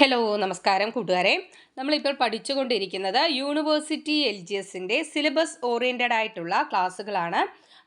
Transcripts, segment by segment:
Hello നമസ്കാരം കൂട്ടുകാരെ. നമ്മളിപ്പോൾ പഠിച്ചുകൊണ്ടിരിക്കുന്നത് യൂണിവേഴ്സിറ്റി LGSൻ്റെ സിലബസ് ഓറിയൻറ്റഡ് ആയിട്ടുള്ള ക്ലാസ്സുകളാണ്.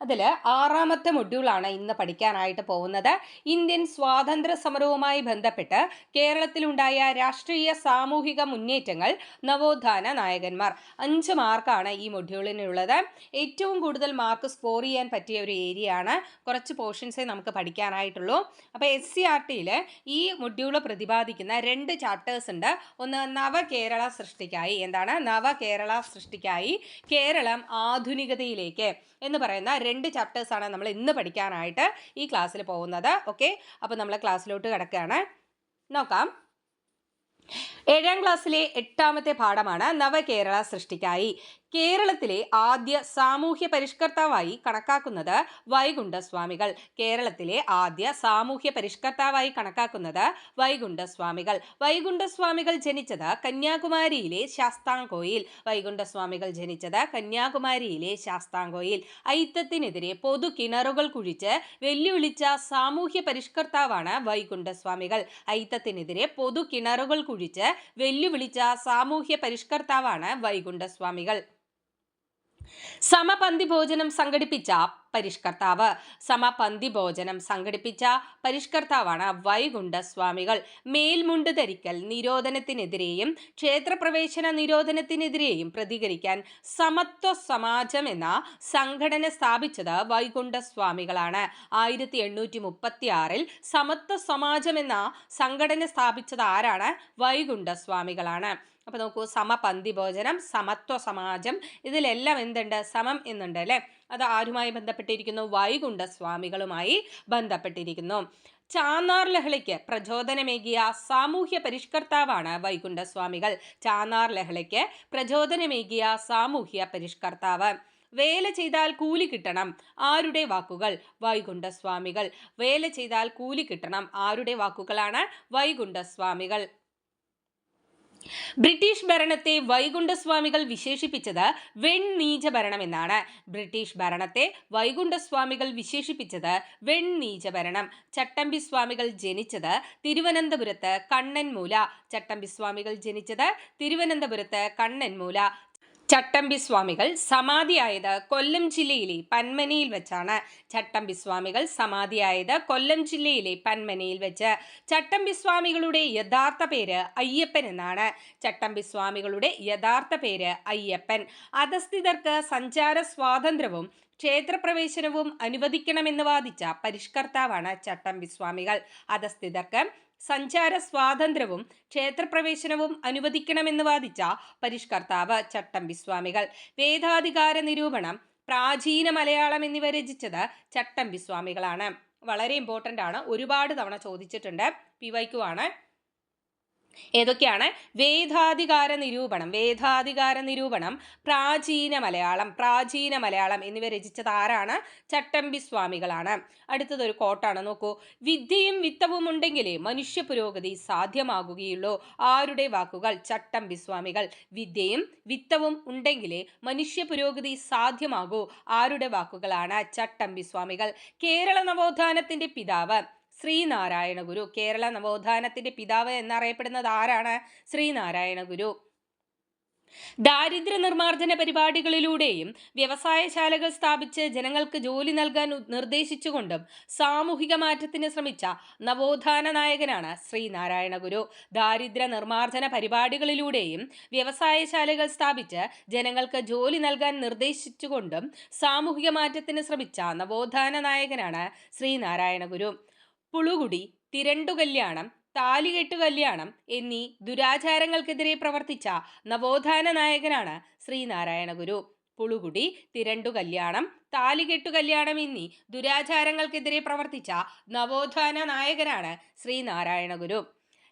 അതിൽ 6ാമത്തെ മൊഡ്യൂളാണ് ഇന്ന് പഠിക്കാനായിട്ട് പോകുന്നത്. ഇന്ത്യൻ സ്വാതന്ത്ര്യ സമരവുമായി ബന്ധപ്പെട്ട് കേരളത്തിലുണ്ടായ രാഷ്ട്രീയ സാമൂഹിക മുന്നേറ്റങ്ങൾ, നവോത്ഥാന നായകന്മാർ. 5 മാർക്കാണ് ഈ മൊഡ്യൂളിനുള്ളത്. ഏറ്റവും കൂടുതൽ മാർക്ക് സ്കോർ ചെയ്യാൻ പറ്റിയ ഒരു ഏരിയ ആണ്. കുറച്ച് പോർഷൻസേ നമുക്ക് പഠിക്കാനായിട്ടുള്ളൂ. അപ്പോൾ SCERTയിൽ ഈ മൊഡ്യൂൾ പ്രതിപാദിക്കുന്ന 2 ചാപ്റ്റേഴ്സ് ഉണ്ട്. ഒന്ന് നവകേരള സൃഷ്ടിക്കായി. എന്താണ് നവകേരള സൃഷ്ടിക്കായി കേരളം ആധുനികതയിലേക്ക് എന്ന് പറയുന്ന 2 ചാപ്റ്റേഴ്സാണ് നമ്മൾ ഇന്ന് പഠിക്കാനായിട്ട് ഈ ക്ലാസ്സിൽ പോകുന്നത്. ഓക്കെ, അപ്പോൾ നമ്മൾ ക്ലാസ്സിലോട്ട് കിടക്കുകയാണ്. നോക്കാം. 7ാം ക്ലാസ്സിലെ 8ാമത്തെ പാഠമാണ് നവകേരള സൃഷ്ടിക്കായി. കേരളത്തിലെ ആദ്യ സാമൂഹ്യ പരിഷ്കർത്താവായി കണക്കാക്കുന്നത് വൈകുണ്ഠസ്വാമികൾ. കേരളത്തിലെ ആദ്യ സാമൂഹ്യ പരിഷ്കർത്താവായി കണക്കാക്കുന്നത് വൈകുണ്ഠസ്വാമികൾ. വൈകുണ്ഠസ്വാമികൾ ജനിച്ചത് കന്യാകുമാരിയിലെ ശാസ്താംകോയിൽ. വൈകുണ്ഠസ്വാമികൾ ജനിച്ചത് കന്യാകുമാരിയിലെ ശാസ്താംകോയിൽ. അയിത്തത്തിനെതിരെ പൊതു കിണറുകൾ കുഴിച്ച് വെല്ലുവിളിച്ച സാമൂഹ്യ പരിഷ്കർത്താവാണ് വൈകുണ്ഠസ്വാമികൾ. അയിത്തത്തിനെതിരെ പൊതു കിണറുകൾ കുഴിച്ച് വെല്ലുവിളിച്ച സാമൂഹ്യ പരിഷ്കർത്താവാണ് വൈകുണ്ഠസ്വാമികൾ. സമപന്തി ഭോജനം സംഘടിപ്പിച്ച പരിഷ്കർത്താവ്. സമപന്തി ഭോജനം സംഘടിപ്പിച്ച പരിഷ്കർത്താവാണ് വൈകുണ്ഠസ്വാമികൾ. മേൽമുണ്ട് ധരിക്കൽ നിരോധനത്തിനെതിരെയും ക്ഷേത്രപ്രവേശന നിരോധനത്തിനെതിരെയും പ്രതികരിക്കാൻ സമത്വ സമാജം എന്ന സംഘടന സ്ഥാപിച്ചത് വൈകുണ്ഠസ്വാമികളാണ്. 1836 സമത്വ സമാജം എന്ന സംഘടന സ്ഥാപിച്ചത് ആരാണ്? വൈകുണ്ഠസ്വാമികളാണ്. അപ്പോൾ നോക്കൂ, സമപന്തി ഭോജനം, സമത്വ സമാജം, ഇതിലെല്ലാം എന്തുണ്ട്? സമം എന്നുണ്ട് അല്ലേ? അത് ആരുമായി ബന്ധപ്പെട്ടിരിക്കുന്നു? വൈകുണ്ഠസ്വാമികളുമായി ബന്ധപ്പെട്ടിരിക്കുന്നു. ചാന്നാർ ലഹളയ്ക്ക് പ്രചോദനമേകിയ സാമൂഹ്യ പരിഷ്കർത്താവാണ് വൈകുണ്ഠസ്വാമികൾ. ചാന്നാർ ലഹളയ്ക്ക് പ്രചോദനമേകിയ സാമൂഹ്യ പരിഷ്കർത്താവ്. വേല ചെയ്താൽ കൂലി കിട്ടണം, ആരുടെ വാക്കുകൾ? വൈകുണ്ഠസ്വാമികൾ. വേല ചെയ്താൽ കൂലി കിട്ടണം, ആരുടെ വാക്കുകളാണ്? വൈകുണ്ഠസ്വാമികൾ. ബ്രിട്ടീഷ് ഭരണത്തെ വൈകുണ്ഠസ്വാമികൾ വിശേഷിപ്പിച്ചത് വെണ്ണീച ഭരണം എന്നാണ്. ബ്രിട്ടീഷ് ഭരണത്തെ വൈകുണ്ഠസ്വാമികൾ വിശേഷിപ്പിച്ചത് വെണ്ണീച ഭരണം. ചട്ടമ്പിസ്വാമികൾ ജനിച്ചത് തിരുവനന്തപുരത്ത് കണ്ണൻമൂല. ചട്ടമ്പിസ്വാമികൾ ജനിച്ചത് തിരുവനന്തപുരത്ത് കണ്ണൻമൂല. ചട്ടമ്പിസ്വാമികൾ സമാധിയായത് കൊല്ലം ജില്ലയിലെ പന്മനയിൽ വെച്ചാണ്. ചട്ടമ്പിസ്വാമികൾ സമാധിയായത് കൊല്ലം ജില്ലയിലെ പന്മനയിൽ വെച്ച്. ചട്ടമ്പിസ്വാമികളുടെ യഥാർത്ഥ പേര് അയ്യപ്പൻ എന്നാണ്. ചട്ടമ്പിസ്വാമികളുടെ യഥാർത്ഥ പേര് അയ്യപ്പൻ. അധസ്ഥിതർക്ക് സഞ്ചാര സ്വാതന്ത്ര്യവും ക്ഷേത്രപ്രവേശനവും അനുവദിക്കണമെന്ന് വാദിച്ച പരിഷ്കർത്താവാണ് ചട്ടമ്പിസ്വാമികൾ. അധസ്ഥിതർക്ക് സഞ്ചാര സ്വാതന്ത്ര്യവും ക്ഷേത്രപ്രവേശനവും അനുവദിക്കണമെന്ന് വാദിച്ച പരിഷ്കർത്താവ് ചട്ടമ്പിസ്വാമികൾ. വേദാധികാര നിരൂപണം, പ്രാചീന മലയാളം എന്നിവ രചിച്ചത് ചട്ടമ്പിസ്വാമികളാണ്. വളരെ ഇമ്പോർട്ടൻ്റ് ആണ്, ഒരുപാട് തവണ ചോദിച്ചിട്ടുണ്ട്. PYQ ആണ്. ഏതൊക്കെയാണ്? വേദാധികാര നിരൂപണം, പ്രാചീന മലയാളം എന്നിവ രചിച്ചത് ആരാണ്? ചട്ടമ്പിസ്വാമികളാണ്. അടുത്തതൊരു കോട്ടാണ്, നോക്കൂ. വിദ്യയും വിത്തവും ഉണ്ടെങ്കിലേ മനുഷ്യ പുരോഗതി സാധ്യമാകുകയുള്ളൂ, ആരുടെ വാക്കുകൾ? ചട്ടമ്പിസ്വാമികൾ. വിദ്യയും വിത്തവും ഉണ്ടെങ്കിലേ മനുഷ്യ പുരോഗതി സാധ്യമാകൂ, ആരുടെ വാക്കുകളാണ്? ചട്ടമ്പിസ്വാമികൾ. കേരള നവോത്ഥാനത്തിന്റെ പിതാവ് ശ്രീനാരായണ ഗുരു. കേരള നവോത്ഥാനത്തിന്റെ പിതാവ് എന്നറിയപ്പെടുന്നത് ആരാണ്? ശ്രീനാരായണ ഗുരു. ദാരിദ്ര്യ നിർമ്മാർജ്ജന പരിപാടികളിലൂടെയും വ്യവസായശാലകൾ സ്ഥാപിച്ച് ജനങ്ങൾക്ക് ജോലി നൽകാൻ നിർദ്ദേശിച്ചുകൊണ്ടും സാമൂഹിക മാറ്റത്തിന് ശ്രമിച്ച നവോത്ഥാന നായകനാണ് ശ്രീനാരായണ ഗുരു. ദാരിദ്ര്യ നിർമ്മാർജ്ജന പരിപാടികളിലൂടെയും വ്യവസായശാലകൾ സ്ഥാപിച്ച് ജനങ്ങൾക്ക് ജോലി നൽകാൻ നിർദ്ദേശിച്ചുകൊണ്ടും സാമൂഹിക മാറ്റത്തിന് ശ്രമിച്ച നവോത്ഥാന നായകനാണ് ശ്രീനാരായണ ഗുരു. പുളുകുടി, തിരണ്ടുകല്യാണം, താലികെട്ട് കല്യാണം എന്നീ ദുരാചാരങ്ങൾക്കെതിരെ പ്രവർത്തിച്ച നവോത്ഥാന നായകനാണ് ശ്രീനാരായണ ഗുരു. പുളുകുടി, തിരണ്ടുകല്യാണം, താലികെട്ടുകല്യാണം എന്നീ ദുരാചാരങ്ങൾക്കെതിരെ പ്രവർത്തിച്ച നവോത്ഥാന നായകനാണ് ശ്രീനാരായണ ഗുരു.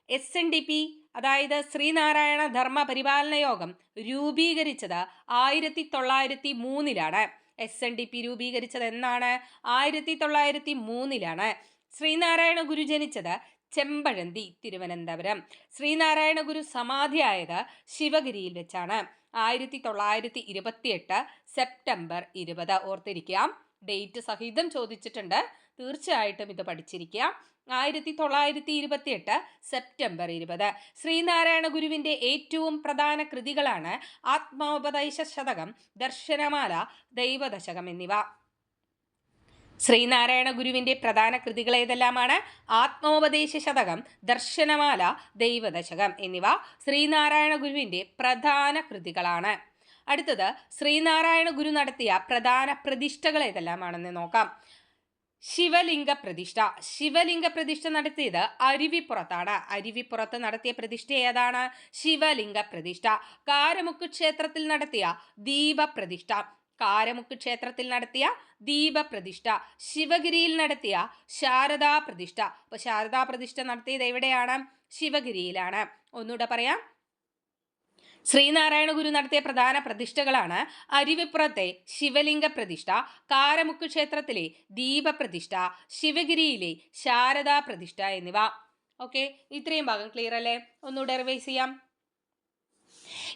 SNDP അതായത് ശ്രീനാരായണ ധർമ്മ പരിപാലന യോഗം രൂപീകരിച്ചത് 1903 SNDP രൂപീകരിച്ചത് എന്നാണ്? 1903 ശ്രീനാരായണ ഗുരു ജനിച്ചത് ചെമ്പഴന്തി, തിരുവനന്തപുരം. ശ്രീനാരായണ ഗുരു സമാധിയായത് ശിവഗിരിയിൽ വെച്ചാണ്. 1928 സെപ്റ്റംബർ 20. ഓർത്തിരിക്കാം, ഡേറ്റ് സഹിതം ചോദിച്ചിട്ടുണ്ട്. തീർച്ചയായിട്ടും ഇത് പഠിച്ചിരിക്കുക. 1928 സെപ്റ്റംബർ 20. ശ്രീനാരായണ ഗുരുവിൻ്റെ ഏറ്റവും പ്രധാന കൃതികളാണ് ആത്മോപദേശ ശതകം, ദർശനമാല, ദൈവദശകം എന്നിവ. ശ്രീനാരായണ ഗുരുവിൻ്റെ പ്രധാന കൃതികൾ ഏതെല്ലാമാണ്? ആത്മോപദേശ ശതകം, ദർശനമാല, ദൈവദശകം എന്നിവ ശ്രീനാരായണ ഗുരുവിൻ്റെ പ്രധാന കൃതികളാണ്. അടുത്തത് ശ്രീനാരായണ ഗുരു നടത്തിയ പ്രധാന പ്രതിഷ്ഠകൾ ഏതെല്ലാമാണെന്ന് നോക്കാം. ശിവലിംഗ പ്രതിഷ്ഠ. ശിവലിംഗ പ്രതിഷ്ഠ നടത്തിയത് അരുവിപ്പുറത്താണ്. അരുവിപ്പുറത്ത് നടത്തിയ പ്രതിഷ്ഠ ഏതാണ്? ശിവലിംഗ പ്രതിഷ്ഠ. കാരമുക്ക് ക്ഷേത്രത്തിൽ നടത്തിയ ദീപപ്രതിഷ്ഠ. കാരമുക്ക് ക്ഷേത്രത്തിൽ നടത്തിയ ദീപപ്രതിഷ്ഠ. ശിവഗിരിയിൽ നടത്തിയ ശാരദാ പ്രതിഷ്ഠ. അപ്പൊ ശാരദാ പ്രതിഷ്ഠ നടത്തിയത് എവിടെയാണ്? ശിവഗിരിയിലാണ്. ഒന്നുകൂടെ പറയാം. ശ്രീനാരായണ ഗുരു നടത്തിയ പ്രധാന പ്രതിഷ്ഠകളാണ് അരുവിപ്പുറത്തെ ശിവലിംഗ പ്രതിഷ്ഠ, കാരമുക്ക് ക്ഷേത്രത്തിലെ ദീപപ്രതിഷ്ഠ, ശിവഗിരിയിലെ ശാരദാ പ്രതിഷ്ഠ എന്നിവ. ഓക്കെ, ഇത്രയും ഭാഗം ക്ലിയർ അല്ലേ? ഒന്നുകൂടെ റിവൈസ് ചെയ്യാം.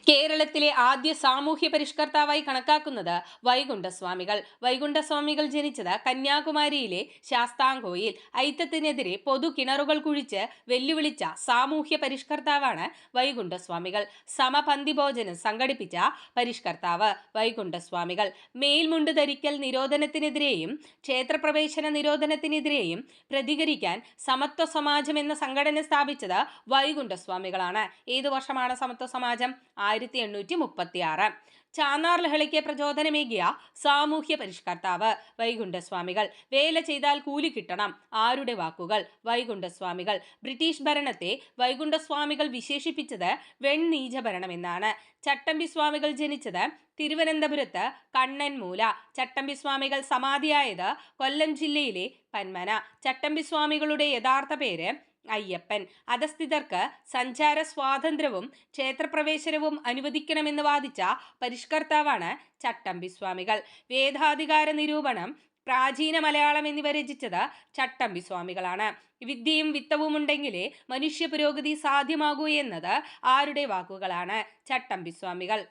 കേരളത്തിലെ ആദ്യ സാമൂഹ്യ പരിഷ്കർത്താവായി കണക്കാക്കുന്നത് വൈകുണ്ഠസ്വാമികൾ. വൈകുണ്ഠസ്വാമികൾ ജനിച്ചത് കന്യാകുമാരിയിലെ ശാസ്താംകോയിൽ. ഐത്തത്തിനെതിരെ പൊതു കിണറുകൾ കുഴിച്ച് വെല്ലുവിളിച്ച സാമൂഹ്യ പരിഷ്കർത്താവാണ് വൈകുണ്ഠസ്വാമികൾ. സമപന്തി ഭോജനം സംഘടിപ്പിച്ച പരിഷ്കർത്താവ് വൈകുണ്ഠസ്വാമികൾ. മേൽമുണ്ട് ധരിക്കൽ നിരോധനത്തിനെതിരെയും ക്ഷേത്രപ്രവേശന നിരോധനത്തിനെതിരെയും പ്രതികരിക്കാൻ സമത്വ സമാജം എന്ന സംഘടന സ്ഥാപിച്ചത് വൈകുണ്ഠസ്വാമികളാണ്. ഏതു വർഷമാണ് സമത്വ സമാജം? 1836. ചാന്നാർ ലഹളയ്ക്ക് പ്രചോദനമേകിയ സാമൂഹ്യ പരിഷ്കർത്താവ് വൈകുണ്ഠസ്വാമികൾ. വേല ചെയ്താൽ കൂലി കിട്ടണം, ആരുടെ വാക്കുകൾ? വൈകുണ്ഠസ്വാമികൾ. ബ്രിട്ടീഷ് ഭരണത്തെ വൈകുണ്ഠസ്വാമികൾ വിശേഷിപ്പിച്ചത് വെണ്ണീച ഭരണം എന്നാണ്. ചട്ടമ്പി സ്വാമികൾ ജനിച്ചത് തിരുവനന്തപുരത്ത് കണ്ണൻമൂല. ചട്ടമ്പി സ്വാമികൾ സമാധിയായത് കൊല്ലം ജില്ലയിലെ പന്മന. ചട്ടമ്പി സ്വാമികളുടെ യഥാർത്ഥ പേര് അയ്യപ്പൻ. അധസ്ഥിതർക്ക് സഞ്ചാര സ്വാതന്ത്ര്യവും ക്ഷേത്രപ്രവേശനവും അനുവദിക്കണമെന്ന് വാദിച്ച പരിഷ്കർത്താവാണ് ചട്ടമ്പി സ്വാമികൾ. വേദാധികാര നിരൂപണം, പ്രാചീന മലയാളം എന്നിവ രചിച്ചത് ചട്ടമ്പി സ്വാമികളാണ്. വിദ്യയും വിത്തവും ഉണ്ടെങ്കിലേ മനുഷ്യ പുരോഗതി സാധ്യമാകൂ എന്നത് ആരുടെ വാക്കുകളാണ്? ചട്ടമ്പി സ്വാമികൾ.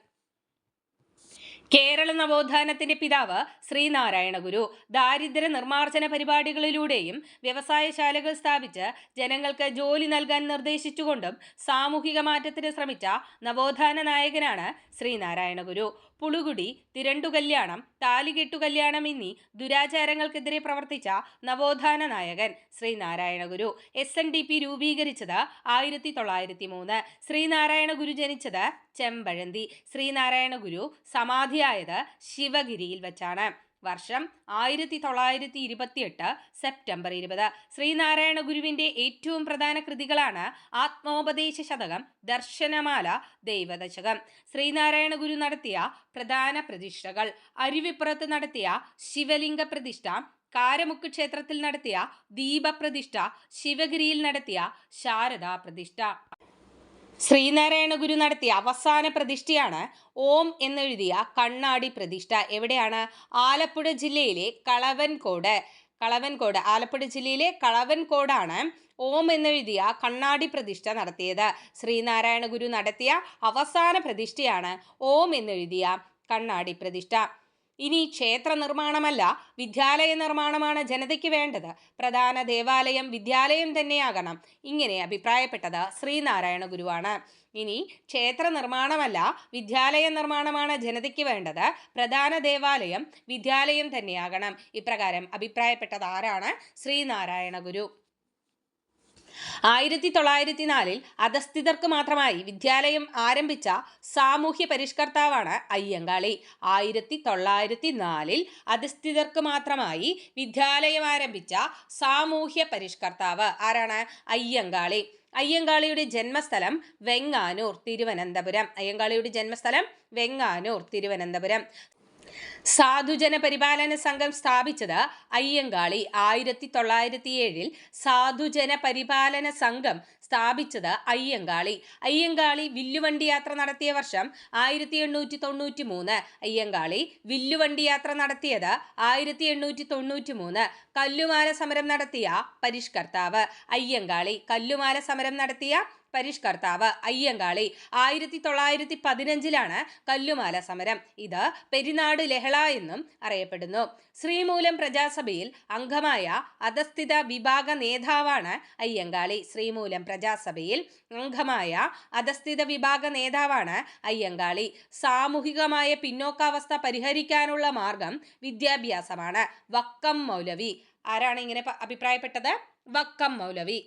കേരള നവോത്ഥാനത്തിന്റെ പിതാവ് ശ്രീനാരായണ ഗുരു. ദാരിദ്ര്യ നിർമ്മാർജ്ജന പരിപാടികളിലൂടെയും വ്യവസായശാലകൾ സ്ഥാപിച്ച് ജനങ്ങൾക്ക് ജോലി നൽകാൻ നിർദ്ദേശിച്ചുകൊണ്ടും സാമൂഹിക മാറ്റത്തിന് ശ്രമിച്ച നവോത്ഥാന നായകനാണ് ശ്രീനാരായണ ഗുരു. പുളുകുടി, തിരണ്ടുകല്യാണം, താലികെട്ടുകല്യാണം എന്നീ ദുരാചാരങ്ങൾക്കെതിരെ പ്രവർത്തിച്ച നവോത്ഥാന നായകൻ ശ്രീനാരായണ ഗുരു. SNDP രൂപീകരിച്ചത് 1903. ശ്രീനാരായണ ഗുരു ജനിച്ചത് ചെമ്പഴന്തി. ശ്രീനാരായണ ഗുരു സമാധിയായത് ശിവഗിരിയിൽ വെച്ചാണ്. വർഷം 1928 സെപ്റ്റംബർ 20. ശ്രീനാരായണ ഗുരുവിൻ്റെ ഏറ്റവും പ്രധാന കൃതികളാണ് ആത്മോപദേശ ശതകം, ദർശനമാല, ദൈവദശകം. ശ്രീനാരായണ ഗുരു നടത്തിയ പ്രധാന പ്രതിഷ്ഠകൾ: അരുവിപ്പുറത്ത് നടത്തിയ ശിവലിംഗ പ്രതിഷ്ഠ, കാരമുക്ക് ക്ഷേത്രത്തിൽ നടത്തിയ ദീപപ്രതിഷ്ഠ, ശിവഗിരിയിൽ നടത്തിയ ശാരദാ പ്രതിഷ്ഠ. ശ്രീനാരായണ ഗുരു നടത്തിയ അവസാന പ്രതിഷ്ഠയാണ് ഓം എന്നെഴുതിയ കണ്ണാടി പ്രതിഷ്ഠ. എവിടെയാണ്? ആലപ്പുഴ ജില്ലയിലെ കളവൻകോട്. ആലപ്പുഴ ജില്ലയിലെ കളവൻകോടാണ് ഓം എന്നെഴുതിയ കണ്ണാടി പ്രതിഷ്ഠ നടത്തിയത്. ശ്രീനാരായണ ഗുരു നടത്തിയ അവസാന പ്രതിഷ്ഠയാണ് ഓം എന്നെഴുതിയ കണ്ണാടി പ്രതിഷ്ഠ. ഇനി ക്ഷേത്ര നിർമ്മാണമല്ല, വിദ്യാലയ നിർമ്മാണമാണ് ജനതയ്ക്ക് വേണ്ടത്. പ്രധാന ദേവാലയം വിദ്യാലയം തന്നെയാകണം. ഇങ്ങനെ അഭിപ്രായപ്പെട്ടത് ശ്രീനാരായണ ഗുരുവാണ്. ഇനി ക്ഷേത്ര നിർമ്മാണമല്ല, വിദ്യാലയ നിർമ്മാണമാണ് ജനതയ്ക്ക് വേണ്ടത്. പ്രധാന ദേവാലയം വിദ്യാലയം തന്നെയാകണം. ഇപ്രകാരം അഭിപ്രായപ്പെട്ടത് ആരാണ്? ശ്രീനാരായണ ഗുരു. 1904 അധസ്ഥിതർക്ക് മാത്രമായി വിദ്യാലയം ആരംഭിച്ച സാമൂഹ്യ പരിഷ്കർത്താവാണ് അയ്യങ്കാളി. 1904 അധസ്ഥിതർക്ക് മാത്രമായി വിദ്യാലയം ആരംഭിച്ച സാമൂഹ്യ പരിഷ്കർത്താവ് ആരാണ്? അയ്യങ്കാളി. അയ്യങ്കാളിയുടെ ജന്മസ്ഥലം വെങ്ങാനൂർ, തിരുവനന്തപുരം. സാധുജന പരിപാലന സംഘം സ്ഥാപിച്ചത് അയ്യങ്കാളി. 1907 സാധുജന പരിപാലന സംഘം സ്ഥാപിച്ചത് അയ്യങ്കാളി വില്ലുവണ്ടി യാത്ര നടത്തിയ വർഷം 1893. അയ്യങ്കാളി വില്ലുവണ്ടി യാത്ര നടത്തിയത് 1893. കല്ലുമാല സമരം നടത്തിയ പരിഷ്കർത്താവ് അയ്യങ്കാളി. കല്ലുമാല സമരം നടത്തിയ പരിഷ്കർത്താവ് അയ്യങ്കാളി. 1915 കല്ലുമാല സമരം. ഇത് പെരിനാട് ലഹള എന്നും അറിയപ്പെടുന്നു. ശ്രീമൂലം പ്രജാസഭയിൽ അംഗമായ അധസ്ഥിത വിഭാഗ നേതാവാണ് അയ്യങ്കാളി. ശ്രീമൂലം പ്രജാസഭയിൽ അംഗമായ അധസ്ഥിത വിഭാഗ നേതാവാണ് അയ്യങ്കാളി. സാമൂഹികമായ പിന്നോക്കാവസ്ഥ പരിഹരിക്കാനുള്ള മാർഗം വിദ്യാഭ്യാസമാണ്. വക്കം മൗലവി. ആരാണ് ഇങ്ങനെ അഭിപ്രായപ്പെട്ടത്? വക്കം മൗലവി.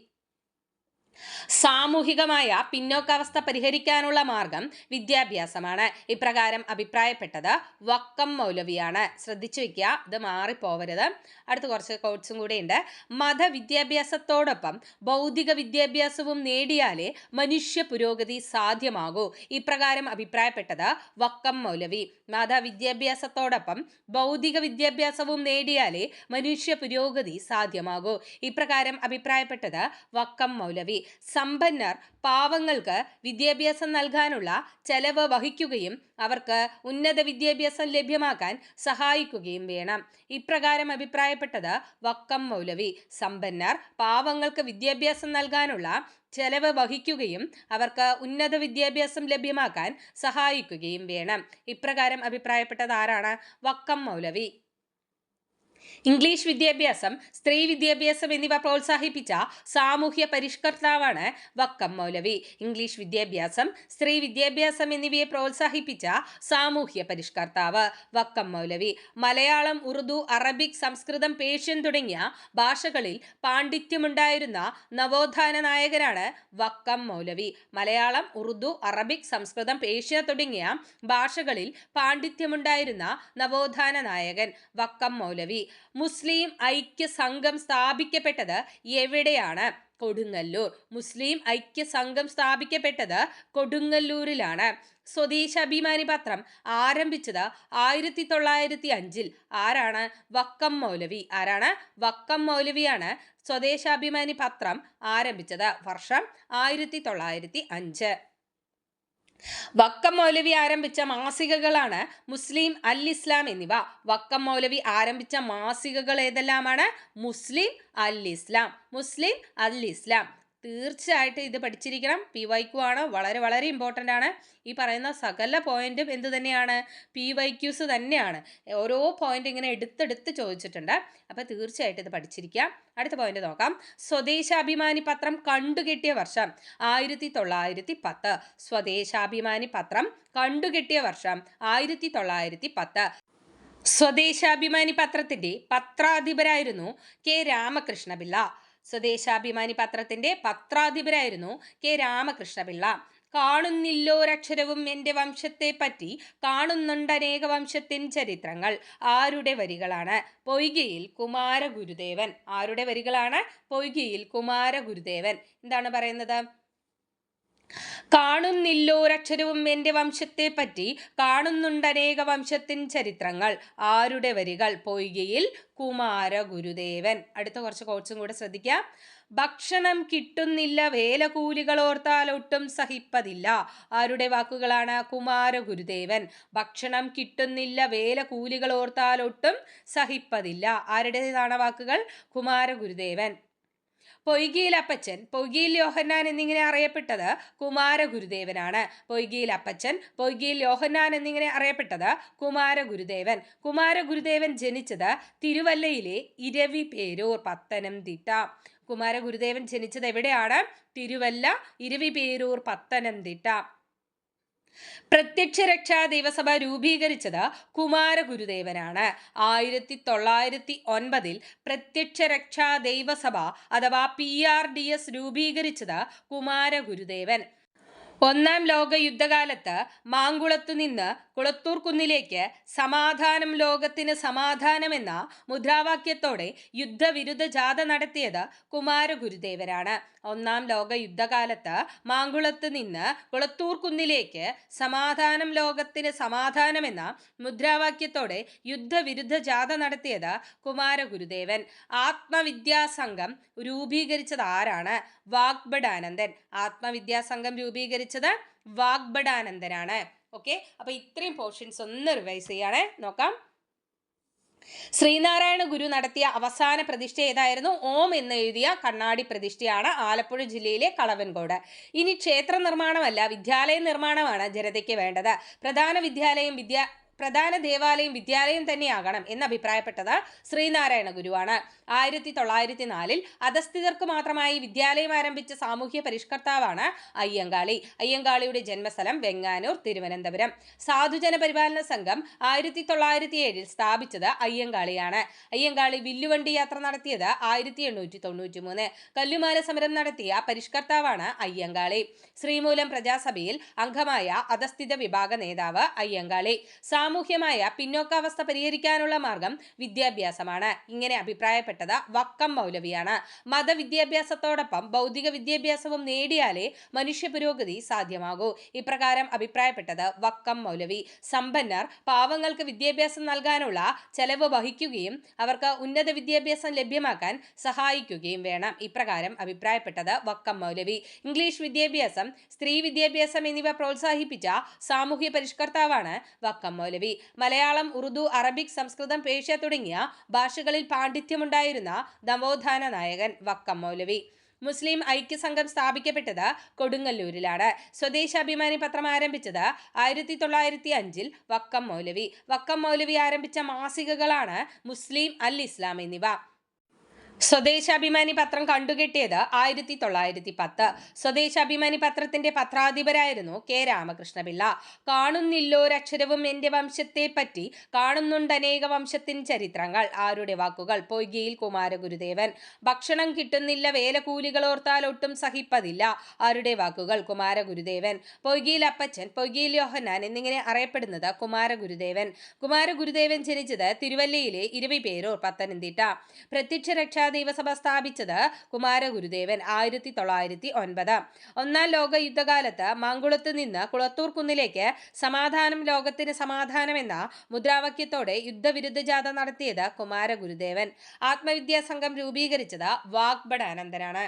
സാമൂഹികമായ പിന്നോക്കാവസ്ഥ പരിഹരിക്കാനുള്ള മാർഗം വിദ്യാഭ്യാസമാണ്. ഇപ്രകാരം അഭിപ്രായപ്പെട്ടത് വക്കം മൗലവിയാണ്. ശ്രദ്ധിച്ചു വെക്കുക, ഇത് മാറിപ്പോവരുത്. അടുത്ത കുറച്ച് കോട്സും കൂടെയുണ്ട്. മതവിദ്യാഭ്യാസത്തോടൊപ്പം ഭൗതിക വിദ്യാഭ്യാസവും നേടിയാലേ മനുഷ്യ പുരോഗതി സാധ്യമാകൂ. ഇപ്രകാരം അഭിപ്രായപ്പെട്ടത് വക്കം മൗലവി. മതവിദ്യാഭ്യാസത്തോടൊപ്പം ഭൗതിക വിദ്യാഭ്യാസവും നേടിയാലേ മനുഷ്യ പുരോഗതി സാധ്യമാകൂ. ഇപ്രകാരം അഭിപ്രായപ്പെട്ടത് വക്കം മൗലവി. സമ്പന്നർ പാവങ്ങൾക്ക് വിദ്യാഭ്യാസം നൽകാനുള്ള ചെലവ് വഹിക്കുകയും അവർക്ക് ഉന്നത വിദ്യാഭ്യാസം ലഭ്യമാക്കാൻ സഹായിക്കുകയും വേണം. ഇപ്രകാരം അഭിപ്രായപ്പെട്ടത് വക്കം മൗലവി. സമ്പന്നർ പാവങ്ങൾക്ക് വിദ്യാഭ്യാസം നൽകാനുള്ള ചെലവ് വഹിക്കുകയും അവർക്ക് ഉന്നത വിദ്യാഭ്യാസം ലഭ്യമാക്കാൻ സഹായിക്കുകയും വേണം. ഇപ്രകാരം അഭിപ്രായപ്പെട്ടത് ആരാണ്? വക്കം മൗലവി. ഇംഗ്ലീഷ് വിദ്യാഭ്യാസം, സ്ത്രീ വിദ്യാഭ്യാസം എന്നിവ പ്രോത്സാഹിപ്പിച്ച സാമൂഹ്യ പരിഷ്കർത്താവാണ് വക്കം മൗലവി. ഇംഗ്ലീഷ് വിദ്യാഭ്യാസം, സ്ത്രീ വിദ്യാഭ്യാസം എന്നിവയെ പ്രോത്സാഹിപ്പിച്ച സാമൂഹ്യ പരിഷ്കർത്താവ് വക്കം മൗലവി. മലയാളം, ഉറുദു, അറബിക്, സംസ്കൃതം, പേർഷ്യൻ തുടങ്ങിയ ഭാഷകളിൽ പാണ്ഡിത്യമുണ്ടായിരുന്ന നവോത്ഥാന നായകനാണ് വക്കം മൗലവി. മലയാളം, ഉറുദു, അറബിക്, സംസ്കൃതം, പേർഷ്യ തുടങ്ങിയ ഭാഷകളിൽ പാണ്ഡിത്യമുണ്ടായിരുന്ന നവോത്ഥാന നായകൻ വക്കം മൗലവി. മുസ്ലിം ഐക്യ സംഘം സ്ഥാപിക്കപ്പെട്ടത് എവിടെയാണ്? കൊടുങ്ങല്ലൂർ. മുസ്ലിം ഐക്യ സംഘം സ്ഥാപിക്കപ്പെട്ടത് കൊടുങ്ങല്ലൂരിലാണ്. സ്വദേശാഭിമാനി പത്രം ആരംഭിച്ചത് 1905. ആരാണ്? വക്കം മൗലവി. ആരാണ്? വക്കം മൗലവിയാണ് സ്വദേശാഭിമാനി പത്രം ആരംഭിച്ചത്. വർഷം 1905. വക്കം മൗലവി ആരംഭിച്ച മാസികകളാണ് മുസ്ലിം, അൽ ഇസ്ലാം എന്നിവ. വക്കം മൗലവി ആരംഭിച്ച മാസികകൾ ഏതെല്ലാമാണ്? മുസ്ലിം, അൽ ഇസ്ലാം. മുസ്ലിം, അൽ ഇസ്ലാം. തീർച്ചയായിട്ടും ഇത് പഠിച്ചിരിക്കണം. PYQ ആണ്. വളരെ വളരെ ഇമ്പോർട്ടൻ്റ് ആണ്. ഈ പറയുന്ന സകല പോയിന്റും എന്ത് തന്നെയാണ്? PYQs തന്നെയാണ്. ഓരോ പോയിന്റ് ഇങ്ങനെ എടുത്തെടുത്ത് ചോദിച്ചിട്ടുണ്ട്. അപ്പോൾ തീർച്ചയായിട്ടും ഇത് പഠിച്ചിരിക്കാം. അടുത്ത പോയിന്റ് നോക്കാം. സ്വദേശാഭിമാനി പത്രം കണ്ടുകെട്ടിയ വർഷം 1910. സ്വദേശാഭിമാനി പത്രം കണ്ടുകെട്ടിയ വർഷം 1910. സ്വദേശാഭിമാനി പത്രത്തിന്റെ പത്രാധിപരായിരുന്നു K. രാമകൃഷ്ണപിള്ള. സ്വദേശാഭിമാനി പത്രത്തിന്റെ പത്രാധിപരായിരുന്നു K. രാമകൃഷ്ണപിള്ള. കാണുന്നില്ലോരക്ഷരവും എൻ്റെ വംശത്തെ പറ്റി, കാണുന്നുണ്ടനേക വംശത്തിൻ ചരിത്രങ്ങൾ. ആരുടെ വരികളാണ്? പൊയ്കയിൽ കുമാരഗുരുദേവൻ. ആരുടെ വരികളാണ്? പൊയ്കയിൽ കുമാരഗുരുദേവൻ. എന്താണ് പറയുന്നത്? കാണുന്നില്ലോരക്ഷരവും എൻ്റെ വംശത്തെ പറ്റി, കാണുന്നുണ്ടനേക വംശത്തിൻ ചരിത്രങ്ങൾ. ആരുടെ വരികൾ? പൊയ്കയിൽ കുമാരഗുരുദേവൻ. അടുത്ത കുറച്ച് കോട്സും കൂടെ ശ്രദ്ധിക്കാം. ഭക്ഷണം കിട്ടുന്നില്ല വേലകൂലികളോർത്താൽ ഒട്ടും സഹിപ്പതില്ല. ആരുടെ വാക്കുകളാണ്? കുമാരഗുരുദേവൻ. ഭക്ഷണം കിട്ടുന്നില്ല വേലകൂലികളോർത്താൽ ഒട്ടും സഹിപ്പതില്ല. ആരുടേതാണ് വാക്കുകൾ? കുമാരഗുരുദേവൻ. പൊയ്കയിൽ അപ്പച്ചൻ, പൊയ്കയിൽ യോഹന്നാൻ എന്നിങ്ങനെ അറിയപ്പെട്ടത് കുമാരഗുരുദേവനാണ്. പൊയ്കയിൽ അപ്പച്ചൻ, പൊയ്കയിൽ യോഹന്നാൻ എന്നിങ്ങനെ അറിയപ്പെട്ടത് കുമാരഗുരുദേവൻ. കുമാരഗുരുദേവൻ ജനിച്ചത് തിരുവല്ലയിലെ ഇരവിപേരൂർ, പത്തനംതിട്ട. കുമാരഗുരുദേവൻ ജനിച്ചത് എവിടെയാണ്? തിരുവല്ല, ഇരവിപേരൂർ, പത്തനംതിട്ട. പ്രത്യക്ഷ രക്ഷാ ദൈവസഭ രൂപീകരിച്ചത് കുമാരഗുരുദേവനാണ്. 1909 പ്രത്യക്ഷ രക്ഷാ ദൈവസഭ അഥവാ PRDS രൂപീകരിച്ചത് കുമാരഗുരുദേവൻ. ഒന്നാം ലോക യുദ്ധകാലത്ത് മാങ്കുളത്തു നിന്ന് കുളത്തൂർ കുന്നിലേക്ക് സമാധാനം ലോകത്തിന് സമാധാനം എന്ന മുദ്രാവാക്യത്തോടെ യുദ്ധവിരുദ്ധ ജാഥ നടത്തിയത് കുമാരഗുരുദേവനാണ്. ഒന്നാം ലോക യുദ്ധകാലത്ത് മാങ്കുളത്ത് നിന്ന് കുളത്തൂർ കുന്നിലേക്ക് സമാധാനം ലോകത്തിന് സമാധാനം എന്ന മുദ്രാവാക്യത്തോടെ യുദ്ധവിരുദ്ധ ജാഥ നടത്തിയത് കുമാരഗുരുദേവൻ. ആത്മവിദ്യാസംഘം രൂപീകരിച്ചത് ആരാണ്? വാഗ്ഭടാനന്ദൻ. ആത്മവിദ്യാസംഘം രൂപീകരിച്ചത് വാഗ്ഭടാനന്ദനാണ്. ഓക്കെ, അപ്പൊ ഇത്രയും പോർഷൻസ് ഒന്ന് റിവൈസ് ചെയ്യണേ. നോക്കാം. ശ്രീനാരായണ ഗുരു നടത്തിയ അവസാന പ്രതിഷ്ഠ ഏതായിരുന്നു? ഓം എന്ന് എഴുതിയ കണ്ണാടി പ്രതിഷ്ഠയാണ് ആലപ്പുഴ ജില്ലയിലെ കളവൻകോട്. ഇനി ക്ഷേത്ര നിർമ്മാണമല്ല, വിദ്യാലയ നിർമ്മാണമാണ് ജനതയ്ക്ക് വേണ്ടത്. പ്രധാന ദേവാലയം വിദ്യാലയം തന്നെയാകണം എന്ന് അഭിപ്രായപ്പെട്ടത് ശ്രീനാരായണ ഗുരുവാണ്. 1904 അധസ്ഥിതർക്ക് മാത്രമായി വിദ്യാലയം ആരംഭിച്ച സാമൂഹ്യ പരിഷ്കർത്താവാണ് അയ്യങ്കാളി. അയ്യങ്കാളിയുടെ ജന്മസ്ഥലം വെങ്ങാനൂർ, തിരുവനന്തപുരം. സാധുജന പരിപാലന സംഘം 1907 സ്ഥാപിച്ചത് അയ്യങ്കാളിയാണ്. അയ്യങ്കാളി വില്ലുവണ്ടി യാത്ര നടത്തിയത് 1893. കല്ലുമാല സമരം നടത്തിയ പരിഷ്കർത്താവാണ് അയ്യങ്കാളി. ശ്രീമൂലം പ്രജാസഭയിൽ അംഗമായ അധസ്ഥിത വിഭാഗ നേതാവ് അയ്യങ്കാളി. സാമൂഹ്യമായ പിന്നോക്കാവസ്ഥ പരിഹരിക്കാനുള്ള മാർഗം വിദ്യാഭ്യാസമാണ്. ഇങ്ങനെ അഭിപ്രായപ്പെട്ടത് വക്കം മൗലവിയാണ്. മതവിദ്യാഭ്യാസത്തോടൊപ്പം ഭൗതിക വിദ്യാഭ്യാസവും നേടിയാലേ മനുഷ്യ പുരോഗതി സാധ്യമാകൂ. ഇപ്രകാരം അഭിപ്രായപ്പെട്ടത് വക്കം മൗലവി. സമ്പന്നർ പാവങ്ങൾക്ക് വിദ്യാഭ്യാസം നൽകാനുള്ള ചെലവ് വഹിക്കുകയും അവർക്ക് ഉന്നത വിദ്യാഭ്യാസം ലഭ്യമാക്കാൻ സഹായിക്കുകയും വേണം. ഇപ്രകാരം അഭിപ്രായപ്പെട്ടത് വക്കം മൗലവി. ഇംഗ്ലീഷ് വിദ്യാഭ്യാസം, സ്ത്രീ വിദ്യാഭ്യാസം എന്നിവ പ്രോത്സാഹിപ്പിച്ച സാമൂഹ്യ പരിഷ്കർത്താവാണ് വക്കം മൗലവി. മലയാളം, ഉറുദു, അറബിക്, സംസ്കൃതം, പേർഷ്യ തുടങ്ങിയ ഭാഷകളിൽ പാണ്ഡിത്യമുണ്ടായിരുന്ന നവോത്ഥാന നായകൻ വക്കം മൗലവി. മുസ്ലിം ഐക്യസംഘം സ്ഥാപിക്കപ്പെട്ടത് കൊടുങ്ങല്ലൂരിലാണ്. സ്വദേശാഭിമാനി പത്രം ആരംഭിച്ചത് 1905 വക്കം മൗലവി. വക്കം മൗലവി ആരംഭിച്ച മാസികകളാണ് മുസ്ലിം, അൽ ഇസ്ലാം എന്നിവ. സ്വദേശാഭിമാനി പത്രം കണ്ടുകെട്ടിയത് 1910. സ്വദേശാഭിമാനി പത്രത്തിന്റെ പത്രാധിപരായിരുന്നു കെ രാമകൃഷ്ണപിള്ള. കാണുന്നില്ലോരക്ഷരവും എന്റെ വംശത്തെപ്പറ്റി, കാണുന്നുണ്ടനേക വംശത്തിൻ ചരിത്രങ്ങൾ. ആരുടെ വാക്കുകൾ? പൊയ്കയിൽ കുമാരഗുരുദേവൻ. ഭക്ഷണം കിട്ടുന്നില്ല, വേലക്കൂലികളോർത്താൽ ഒട്ടും സഹിപ്പതില്ല. ആരുടെ വാക്കുകൾ? കുമാരഗുരുദേവൻ. പൊയ്കയിൽ അപ്പച്ചൻ, പൊയ്കയിൽ യോഹന്നാൻ എന്നിങ്ങനെ അറിയപ്പെടുന്നത് കുമാരഗുരുദേവൻ. കുമാരഗുരുദേവൻ ജനിച്ചത് തിരുവല്ലയിലെ ഇരവിപേരൂർ, പത്തനംതിട്ട. പ്രത്യക്ഷ രക്ഷാ ദൈവസഭ സ്ഥാപിച്ചത് കുമാരഗുരുദേവൻ 1909. ഒന്നാം ലോക യുദ്ധകാലത്ത് മാങ്കുളത്ത് നിന്ന് കുളത്തൂർ കുന്നിലേക്ക് സമാധാനം ലോകത്തിന് സമാധാനം എന്ന മുദ്രാവാക്യത്തോടെ യുദ്ധവിരുദ്ധ ജാഥ നടത്തിയത് കുമാരഗുരുദേവൻ. ആത്മവിദ്യാ സംഘം രൂപീകരിച്ചത് വാഗ്ഭടാനന്ദനാണ്.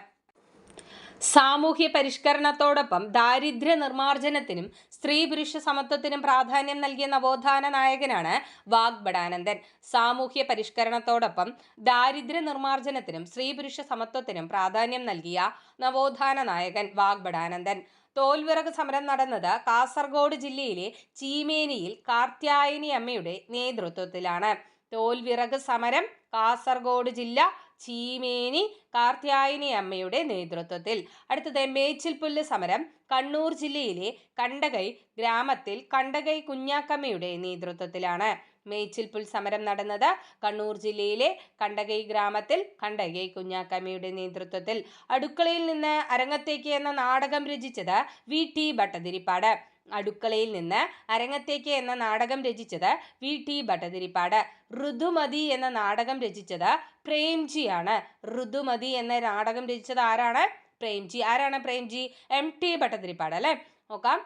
സാമൂഹ്യ പരിഷ്കരണത്തോടൊപ്പം ദാരിദ്ര്യ നിർമ്മാർജ്ജനത്തിനും സ്ത്രീ പുരുഷ സമത്വത്തിനും പ്രാധാന്യം നൽകിയ നവോത്ഥാന നായകനാണ് വാഗ്ഭടാനന്ദൻ. സാമൂഹ്യ പരിഷ്കരണത്തോടൊപ്പം ദാരിദ്ര്യ നിർമ്മാർജ്ജനത്തിനും സ്ത്രീ പുരുഷ സമത്വത്തിനും പ്രാധാന്യം നൽകിയ നവോത്ഥാന നായകൻ വാഗ്ഭടാനന്ദൻ. തോൽവിറക് സമരം നടന്നത് കാസർഗോഡ് ജില്ലയിലെ ചീമേനിയിൽ കാർത്യായനി അമ്മയുടെ നേതൃത്വത്തിലാണ്. തോൽവിറക് സമരം കാസർഗോഡ് ജില്ല, ചീമേനി, കാർത്യായനി അമ്മയുടെ നേതൃത്വത്തിൽ. അടുത്തത് മേച്ചിൽപുല്ല് സമരം കണ്ണൂർ ജില്ലയിലെ കണ്ടകൈ ഗ്രാമത്തിൽ കണ്ടകൈ കുഞ്ഞാക്കമ്മയുടെ നേതൃത്വത്തിലാണ്. മേച്ചിൽപുൽ സമരം നടന്നത് കണ്ണൂർ ജില്ലയിലെ കണ്ടകൈ ഗ്രാമത്തിൽ കണ്ടകൈ കുഞ്ഞാക്കമ്മയുടെ നേതൃത്വത്തിൽ. അടുക്കളയിൽ നിന്ന് അരങ്ങത്തേക്ക് എന്ന നാടകം രചിച്ചത് VT ഭട്ടതിരിപ്പാട്. അടുക്കളയിൽ നിന്ന് അരങ്ങത്തേക്ക് എന്ന നാടകം രചിച്ചത് VT ഭട്ടതിരിപ്പാട്. ഋതുമതി എന്ന നാടകം രചിച്ചത് പ്രേംജിയാണ്. ഋതുമതി എന്ന നാടകം രചിച്ചത് ആരാണ്? പ്രേംജി. ആരാണ് പ്രേംജി? MT ഭട്ടതിരിപ്പാട് അല്ലെ. നോക്കാം.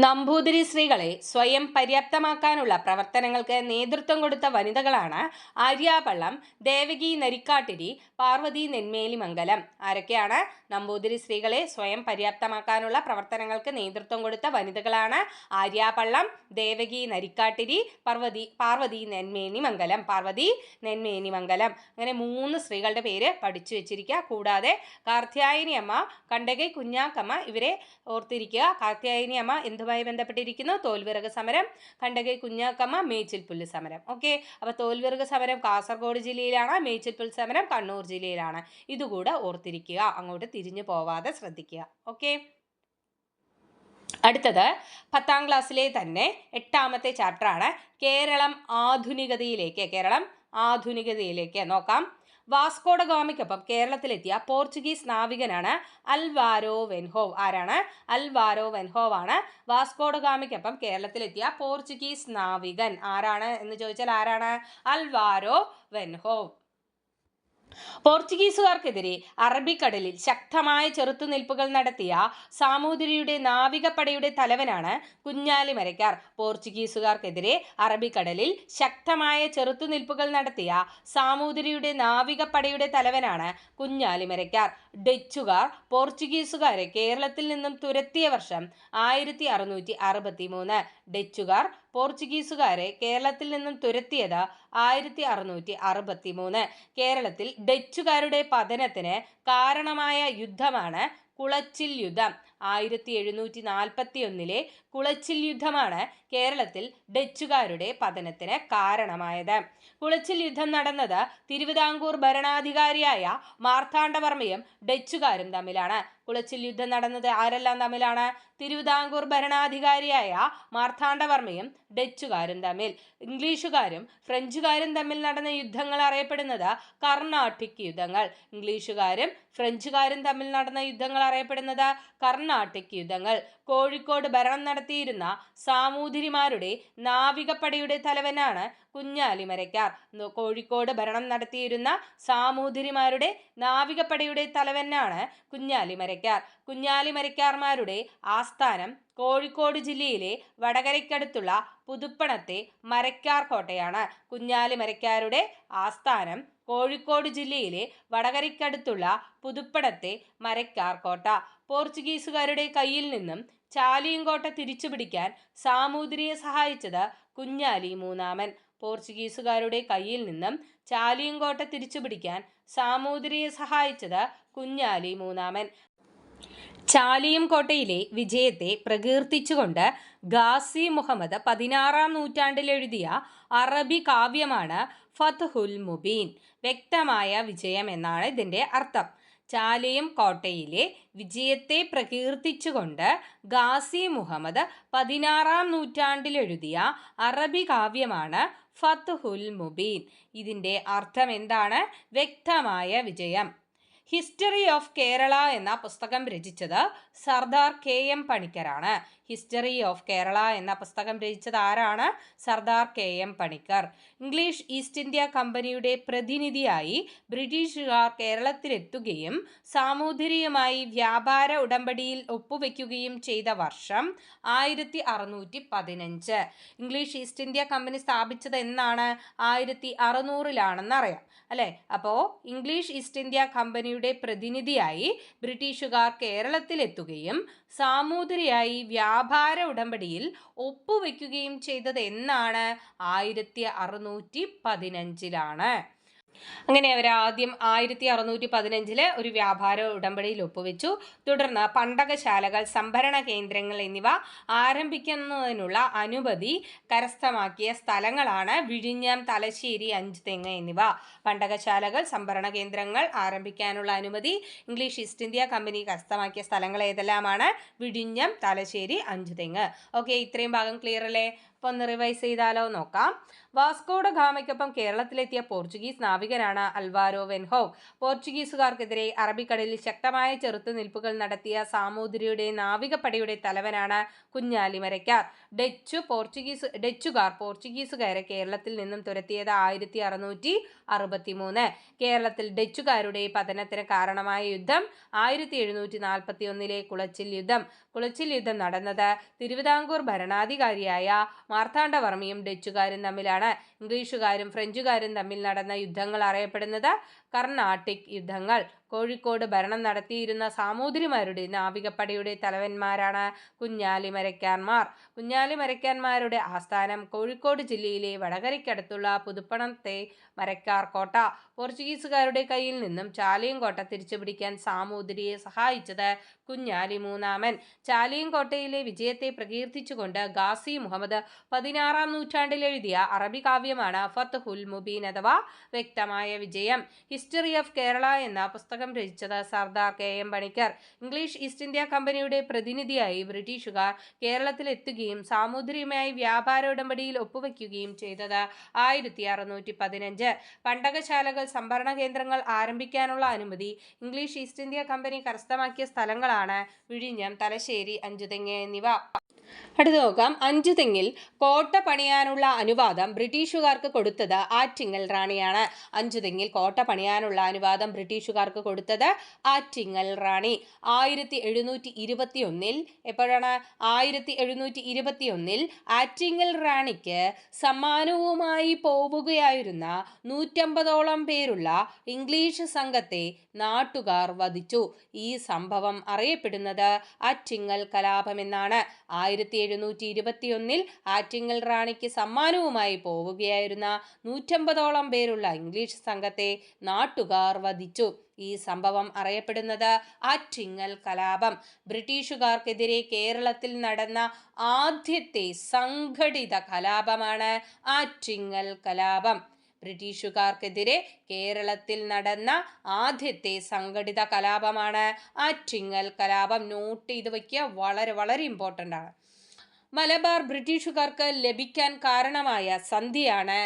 നമ്പൂതിരി സ്ത്രീകളെ സ്വയം പര്യാപ്തമാക്കാനുള്ള പ്രവർത്തനങ്ങൾക്ക് നേതൃത്വം കൊടുത്ത വനിതകളാണ് ആര്യാപള്ളം, ദേവകി നരിക്കാട്ടിരി, പാർവതി നെന്മേലിമംഗലം. ആരൊക്കെയാണ്? നമ്പൂതിരി സ്ത്രീകളെ സ്വയം പര്യാപ്തമാക്കാനുള്ള പ്രവർത്തനങ്ങൾക്ക് നേതൃത്വം കൊടുത്ത വനിതകളാണ് ആര്യാപള്ളം, ദേവകി നരിക്കാട്ടിരി, പാർവതി നെന്മേനിമംഗലം. അങ്ങനെ 3 സ്ത്രീകളുടെ പേര് പഠിച്ചു വെച്ചിരിക്കുക. കൂടാതെ കാർത്യായനി അമ്മ, കണ്ടകൈ കുഞ്ഞാക്കമ്മ, ഇവരെ ഓർത്തിരിക്കുക. കാർത്യായനി അമ്മ എന്തുമായി ബന്ധപ്പെട്ടിരിക്കുന്നു? തോൽവിറക് സമരം. കണ്ടകൈ കുഞ്ഞാക്കമ്മ മേച്ചിൽപുല്ല് സമരം. ഓക്കെ. അപ്പോൾ തോൽവിറക് സമരം കാസർഗോഡ് ജില്ലയിലാണ്, മേച്ചിൽപുൽ സമരം കണ്ണൂർ ജില്ലയിലാണ്. ഇതുകൂടെ ഓർത്തിരിക്കുക, അങ്ങോട്ട് തിരിഞ്ഞു പോവാതെ ശ്രദ്ധിക്കുക. ഓക്കെ. അടുത്തത് 10ാം ക്ലാസ്സിലെ തന്നെ 8ാമത്തെ ചാപ്റ്ററാണ് കേരളം ആധുനികതയിലേക്ക്. നോക്കാം. വാസ്കോഡ ഗാമയ്ക്കൊപ്പം കേരളത്തിലെത്തിയ പോർച്ചുഗീസ് നാവികനാണ് അൽവാരോ വെൻഹോവ്. ആരാണ്? അൽവാരോ വെൻഹോവ് ആണ് വാസ്കോഡ ഗാമയ്ക്കൊപ്പം കേരളത്തിലെത്തിയ പോർച്ചുഗീസ് നാവികൻ. ആരാണ് എന്ന് ചോദിച്ചാൽ ആരാണ്? അൽവാരോ വെൻഹോവ്. പോർച്ചുഗീസുകാർക്കെതിരെ അറബിക്കടലിൽ ശക്തമായ ചെറുത്തുനിൽപ്പുകൾ നടത്തിയ സാമൂതിരിയുടെ നാവികപ്പടയുടെ തലവനാണ് കുഞ്ഞാലിമരയ്ക്കാർ. പോർച്ചുഗീസുകാർക്കെതിരെ അറബിക്കടലിൽ ശക്തമായ ചെറുത്തുനിൽപ്പുകൾ നടത്തിയ സാമൂതിരിയുടെ നാവികപ്പടയുടെ തലവനാണ് കുഞ്ഞാലിമരയ്ക്കാർ. ഡച്ചുകാർ പോർച്ചുഗീസുകാരെ കേരളത്തിൽ നിന്നും തുരത്തിയ വർഷം 1663. ഡച്ചുകാർ പോർച്ചുഗീസുകാരെ കേരളത്തിൽ നിന്നും തുരത്തിയത് 1663. കേരളത്തിൽ ഡച്ചുകാരുടെ പതനത്തിന് കാരണമായ യുദ്ധമാണ് കുളച്ചിൽ യുദ്ധം. 1741 കുളച്ചിൽ യുദ്ധമാണ് കേരളത്തിൽ ഡച്ചുകാരുടെ പതനത്തിന് കാരണമായത്. കുളച്ചിൽ യുദ്ധം നടന്നത് തിരുവിതാംകൂർ ഭരണാധികാരിയായ മാർത്താണ്ഡവർമ്മയും ഡച്ചുകാരും തമ്മിലാണ്. കുളച്ചിൽ യുദ്ധം നടന്നത് ആരെല്ലാം തമ്മിലാണ്? തിരുവിതാംകൂർ ഭരണാധികാരിയായ മാർത്താണ്ഡവർമ്മയും ഡച്ചുകാരും തമ്മിൽ. ഇംഗ്ലീഷുകാരും ഫ്രഞ്ചുകാരും തമ്മിൽ നടന്ന യുദ്ധങ്ങൾ അറിയപ്പെടുന്നത് കർണാട്ടിക് യുദ്ധങ്ങൾ. ഇംഗ്ലീഷുകാരും ഫ്രഞ്ചുകാരും തമ്മിൽ നടന്ന യുദ്ധങ്ങൾ അറിയപ്പെടുന്നത് കർണാട്ടിക് യുദ്ധങ്ങൾ. കോഴിക്കോട് ഭരണം നടത്തിയിരുന്ന സാമൂതിരിമാരുടെ നാവികപ്പടയുടെ തലവനാണ് കുഞ്ഞാലിമരയ്ക്കാർ. കോഴിക്കോട് ഭരണം നടത്തിയിരുന്ന സാമൂതിരിമാരുടെ നാവികപ്പടയുടെ തലവനാണ് കുഞ്ഞാലിമരയ്ക്കാർ. കുഞ്ഞാലിമരയ്ക്കാർമാരുടെ ആസ്ഥാനം കോഴിക്കോട് ജില്ലയിലെ വടകരയ്ക്കടുത്തുള്ള പുതുപ്പണത്തെ മരയ്ക്കാർ കോട്ടയാണ്. കുഞ്ഞാലിമരയ്ക്കാരുടെ ആസ്ഥാനം കോഴിക്കോട് ജില്ലയിലെ വടകരയ്ക്കടുത്തുള്ള പുതുപ്പണത്തെ മരയ്ക്കാർ കോട്ട. പോർച്ചുഗീസുകാരുടെ കയ്യിൽ നിന്നും ചാലിയങ്കോട്ട തിരിച്ചുപിടിക്കാൻ സാമൂതിരിയെ സഹായിച്ചത് കുഞ്ഞാലി മൂന്നാമൻ. പോർച്ചുഗീസുകാരുടെ കയ്യിൽ നിന്നും ചാലിയങ്കോട്ട തിരിച്ചുപിടിക്കാൻ സാമൂതിരിയെ സഹായിച്ചത് കുഞ്ഞാലി മൂന്നാമൻ. ചാലിയം കോട്ടയിലെ വിജയത്തെ പ്രകീർത്തിച്ചുകൊണ്ട് ഗാസി മുഹമ്മദ് 16-ാം നൂറ്റാണ്ടിൽ എഴുതിയ അറബി കാവ്യമാണ് ഫത്ഹുൽ മുബീൻ. വ്യക്തമായ വിജയം എന്നാണ് ഇതിൻ്റെ അർത്ഥം. ചാലിയം കോട്ടയിലെ വിജയത്തെ പ്രകീർത്തിച്ചുകൊണ്ട് ഗാസി മുഹമ്മദ് 16-ാം നൂറ്റാണ്ടിൽ എഴുതിയ അറബി കാവ്യമാണ് ഫത്ഹുൽ മുബീൻ. ഇതിൻ്റെ അർത്ഥം എന്താണ്? വ്യക്തമായ വിജയം. ഹിസ്റ്ററി ഓഫ് കേരള എന്ന പുസ്തകം രചിച്ചത് സർദാർ KM പണിക്കരാണ്. ഹിസ്റ്ററി ഓഫ് കേരള എന്ന പുസ്തകം രചിച്ചത് ആരാണ്? Sardar KM Panikkar. English East India കമ്പനിയുടെ പ്രതിനിധിയായി ബ്രിട്ടീഷുകാർ കേരളത്തിലെത്തുകയും സാമൂതിരിയുമായി വ്യാപാര ഉടമ്പടിയിൽ ഒപ്പുവെക്കുകയും ചെയ്ത വർഷം 1615. ഇംഗ്ലീഷ് ഈസ്റ്റ് ഇന്ത്യ കമ്പനി സ്ഥാപിച്ചത് എന്നാണ്? 1600-ലാണെന്ന് അറിയാം അല്ലേ? അപ്പോൾ ഇംഗ്ലീഷ് ഈസ്റ്റ് ഇന്ത്യ കമ്പനിയുടെ പ്രതിനിധിയായി ബ്രിട്ടീഷുകാർ കേരളത്തിലെത്തുകയും സാമൂതിരിയായി വ്യാപാര ഉടമ്പടിയിൽ ഒപ്പുവെക്കുകയും ചെയ്തത് എന്നാണ്? 1615-ലാണ്. അങ്ങനെ അവർ ആദ്യം 1615 ഒരു വ്യാപാര ഉടമ്പടിയിൽ ഒപ്പുവെച്ചു. തുടർന്ന് പണ്ടകശാലകൾ, സംഭരണ കേന്ദ്രങ്ങൾ എന്നിവ ആരംഭിക്കുന്നതിനുള്ള അനുമതി കരസ്ഥമാക്കിയ സ്ഥലങ്ങളാണ് വിഴിഞ്ഞം, തലശ്ശേരി, അഞ്ചുതെങ്ങ് എന്നിവ. പണ്ടകശാലകൾ, സംഭരണ കേന്ദ്രങ്ങൾ ആരംഭിക്കാനുള്ള അനുമതി ഇംഗ്ലീഷ് ഈസ്റ്റ് ഇന്ത്യ കമ്പനി കരസ്ഥമാക്കിയ സ്ഥലങ്ങൾ ഏതെല്ലാമാണ്? വിഴിഞ്ഞം, തലശ്ശേരി, അഞ്ചുതെങ്ങ്. ഓക്കെ, ഇത്രയും ഭാഗം ക്ലിയർ അല്ലേ? അപ്പോൾ ഒന്ന് റിവൈസ് ചെയ്താലോ നോക്കാം. വാസ്കോഡ ഗാമയ്ക്കൊപ്പം കേരളത്തിലെത്തിയ പോർച്ചുഗീസ് നാവികനാണ് അൽവാരോ വെൻഹോവ്. പോർച്ചുഗീസുകാർക്കെതിരെ അറബിക്കടലിൽ ശക്തമായ ചെറുത്തുനിൽപ്പുകൾ നടത്തിയ സാമൂതിരിയുടെ നാവികപ്പടയുടെ തലവനാണ് കുഞ്ഞാലിമരയ്ക്കാർ. ഡച്ചുകാർ പോർച്ചുഗീസുകാരെ കേരളത്തിൽ നിന്നും തുരത്തിയത് 1663. കേരളത്തിൽ ഡച്ചുകാരുടെ പതനത്തിന് കാരണമായ യുദ്ധം 1741 കുളച്ചിൽ യുദ്ധം. കുളച്ചിൽ യുദ്ധം നടന്നത് തിരുവിതാംകൂർ ഭരണാധികാരിയായ മാർത്താണ്ഡവർമ്മയും ഡച്ചുകാരും തമ്മിലാണ്. ഇംഗ്ലീഷുകാരും ഫ്രഞ്ചുകാരും തമ്മിൽ നടന്ന യുദ്ധങ്ങൾ അറിയപ്പെടുന്നത് കർണാട്ടിക് യുദ്ധങ്ങൾ. കോഴിക്കോട് ഭരണം നടത്തിയിരുന്ന സാമൂതിരിമാരുടെ നാവികപ്പടയുടെ തലവന്മാരാണ് കുഞ്ഞാലിമരയ്ക്കാർമാർ. കുഞ്ഞാലിമരയ്ക്കാർമാരുടെ ആസ്ഥാനം കോഴിക്കോട് ജില്ലയിലെ വടകരയ്ക്കടുത്തുള്ള പുതുപ്പണത്തെ മരയ്ക്കാർ കോട്ട. പോർച്ചുഗീസുകാരുടെ കയ്യിൽ നിന്നും ചാലിയങ്കോട്ട തിരിച്ചുപിടിക്കാൻ സാമൂതിരിയെ സഹായിച്ചത് കുഞ്ഞാലി മൂന്നാമൻ. ചാലിയങ്കോട്ടയിലെ വിജയത്തെ പ്രകീർത്തിച്ചുകൊണ്ട് ഗാസി മുഹമ്മദ് 16-ാം നൂറ്റാണ്ടിൽ എഴുതിയ അറബി കാവ്യമാണ് ഫത്ഹുൽ മുബീൻ അഥവാ വ്യക്തമായ വിജയം. ഹിസ്റ്ററി ഓഫ് കേരള എന്ന പുസ്തകം രചിച്ചത് Sardar KM Panikkar. English East India കമ്പനിയുടെ പ്രതിനിധിയായി ബ്രിട്ടീഷുകാർ കേരളത്തിലെത്തുകയും സാമൂതിരിയുമായി വ്യാപാര ഉടമ്പടിയിൽ ഒപ്പുവെക്കുകയും ചെയ്തത് 1615. പണ്ടകശാലകൾ, സംഭരണ കേന്ദ്രങ്ങൾ ആരംഭിക്കാനുള്ള അനുമതി ഇംഗ്ലീഷ് ഈസ്റ്റ് ഇന്ത്യ കമ്പനി കരസ്ഥമാക്കിയ സ്ഥലങ്ങളാണ് വിഴിഞ്ഞം, തലശ്ശേരി, അഞ്ചുതെങ്ങ് എന്നിവ. അടുത്ത് നോക്കാം. അഞ്ചുതെങ്ങിൽ കോട്ട പണിയാനുള്ള അനുവാദം ബ്രിട്ടീഷുകാർക്ക് കൊടുത്തത് ആറ്റിങ്ങൽ റാണിയാണ്. അഞ്ചുതെങ്ങിൽ കോട്ട പണിയാനുള്ള അനുവാദം ബ്രിട്ടീഷുകാർക്ക് കൊടുത്തത് ആറ്റിങ്ങൽ റാണി. 1721 എപ്പോഴാണ്? 1721 ആറ്റിങ്ങൽ റാണിക്ക് സമ്മാനവുമായി പോവുകയായിരുന്ന 150ഓളം പേരുള്ള ഇംഗ്ലീഷ് സംഘത്തെ നാട്ടുകാർ വധിച്ചു. ഈ സംഭവം അറിയപ്പെടുന്നത് ആറ്റിങ്ങൽ കലാപമെന്നാണ്. 1721 ആറ്റിങ്ങൽ റാണിക്ക് സമ്മാനവുമായി പോവുകയായിരുന്ന 150ഓളം പേരുള്ള ഇംഗ്ലീഷ് സംഘത്തെ നാട്ടുകാർ വധിച്ചു. ഈ സംഭവം അറിയപ്പെടുന്നത് ആറ്റിങ്ങൽ കലാപം. ബ്രിട്ടീഷുകാർക്കെതിരെ കേരളത്തിൽ നടന്ന ആദ്യത്തെ സംഘടിത കലാപമാണ് ആറ്റിങ്ങൽ കലാപം. ബ്രിട്ടീഷുകാർക്കെതിരെ കേരളത്തിൽ നടന്ന ആദ്യത്തെ സംഘടിത കലാപമാണ് ആറ്റിങ്ങൽ കലാപം. നോട്ട് ചെയ്ത് വയ്ക്കുക, വളരെ വളരെ ഇമ്പോർട്ടൻ്റ് ആണ്. മലബാർ ബ്രിട്ടീഷുകാർക്ക് ലഭിക്കാൻ കാരണമായ സന്ധിയാണ്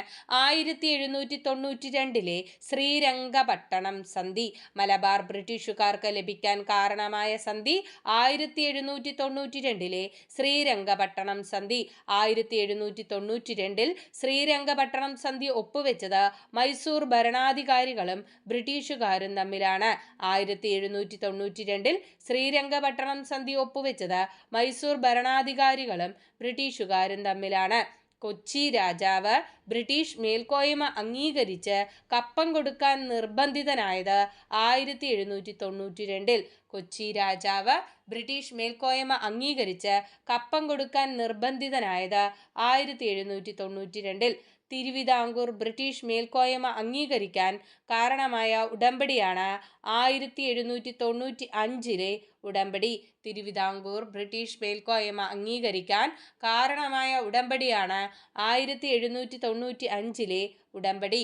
1792 ശ്രീരംഗപട്ടണം സന്ധി. മലബാർ ബ്രിട്ടീഷുകാർക്ക് ലഭിക്കാൻ കാരണമായ സന്ധി 1792 ശ്രീരംഗപട്ടണം സന്ധി. 1792 ശ്രീരംഗപട്ടണം സന്ധി ഒപ്പുവെച്ചത് മൈസൂർ ഭരണാധികാരികളും ബ്രിട്ടീഷുകാരും തമ്മിലാണ്. 1792 ശ്രീരംഗപട്ടണം സന്ധി ഒപ്പുവെച്ചത് മൈസൂർ ഭരണാധികാരികളും ബ്രിട്ടീഷുകാരും തമ്മിലാണ്. കൊച്ചി രാജാവ് ബ്രിട്ടീഷ് മേൽക്കോയ്മ അംഗീകരിച്ച് കപ്പം കൊടുക്കാൻ നിർബന്ധിതനായത് 1792. കൊച്ചി രാജാവ് ബ്രിട്ടീഷ് മേൽക്കോയ്മ അംഗീകരിച്ച് കപ്പം കൊടുക്കാൻ നിർബന്ധിതനായത് 1792. തിരുവിതാംകൂർ ബ്രിട്ടീഷ് മേൽക്കോയ്മ അംഗീകരിക്കാൻ കാരണമായ ഉടമ്പടിയാണ് 1795 ഉടമ്പടി. തിരുവിതാംകൂർ ബ്രിട്ടീഷ് മേൽക്കോയ്മ അംഗീകരിക്കാൻ കാരണമായ ഉടമ്പടിയാണ് 1795 ഉടമ്പടി.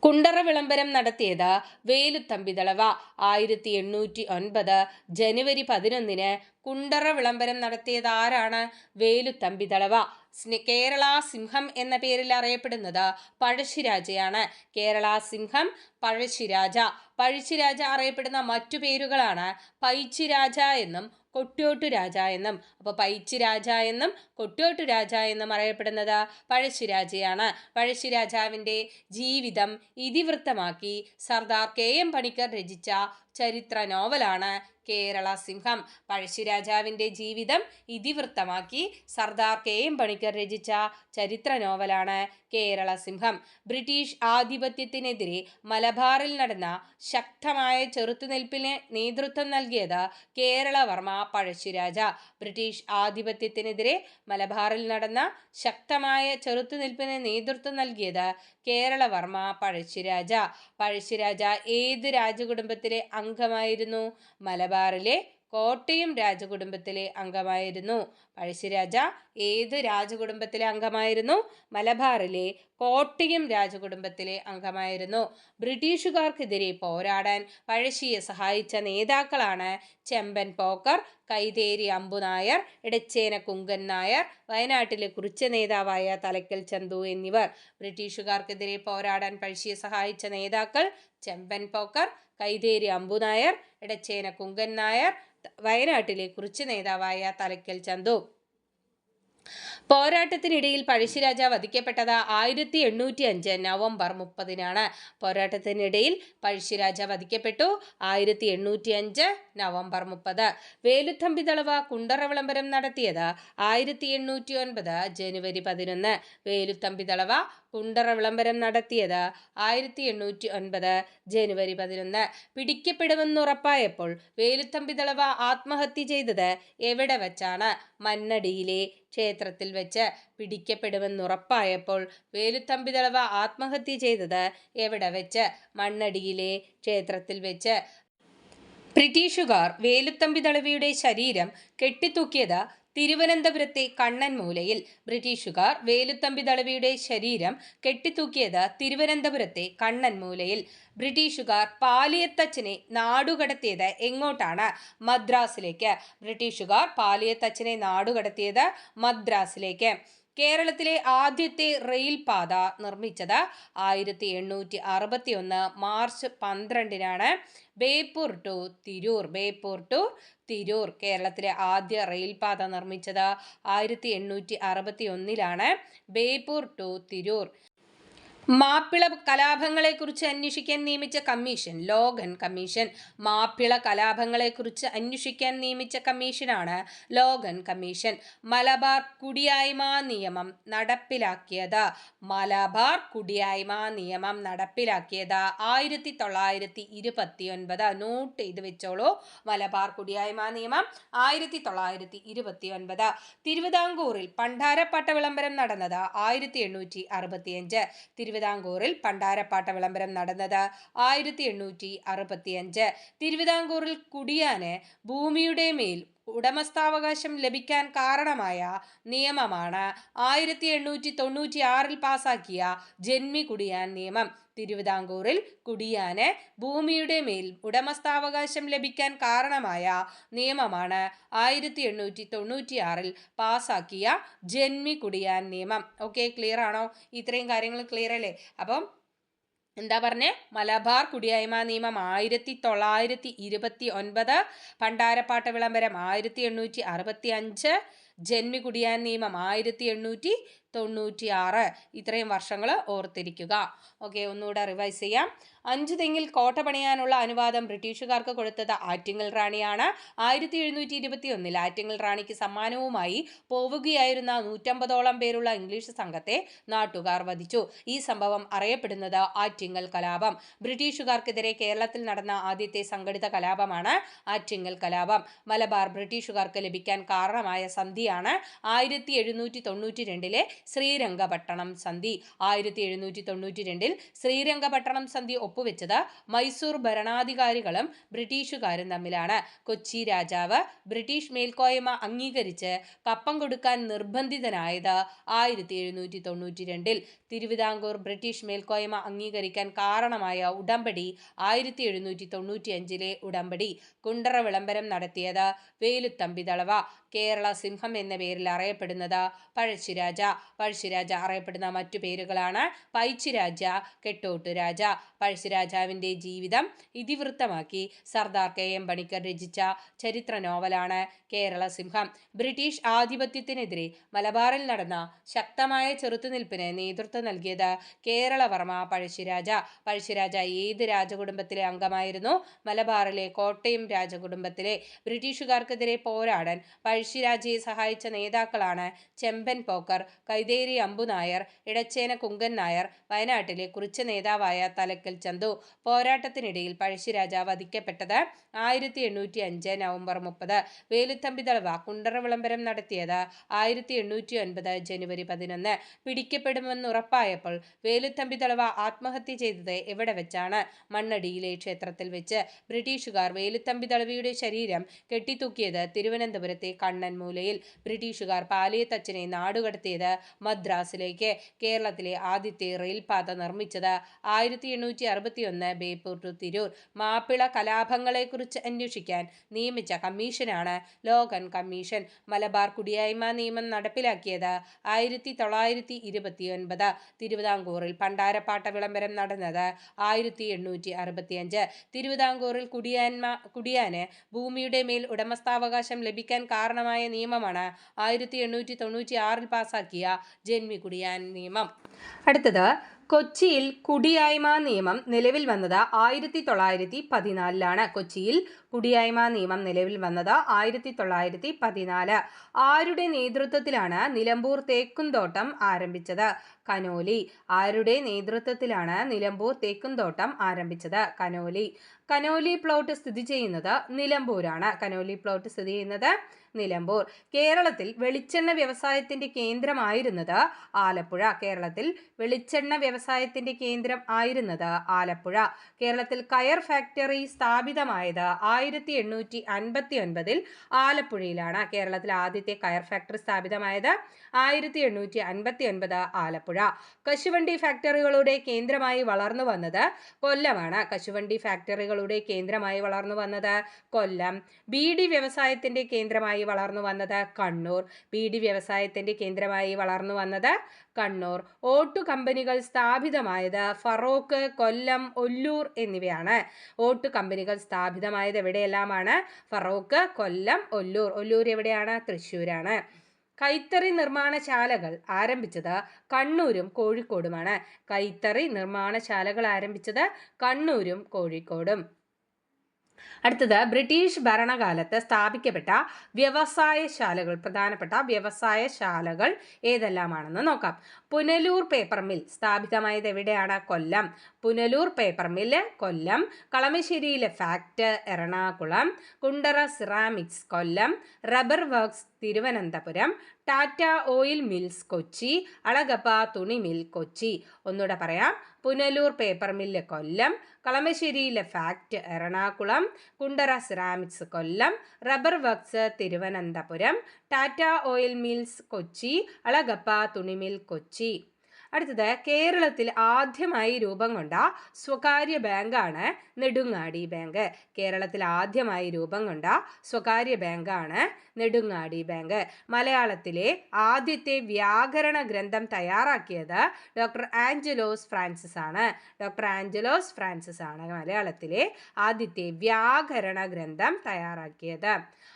കുണ്ടറ വിളംബരം നടത്തിയത് വേലുത്തമ്പിദളവ. 1809 ജനുവരി 11 കുണ്ടറ വിളംബരം നടത്തിയത് ആരാണ്? വേലുത്തമ്പിദളവ. കേരള സിംഹം എന്ന പേരിൽ അറിയപ്പെടുന്നത് പഴശ്ശിരാജയാണ്. കേരള സിംഹം പഴശ്ശിരാജ. പഴശ്ശിരാജ അറിയപ്പെടുന്ന മറ്റു പേരുകളാണ് പൈച്ചിരാജ എന്നും കൊട്യോട്ടു രാജ എന്നും. അപ്പോൾ പൈച്ചിരാജ എന്നും കൊട്യോട്ടു രാജ എന്നും അറിയപ്പെടുന്നത് പഴശ്ശിരാജയാണ്. പഴശ്ശിരാജാവിൻ്റെ ജീവിതം ഇതിവൃത്തമാക്കി സർദാർ KM പണിക്കർ രചിച്ച ചരിത്ര നോവലാണ് കേരള സിംഹം. പഴശ്ശിരാജാവിൻ്റെ ജീവിതം ഇതിവൃത്തമാക്കി സർദാർ KM പണിക്കർ രചിച്ച ചരിത്ര നോവലാണ് കേരള സിംഹം. ബ്രിട്ടീഷ് ആധിപത്യത്തിനെതിരെ മലബാറിൽ നടന്ന ശക്തമായ ചെറുത്തുനിൽപ്പിന് നേതൃത്വം നൽകിയത് കേരളവർമ്മ പഴശ്ശിരാജ. ബ്രിട്ടീഷ് ആധിപത്യത്തിനെതിരെ മലബാറിൽ നടന്ന ശക്തമായ ചെറുത്തുനിൽപ്പിന് നേതൃത്വം നൽകിയത് കേരളവർമ്മ പഴശ്ശിരാജ. പഴശ്ശിരാജ ഏത് രാജകുടുംബത്തിലെ അംഗമായിരുന്നു? മലബാറിലെ കോട്ടയം രാജകുടുംബത്തിലെ അംഗമായിരുന്നു. പഴശ്ശിരാജ ഏത് രാജകുടുംബത്തിലെ അംഗമായിരുന്നു? മലബാറിലെ കോട്ടയം രാജകുടുംബത്തിലെ അംഗമായിരുന്നു. ബ്രിട്ടീഷുകാർക്കെതിരെ പോരാടാൻ പഴശ്ശിയെ സഹായിച്ച നേതാക്കളാണ് ചെമ്പൻ പോക്കർ, കൈതേരി അമ്പുനായർ, ഇടച്ചേന കുങ്കൻ നായർ, വയനാട്ടിലെ കുറിച്യ നേതാവായ തലക്കൽ ചന്തു എന്നിവർ. ബ്രിട്ടീഷുകാർക്കെതിരെ പോരാടാൻ പഴശ്ശിയെ സഹായിച്ച നേതാക്കൾ ചെമ്പൻ പോക്കർ, കൈതേരി അമ്പുനായർ, ഇടച്ചേന കുങ്കൻ നായർ, വയനാട്ടിലെ കുറിച്യ നേതാവായ തലക്കൽ ചന്തു. പോരാട്ടത്തിനിടയിൽ പഴശ്ശിരാജ വധിക്കപ്പെട്ടത് 1805 നവംബർ 30 പോരാട്ടത്തിനിടയിൽ പഴശ്ശിരാജ വധിക്കപ്പെട്ടു 1805 നവംബർ 30. വേലുത്തമ്പിദളവ കുണ്ടറ വിളംബരം നടത്തിയത് 1809 ജനുവരി 11. വേലുത്തമ്പിദളവ കുണ്ടറ വിളംബരം നടത്തിയത് 1809 ജനുവരി 11. പിടിക്കപ്പെടുമെന്നുറപ്പായപ്പോൾ വേലുത്തമ്പിദളവ ആത്മഹത്യ ചെയ്തത് എവിടെ വച്ചാണ്? മണ്ണടിയിലെ ക്ഷേത്രത്തിൽ വെച്ച്. പിടിക്കപ്പെടുമെന്നുറപ്പായപ്പോൾ വേലുത്തമ്പിദളവ ആത്മഹത്യ ചെയ്തത് എവിടെ വെച്ച്? മണ്ണടിയിലെ ക്ഷേത്രത്തിൽ വെച്ച്. ബ്രിട്ടീഷുകാർ വേലുത്തമ്പിദളവയുടെ ശരീരം കെട്ടിത്തൂക്കിയത് തിരുവനന്തപുരത്തെ കണ്ണൻമൂലയിൽ. ബ്രിട്ടീഷുകാർ വേലുത്തമ്പിദളവയുടെ ശരീരം കെട്ടിത്തൂക്കിയത് തിരുവനന്തപുരത്തെ കണ്ണൻമൂലയിൽ. ബ്രിട്ടീഷുകാർ പാലിയത്തച്ഛനെ നാടുകടത്തിയത് എങ്ങോട്ടാണ്? മദ്രാസിലേക്ക്. ബ്രിട്ടീഷുകാർ പാലിയത്തച്ഛനെ നാടുകടത്തിയത് മദ്രാസിലേക്ക്. കേരളത്തിലെ ആദ്യത്തെ റെയിൽ പാത നിർമ്മിച്ചത് 1861 March 12 Beypore to Tirur. Beypore to Tirur. കേരളത്തിലെ ആദ്യ റെയിൽ പാത നിർമ്മിച്ചത് 1861 ബേപ്പൂർ ടു തിരൂർ. മാപ്പിള കലാപങ്ങളെക്കുറിച്ച് അന്വേഷിക്കാൻ നിയമിച്ച കമ്മീഷൻ ലോഗൻ കമ്മീഷൻ. മാപ്പിള കലാപങ്ങളെക്കുറിച്ച് അന്വേഷിക്കാൻ നിയമിച്ച കമ്മീഷനാണ് ലോഗൻ കമ്മീഷൻ. മലബാർ കുടിയായ്മ നിയമം നടപ്പിലാക്കിയത്. മലബാർ കുടിയായ്മ നിയമം നടപ്പിലാക്കിയത് 1929. നോട്ട് ചെയ്ത് വെച്ചോളൂ. മലബാർ കുടിയായ്മ നിയമം 1929. തിരുവിതാംകൂറിൽ പണ്ടാരപ്പാട്ട വിളംബരം നടന്നത് 1865. തിരുവിതാംകൂറിൽ പണ്ടാരപ്പാട്ട വിളംബരം നടന്നത് 1865. തിരുവിതാംകൂറിൽ കുടിയാന് ഭൂമിയുടെ മേൽ ഉടമസ്ഥാവകാശം ലഭിക്കാൻ കാരണമായ നിയമമാണ് 1896 പാസാക്കിയ ജന്മി കുടിയാൻ നിയമം. തിരുവിതാംകൂറിൽ കുടിയാന് ഭൂമിയുടെ മേൽ ഉടമസ്ഥാവകാശം ലഭിക്കാൻ കാരണമായ നിയമമാണ് 1896 പാസാക്കിയ ജന്മി കുടിയാൻ നിയമം. ഓക്കെ, ക്ലിയർ ആണോ? ഇത്രയും കാര്യങ്ങൾ ക്ലിയർ അല്ലേ? അപ്പം എന്താ പറഞ്ഞേ? മലബാർ കുടിയായ്മ നിയമം 1929, പണ്ടാരപ്പാട്ട വിളംബരം 1865, ജന്മി കുടിയാൻ നിയമം 1896. ഇത്രയും വർഷങ്ങൾ ഓർത്തിരിക്കുക. ഓക്കെ, ഒന്നുകൂടെ റിവൈസ് ചെയ്യാം. 5 തെങ്ങിൽ കോട്ട പണിയാനുള്ള അനുവാദം ബ്രിട്ടീഷുകാർക്ക് കൊടുത്തത് ആറ്റിങ്ങൽ റാണിയാണ്. 1721 ആറ്റിങ്ങൽ റാണിക്ക് സമ്മാനവുമായി പോവുകയായിരുന്ന 150ഓളം പേരുള്ള ഇംഗ്ലീഷ് സംഘത്തെ നാട്ടുകാർ വധിച്ചു. ഈ സംഭവം അറിയപ്പെടുന്നത് ആറ്റിങ്ങൽ കലാപം. ബ്രിട്ടീഷുകാർക്കെതിരെ കേരളത്തിൽ നടന്ന ആദ്യത്തെ സംഘടിത കലാപമാണ് ആറ്റിങ്ങൽ കലാപം. മലബാർ ബ്രിട്ടീഷുകാർക്ക് ലഭിക്കാൻ കാരണമായ സന്ധിയാണ് 1792 ശ്രീരംഗപട്ടണം സന്ധി. 1792 ശ്രീരംഗപട്ടണം സന്ധി ഒപ്പുവെച്ചത് മൈസൂർ ഭരണാധികാരികളും ബ്രിട്ടീഷുകാരും തമ്മിലാണ്. കൊച്ചി രാജാവ് ബ്രിട്ടീഷ് മേൽക്കോയ്മ അംഗീകരിച്ച് കപ്പം കൊടുക്കാൻ നിർബന്ധിതനായത് 1792. തിരുവിതാംകൂർ ബ്രിട്ടീഷ് മേൽക്കോയ്മ അംഗീകരിക്കാൻ കാരണമായ ഉടമ്പടി 1795 ഉടമ്പടി. കുണ്ടറ വിളംബരം നടത്തിയത് വേലുത്തമ്പി ദളവ. കേരള സിംഹം എന്ന പേരിൽ അറിയപ്പെടുന്നത് പഴശ്ശിരാജ. പഴശ്ശിരാജ അറിയപ്പെടുന്ന മറ്റു പേരുകളാണ് പൈച്ചിരാജ, കെട്ടോട്ടുരാജ. പഴശ്ശിരാജാവിൻ്റെ ജീവിതം ഇതിവൃത്തമാക്കി സർദാർ KM പണിക്കർ രചിച്ച ചരിത്ര നോവലാണ് കേരള സിംഹം. ബ്രിട്ടീഷ് ആധിപത്യത്തിനെതിരെ മലബാറിൽ നടന്ന ശക്തമായ ചെറുത്തുനിൽപ്പിന് നേതൃത്വം നൽകിയത് കേരളവർമ്മ പഴശ്ശിരാജ. പഴശ്ശിരാജ ഏത് രാജകുടുംബത്തിലെ അംഗമായിരുന്നു? മലബാറിലെ കോട്ടയം രാജകുടുംബത്തിലെ. ബ്രിട്ടീഷുകാർക്കെതിരെ പോരാടാൻ പഴശ്ശിരാജയെ സഹായിച്ച നേതാക്കളാണ് ചെമ്പൻ പോക്കർ, കൈതേരി അമ്പുനായർ, ഇടച്ചേന കുങ്കൻ നായർ, വയനാട്ടിലെ കുറിച്ച നേതാവായ തലക്കൽ ചന്തു. പോരാട്ടത്തിനിടയിൽ പഴശ്ശിരാജ വധിക്കപ്പെട്ടത് 1805 നവംബർ 30. വേലുത്തമ്പി ദളവ കുണ്ടറ വിളംബരം നടത്തിയത് 1809 ജനുവരി 11. പിടിക്കപ്പെടുമെന്നുറപ്പായപ്പോൾ വേലുത്തമ്പി ദളവ ആത്മഹത്യ ചെയ്തത് എവിടെ വെച്ചാണ്? മണ്ണടിയിലെ ക്ഷേത്രത്തിൽ വെച്ച്. ബ്രിട്ടീഷുകാർ വേലുത്തമ്പി ദളവയുടെ ശരീരം കെട്ടിത്തൂക്കിയത് തിരുവനന്തപുരത്തെ കണ്ണൻമൂലയിൽ. ബ്രിട്ടീഷുകാർ പാലിയത്തച്ഛനെ നാടുകടത്തിയത് മദ്രാസിലേക്ക്. കേരളത്തിലെ ആദ്യത്തെ റെയിൽപാത നിർമ്മിച്ചത് 1861 ബേപ്പൂർ ടു തിരൂർ. മാപ്പിള കലാപങ്ങളെക്കുറിച്ച് അന്വേഷിക്കാൻ നിയമിച്ച കമ്മീഷനാണ് ലോഗൻ കമ്മീഷൻ. മലബാർ കുടിയായ്മ നിയമം നടപ്പിലാക്കിയത് 1929. തിരുവിതാംകൂറിൽ പണ്ടാരപ്പാട്ട വിളംബരം നടന്നത് 1865. തിരുവിതാംകൂറിൽ കുടിയാന് ഭൂമിയുടെ മേൽ ഉടമസ്ഥാവകാശം ലഭിക്കാൻ കാരണമായ നിയമമാണ് 1896 പാസാക്കിയ ജന്മി കുടിയാൻ നിയമം. അടുത്തത്, കൊച്ചിയിൽ കുടിയായ്മ നിയമം നിലവിൽ വന്നത് 1914. കൊച്ചിയിൽ കുടിയായ്മ നിയമം നിലവിൽ വന്നത് 1914. ആരുടെ നേതൃത്വത്തിലാണ് നിലമ്പൂർ തേക്കുംതോട്ടം ആരംഭിച്ചത്? കനോലി. ആരുടെ നേതൃത്വത്തിലാണ് നിലമ്പൂർ തേക്കുംതോട്ടം ആരംഭിച്ചത്? കനോലി. കനോലി പ്ലോട്ട് സ്ഥിതി ചെയ്യുന്നത് നിലമ്പൂരാണ്. കനോലി പ്ലോട്ട് സ്ഥിതി ചെയ്യുന്നത് നിലമ്പൂർ. കേരളത്തിൽ വെളിച്ചെണ്ണ വ്യവസായത്തിന്റെ കേന്ദ്രമായിരുന്നത് ആലപ്പുഴ. കേരളത്തിൽ വെളിച്ചെണ്ണ വ്യവസായത്തിന്റെ കേന്ദ്രം ആയിരുന്നത് ആലപ്പുഴ. കേരളത്തിൽ കയർ ഫാക്ടറി സ്ഥാപിതമായത് 1859 ആലപ്പുഴയിലാണ്. കേരളത്തിൽ ആദ്യത്തെ കയർ ഫാക്ടറി സ്ഥാപിതമായത് 1859 ആലപ്പുഴ. കശുവണ്ടി ഫാക്ടറികളുടെ കേന്ദ്രമായി വളർന്നു വന്നത് കൊല്ലമാണ്. കശുവണ്ടി ഫാക്ടറികളുടെ കേന്ദ്രമായി വളർന്നു വന്നത് കൊല്ലം. ബീഡി വ്യവസായത്തിന്റെ കേന്ദ്രമായി വളർന്നു വന്നത് കണ്ണൂർ. ബീഡി വ്യവസായത്തിന്റെ കേന്ദ്രമായി വളർന്നു വന്നത് കണ്ണൂർ. ഓട്ടു കമ്പനികൾ സ്ഥാപിതമായത് ഫറോക്ക്, കൊല്ലം, ഒല്ലൂർ എന്നിവയാണ്. ഓട്ടു കമ്പനികൾ സ്ഥാപിതമായത് എവിടെയെല്ലാമാണ്? ഫറോക്ക്, കൊല്ലം, ഒല്ലൂർ. ഒല്ലൂർ എവിടെയാണ്? തൃശ്ശൂരാണ്. കൈത്തറി നിർമ്മാണശാലകൾ ആരംഭിച്ചത് കണ്ണൂരും കോഴിക്കോടുമാണ്. കൈത്തറി നിർമ്മാണശാലകൾ ആരംഭിച്ചത് കണ്ണൂരും കോഴിക്കോടും. അടുത്തത് ബ്രിട്ടീഷ് ഭരണകാലത്ത് സ്ഥാപിക്കപ്പെട്ട വ്യവസായശാലകൾ, പ്രധാനപ്പെട്ട വ്യവസായശാലകൾ ഏതെല്ലാമാണെന്ന് നോക്കാം. പുനലൂർ പേപ്പർ മിൽ സ്ഥാപിതമായത് എവിടെയാണ്? കൊല്ലം. Punalur paper mill Kollam. കളമശ്ശേരിയിലെ FACT Ernakulam. Kundara ceramics Kollam. Rubber works Thiruvananthapuram. Tata oil mills Kochi. Alagappa തുണി മിൽ കൊച്ചി. ഒന്നുകൂടെ പറയാം. Punalur paper mill Kollam. കളമശ്ശേരിയിലെ FACT Ernakulam. Kundara ceramics Kollam. Rubber works Thiruvananthapuram. Tata oil mills Kochi. Alagappa തുണി മിൽ കൊച്ചി. അടുത്തത് കേരളത്തിൽ ആദ്യമായി രൂപം കൊണ്ട സ്വകാര്യ ബാങ്കാണ് നെടുങ്ങാടി ബാങ്ക്. കേരളത്തിൽ ആദ്യമായി രൂപം കൊണ്ട സ്വകാര്യ ബാങ്കാണ് നെടുങ്ങാടി ബാങ്ക്. മലയാളത്തിലെ ആദ്യത്തെ വ്യാകരണ ഗ്രന്ഥം തയ്യാറാക്കിയത് ഡോക്ടർ ആഞ്ചലോസ് ഫ്രാൻസിസ് ആണ്. ഡോക്ടർ ആഞ്ചലോസ് ഫ്രാൻസിസ് ആണ് മലയാളത്തിലെ ആദ്യത്തെ വ്യാകരണ ഗ്രന്ഥം തയ്യാറാക്കിയത്.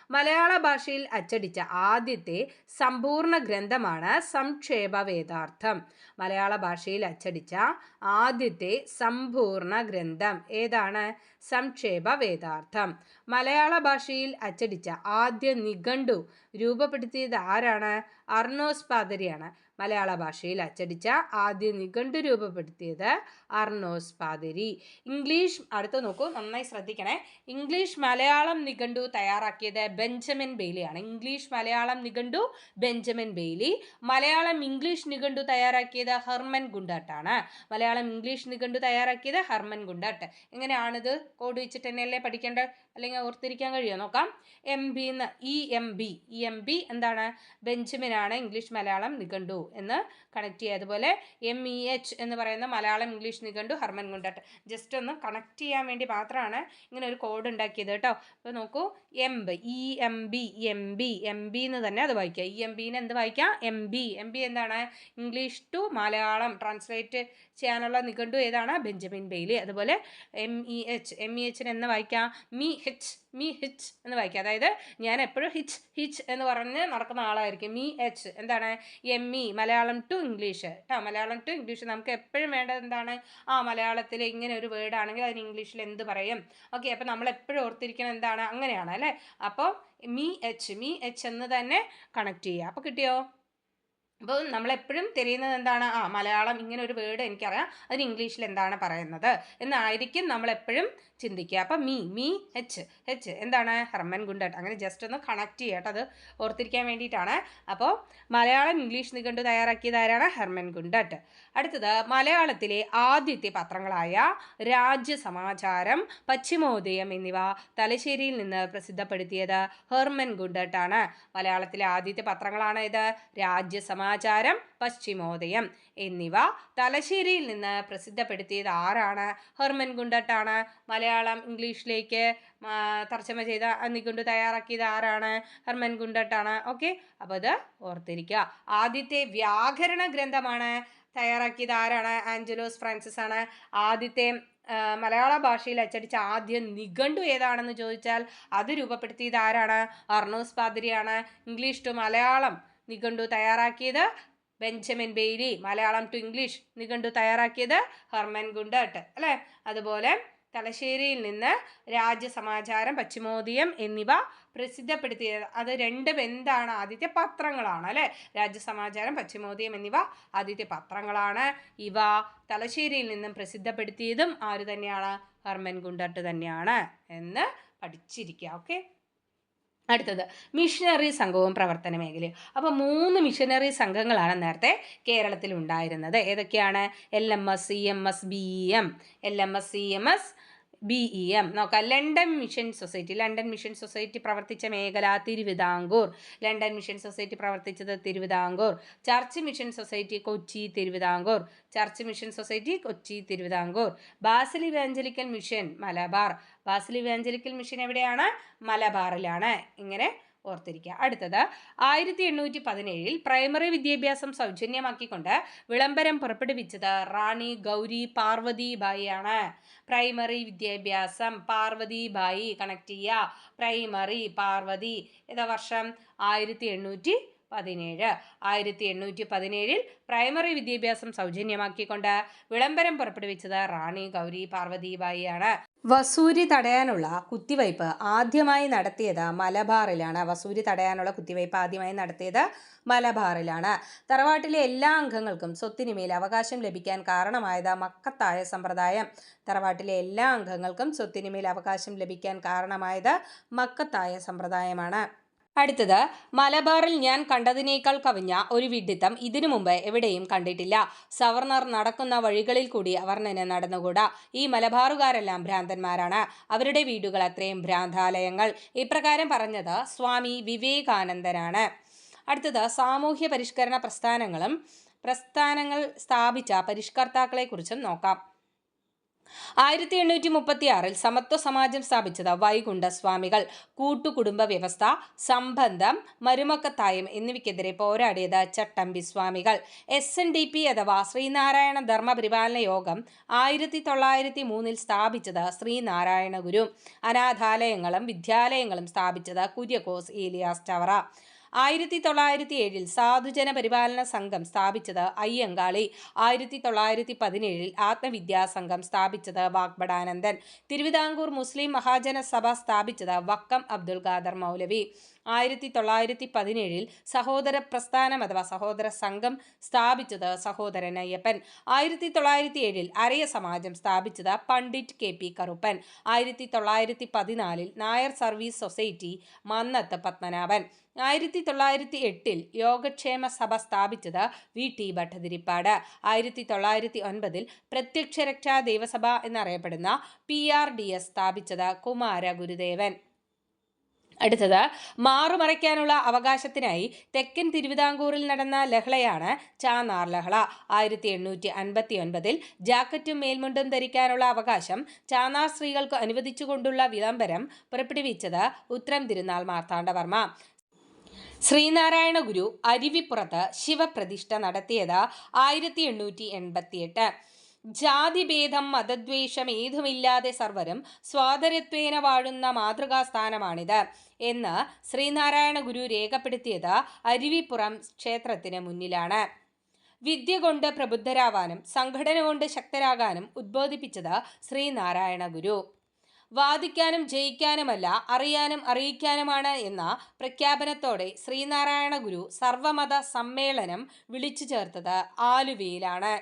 മലയാള ഭാഷയിൽ അച്ചടിച്ച ആദ്യത്തെ സമ്പൂർണ്ണ ഗ്രന്ഥമാണ് സംക്ഷേപ വേദാർത്ഥം. മലയാള ഭാഷയിൽ അച്ചടിച്ച ആദ്യത്തെ സമ്പൂർണ്ണ ഗ്രന്ഥം ഏതാണ്? സംക്ഷേപ വേദാർത്ഥം. മലയാള ഭാഷയിൽ അച്ചടിച്ച ആദ്യ നിഘണ്ടു രൂപപ്പെടുത്തിയത് ആരാണ്? അർണോസ് പാതിരിയാണ്. മലയാള ഭാഷയിൽ അച്ചടിച്ച ആദ്യ നിഘണ്ടു രൂപപ്പെടുത്തിയത് അർണോസ് പാതിരി. ഇംഗ്ലീഷ് അടുത്ത് നോക്കൂ, നന്നായി ശ്രദ്ധിക്കണേ. ഇംഗ്ലീഷ് മലയാളം നിഘണ്ടു തയ്യാറാക്കിയത് ബെഞ്ചമിൻ ബെയ്ലിയാണ്. ഇംഗ്ലീഷ് മലയാളം നിഘണ്ടു ബെഞ്ചമിൻ ബെയ്ലി. മലയാളം ഇംഗ്ലീഷ് നിഘണ്ടു തയ്യാറാക്കിയത് ഹെർമൻ ഗുണ്ടട്ടാണ്. മലയാളം ഇംഗ്ലീഷ് നിഘണ്ടു തയ്യാറാക്കിയത് ഹെർമൻ ഗുണ്ടട്ട്. എങ്ങനെയാണിത്? കോഡ് വെച്ചിട്ട് തന്നെയല്ലേ പഠിക്കേണ്ടത്, അല്ലെങ്കിൽ ഓർത്തിരിക്കാൻ കഴിയുമോ? നോക്കാം. MB EMB എന്താണ്? ബെഞ്ചമിനാണ് ഇംഗ്ലീഷ് മലയാളം നിഘണ്ടു എന്ന് കണക്ട് ചെയ്യുക. അതുപോലെ MEH എന്ന് പറയുന്ന മലയാളം ഇംഗ്ലീഷ് നിഘണ്ടു ഹെർമൻ ഗുണ്ടട്ട്. ജസ്റ്റ് ഒന്ന് കണക്ട് ചെയ്യാൻ വേണ്ടി മാത്രമാണ് ഇങ്ങനെ ഒരു കോഡ് ഉണ്ടാക്കിയത് കേട്ടോ. അപ്പോൾ നോക്കൂ, EMB എന്ന് തന്നെ അത് വായിക്കുക. EMBനെ എന്ത് വായിക്കാം? MB എന്താണ്? ഇംഗ്ലീഷ് ടു മലയാളം ട്രാൻസ്ലേറ്റ് ചെയ്യാനുള്ള നിഘണ്ടു ഏതാണ്? Benjamin Bailey. അതുപോലെ MEHനെ എന്ന് വായിക്കാം? മീ ഹിച്ച് എന്ന് വായിക്കുക. അതായത് ഞാൻ എപ്പോഴും ഹിച്ച് എന്ന് പറഞ്ഞ് നടക്കുന്ന ആളായിരിക്കും. MEH എന്താണ്? ME മലയാളം ടു ഇംഗ്ലീഷ് കേട്ടോ. മലയാളം ടു ഇംഗ്ലീഷ് നമുക്ക് എപ്പോഴും വേണ്ടത് എന്താണ്? മലയാളത്തിൽ ഇങ്ങനെ ഒരു വേർഡ് ആണെങ്കിൽ അതിന് ഇംഗ്ലീഷിൽ എന്ത് പറയും? ഓക്കെ, അപ്പോൾ നമ്മൾ എപ്പോഴും ഓർത്തിരിക്കണം എന്താണ്? അങ്ങനെയാണ് അല്ലേ. അപ്പോൾ MEH എന്ന് തന്നെ കണക്ട് ചെയ്യുക. അപ്പോൾ കിട്ടിയോ? അപ്പോൾ നമ്മളെപ്പോഴും തിരിയുന്നത് എന്താണ്? മലയാളം ഇങ്ങനെ ഒരു വേർഡ് എനിക്കറിയാം, അതിന് ഇംഗ്ലീഷിൽ എന്താണ് പറയുന്നത് എന്നായിരിക്കും നമ്മളെപ്പോഴും ചിന്തിക്കുക. അപ്പം ഹെച്ച് എന്താണ്? Hermann Gundert. അങ്ങനെ ജസ്റ്റ് ഒന്ന് കണക്ട് ചെയ്യാം കേട്ടോ, അത് ഓർത്തിരിക്കാൻ വേണ്ടിയിട്ടാണ്. അപ്പോൾ മലയാളം ഇംഗ്ലീഷ് നിഘണ്ടു തയ്യാറാക്കിയത് ആരാണ്? Hermann Gundert. അടുത്തത് മലയാളത്തിലെ ആദ്യത്തെ പത്രങ്ങളായ രാജ്യസമാചാരം, പശ്ചിമോദയം എന്നിവ തലശ്ശേരിയിൽ നിന്ന് പ്രസിദ്ധപ്പെടുത്തിയത് ഹെർമൻ ഗുണ്ടട്ടാണ്. മലയാളത്തിലെ ആദ്യത്തെ പത്രങ്ങളാണ് ഇത് രാജ്യസമാചാരം, പശ്ചിമോദയം എന്നിവ തലശ്ശേരിയിൽ നിന്ന് പ്രസിദ്ധപ്പെടുത്തിയത് ആരാണ്? ഹെർമൻ ഗുണ്ടട്ടാണ്. മലയാളം ഇംഗ്ലീഷിലേക്ക് തർജ്ജമ ചെയ്ത നിഘണ്ടു തയ്യാറാക്കിയത് ആരാണ്? ഹെർമൻ ഗുണ്ടട്ടാണ്. ഓക്കെ, അപ്പോൾ അത് ഓർത്തിരിക്കുക. ആദ്യത്തെ വ്യാകരണ ഗ്രന്ഥമാണ് തയ്യാറാക്കിയത് ആരാണ്? ആഞ്ചലോസ് ഫ്രാൻസിസ് ആണ്. ആദ്യത്തെ മലയാള ഭാഷയിൽ അച്ചടിച്ച ആദ്യ നിഘണ്ടു ഏതാണെന്ന് ചോദിച്ചാൽ അത് രൂപപ്പെടുത്തിയത് ആരാണ്? അർണോസ് പാതിരിയാണ്. ഇംഗ്ലീഷ് ടു മലയാളം നിഘണ്ടു തയ്യാറാക്കിയത് Benjamin Bailey. Malayalam to English നിഘണ്ടു തയ്യാറാക്കിയത് ഹെർമൻ ഗുണ്ടട്ട് അല്ലേ. അതുപോലെ തലശ്ശേരിയിൽ നിന്ന് രാജ്യസമാചാരം, പശ്ചിമോദയം എന്നിവ പ്രസിദ്ധപ്പെടുത്തിയത് അത് രണ്ടും എന്താണ്? ആദ്യത്തെ പത്രങ്ങളാണ് അല്ലേ. രാജ്യസമാചാരം, പശ്ചിമോദയം എന്നിവ ആദ്യത്തെ പത്രങ്ങളാണ്. ഇവ തലശ്ശേരിയിൽ നിന്നും പ്രസിദ്ധപ്പെടുത്തിയതും ആര് തന്നെയാണ്? ഹെർമൻ ഗുണ്ടട്ട് തന്നെയാണ് എന്ന് പഠിച്ചിരിക്കുക. ഓക്കെ, അടുത്തത് മിഷനറി സംഘവും പ്രവർത്തന മേഖലയും. അപ്പോൾ 3 മിഷനറി സംഘങ്ങളാണ് നേരത്തെ കേരളത്തിൽ ഉണ്ടായിരുന്നത്. ഏതൊക്കെയാണ്? LMS, EMS, BEM. LMS, EMS, BEM. നോക്കാം. ലണ്ടൻ മിഷൻ സൊസൈറ്റി പ്രവർത്തിച്ച മേഖല തിരുവിതാംകൂർ. ലണ്ടൻ മിഷൻ സൊസൈറ്റി പ്രവർത്തിച്ചത് Thiruvithamkoor. Church mission society Kochi, Thiruvithamkoor. Church mission society Kochi, Thiruvithamkoor. Basil evangelical mission Malabar. Basil evangelical mission എവിടെയാണ്? മലബാറിലാണ്. ഇങ്ങനെ ഓർത്തിരിക്കുക. അടുത്തത് 1817 പ്രൈമറി വിദ്യാഭ്യാസം സൗജന്യമാക്കിക്കൊണ്ട് വിളംബരം പുറപ്പെടുവിച്ചത് റാണി ഗൗരി പാർവതി ബായി ആണ്. പ്രൈമറി വിദ്യാഭ്യാസം പാർവതി ബായി കണക്ട് ചെയ്യുക. പ്രൈമറി പാർവതി ഏതാ വർഷം? 1817 1817 പ്രൈമറി വിദ്യാഭ്യാസം സൗജന്യമാക്കിക്കൊണ്ട് വിളംബരം പുറപ്പെടുവിച്ചത് റാണി ഗൗരി പാർവതിബായിയാണ്. വസൂരി തടയാനുള്ള കുത്തിവയ്പ് ആദ്യമായി നടത്തിയത് മലബാറിലാണ്. തറവാട്ടിലെ എല്ലാ അംഗങ്ങൾക്കും സ്വത്തിനുമേൽ അവകാശം ലഭിക്കാൻ കാരണമായത് മക്കത്തായ സമ്പ്രദായമാണ്. അടുത്തത്, മലബാറിൽ ഞാൻ കണ്ടതിനേക്കാൾ കവിഞ്ഞ ഒരു വിഡ്ഢിത്തം ഇതിനു മുമ്പ് എവിടെയും കണ്ടിട്ടില്ല. സവർണർ നടക്കുന്ന വഴികളിൽ കൂടി അവർണ്ണന് നടന്നുകൂടാ. ഈ മലബാറുകാരെല്ലാം ഭ്രാന്തന്മാരാണ്. അവരുടെ വീടുകൾ അത്രയും ഭ്രാന്താലയങ്ങൾ. ഇപ്രകാരം പറഞ്ഞത് സ്വാമി വിവേകാനന്ദനാണ്. അടുത്തത്, സാമൂഹ്യ പരിഷ്കരണ പ്രസ്ഥാനങ്ങൾ സ്ഥാപിച്ച പരിഷ്കർത്താക്കളെക്കുറിച്ചും നോക്കാം. 1836 സമത്വ സമാജം സ്ഥാപിച്ചത് വൈകുണ്ഠ സ്വാമികൾ. കൂട്ടുകുടുംബ വ്യവസ്ഥ, സംബന്ധം, മരുമക്കത്തായം എന്നിവയ്ക്കെതിരെ പോരാടിയത് ചട്ടമ്പി സ്വാമികൾ. SNDP അഥവാ ശ്രീനാരായണ ധർമ്മപരിപാലന യോഗം 1903 സ്ഥാപിച്ചത് ശ്രീനാരായണ ഗുരു. അനാഥാലയങ്ങളും വിദ്യാലയങ്ങളും സ്ഥാപിച്ചത് കുര്യക്കോസ് ഏലിയാസ് ചവറ. 1907 സാധുജന പരിപാലന സംഘം സ്ഥാപിച്ചത് അയ്യങ്കാളി. 1917 ആത്മവിദ്യാസംഘം സ്ഥാപിച്ചത് വാഗ്ബടാനന്ദൻ. തിരുവിതാംകൂർ മുസ്ലിം മഹാജന സഭ സ്ഥാപിച്ചത് വക്കം അബ്ദുൽ ഖാദർ മൗലവി. 1917 സഹോദര പ്രസ്ഥാനം അഥവാ സഹോദര സംഘം സ്ഥാപിച്ചത് സഹോദരൻ അയ്യപ്പൻ. 1907 അരയ സമാജം സ്ഥാപിച്ചത് Pandit KP Karuppan. 1914 Nair Service Society Mannathu Padmanabhan. 1908 Yogakshema Sabha സ്ഥാപിച്ചത് VT ഭട്ടതിരിപ്പാട്. 1909 പ്രത്യക്ഷ രക്ഷാ ദേവസഭ എന്നറിയപ്പെടുന്ന PRDS സ്ഥാപിച്ചത് കുമാര ഗുരുദേവൻ. അടുത്തത്, മാറുമറയ്ക്കാനുള്ള അവകാശത്തിനായി തെക്കൻ തിരുവിതാംകൂറിൽ നടന്ന ലഹളയാണ് ചാന്നാർ ലഹള. 1859 ജാക്കറ്റും മേൽമുണ്ടും ധരിക്കാനുള്ള അവകാശം ചാന്നാർ സ്ത്രീകൾക്ക് അനുവദിച്ചുകൊണ്ടുള്ള വിളംബരം പുറപ്പെടുവിച്ചത് ഉത്രം തിരുനാൾ മാർത്താണ്ഡവർമ്മ. ശ്രീനാരായണ ഗുരു അരുവിപ്പുറത്ത് ശിവപ്രതിഷ്ഠ നടത്തിയത് 1888. ജാതിഭേദം മതദ്വേഷം ഏതുമില്ലാതെ സർവരും സ്വാതന്ത്ര്യത്വേന വാഴുന്ന മാതൃകാസ്ഥാനമാണിത് എന്ന് ശ്രീനാരായണ ഗുരു രേഖപ്പെടുത്തിയത് അരുവിപ്പുറം ക്ഷേത്രത്തിന് മുന്നിലാണ്. വിദ്യ കൊണ്ട് പ്രബുദ്ധരാവാനും സംഘടന കൊണ്ട് ശക്തരാകാനും ഉദ്ബോധിപ്പിച്ചത് ശ്രീനാരായണ ഗുരു. വാദിക്കാനും ജയിക്കാനുമല്ല, അറിയാനും അറിയിക്കാനുമാണ് എന്ന പ്രഖ്യാപനത്തോടെ ശ്രീനാരായണ ഗുരു സർവമത സമ്മേളനം വിളിച്ചു ചേർത്തത് ആലുവയിലാണ്.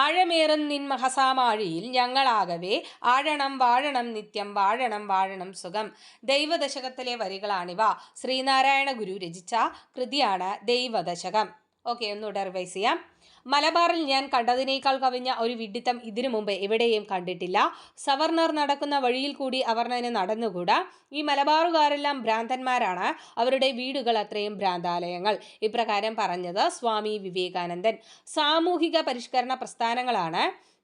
ആഴമേറും നിൻ മഹസാമാഴിയിൽ ഞങ്ങളാകവേ ആഴണം വാഴണം നിത്യം വാഴണം വാഴണം സുഖം. ദൈവദശകത്തിലെ വരികളാണിവ. ശ്രീനാരായണ ഗുരു രചിച്ച കൃതിയാണ് ദൈവദശകം. ഓക്കെ, ഒന്നുകൂടെ റിവൈസ് ചെയ്യാം. മലബാറിൽ ഞാൻ കണ്ടതിനേക്കാൾ കവിഞ്ഞ ഒരു വിഡ്ഢിത്തം ഇതിനു മുമ്പ് എവിടെയും കണ്ടിട്ടില്ല. സവർണർ നടക്കുന്ന വഴിയിൽ കൂടി അവർണ്ണന് നടന്നുകൂടാ. ഈ മലബാറുകാരെല്ലാം ഭ്രാന്തന്മാരാണ്. അവരുടെ വീടുകൾ അത്രയും ഭ്രാന്താലയങ്ങൾ. ഇപ്രകാരം പറഞ്ഞത് സ്വാമി വിവേകാനന്ദൻ. സാമൂഹിക പരിഷ്കരണ പ്രസ്ഥാനങ്ങളാണ്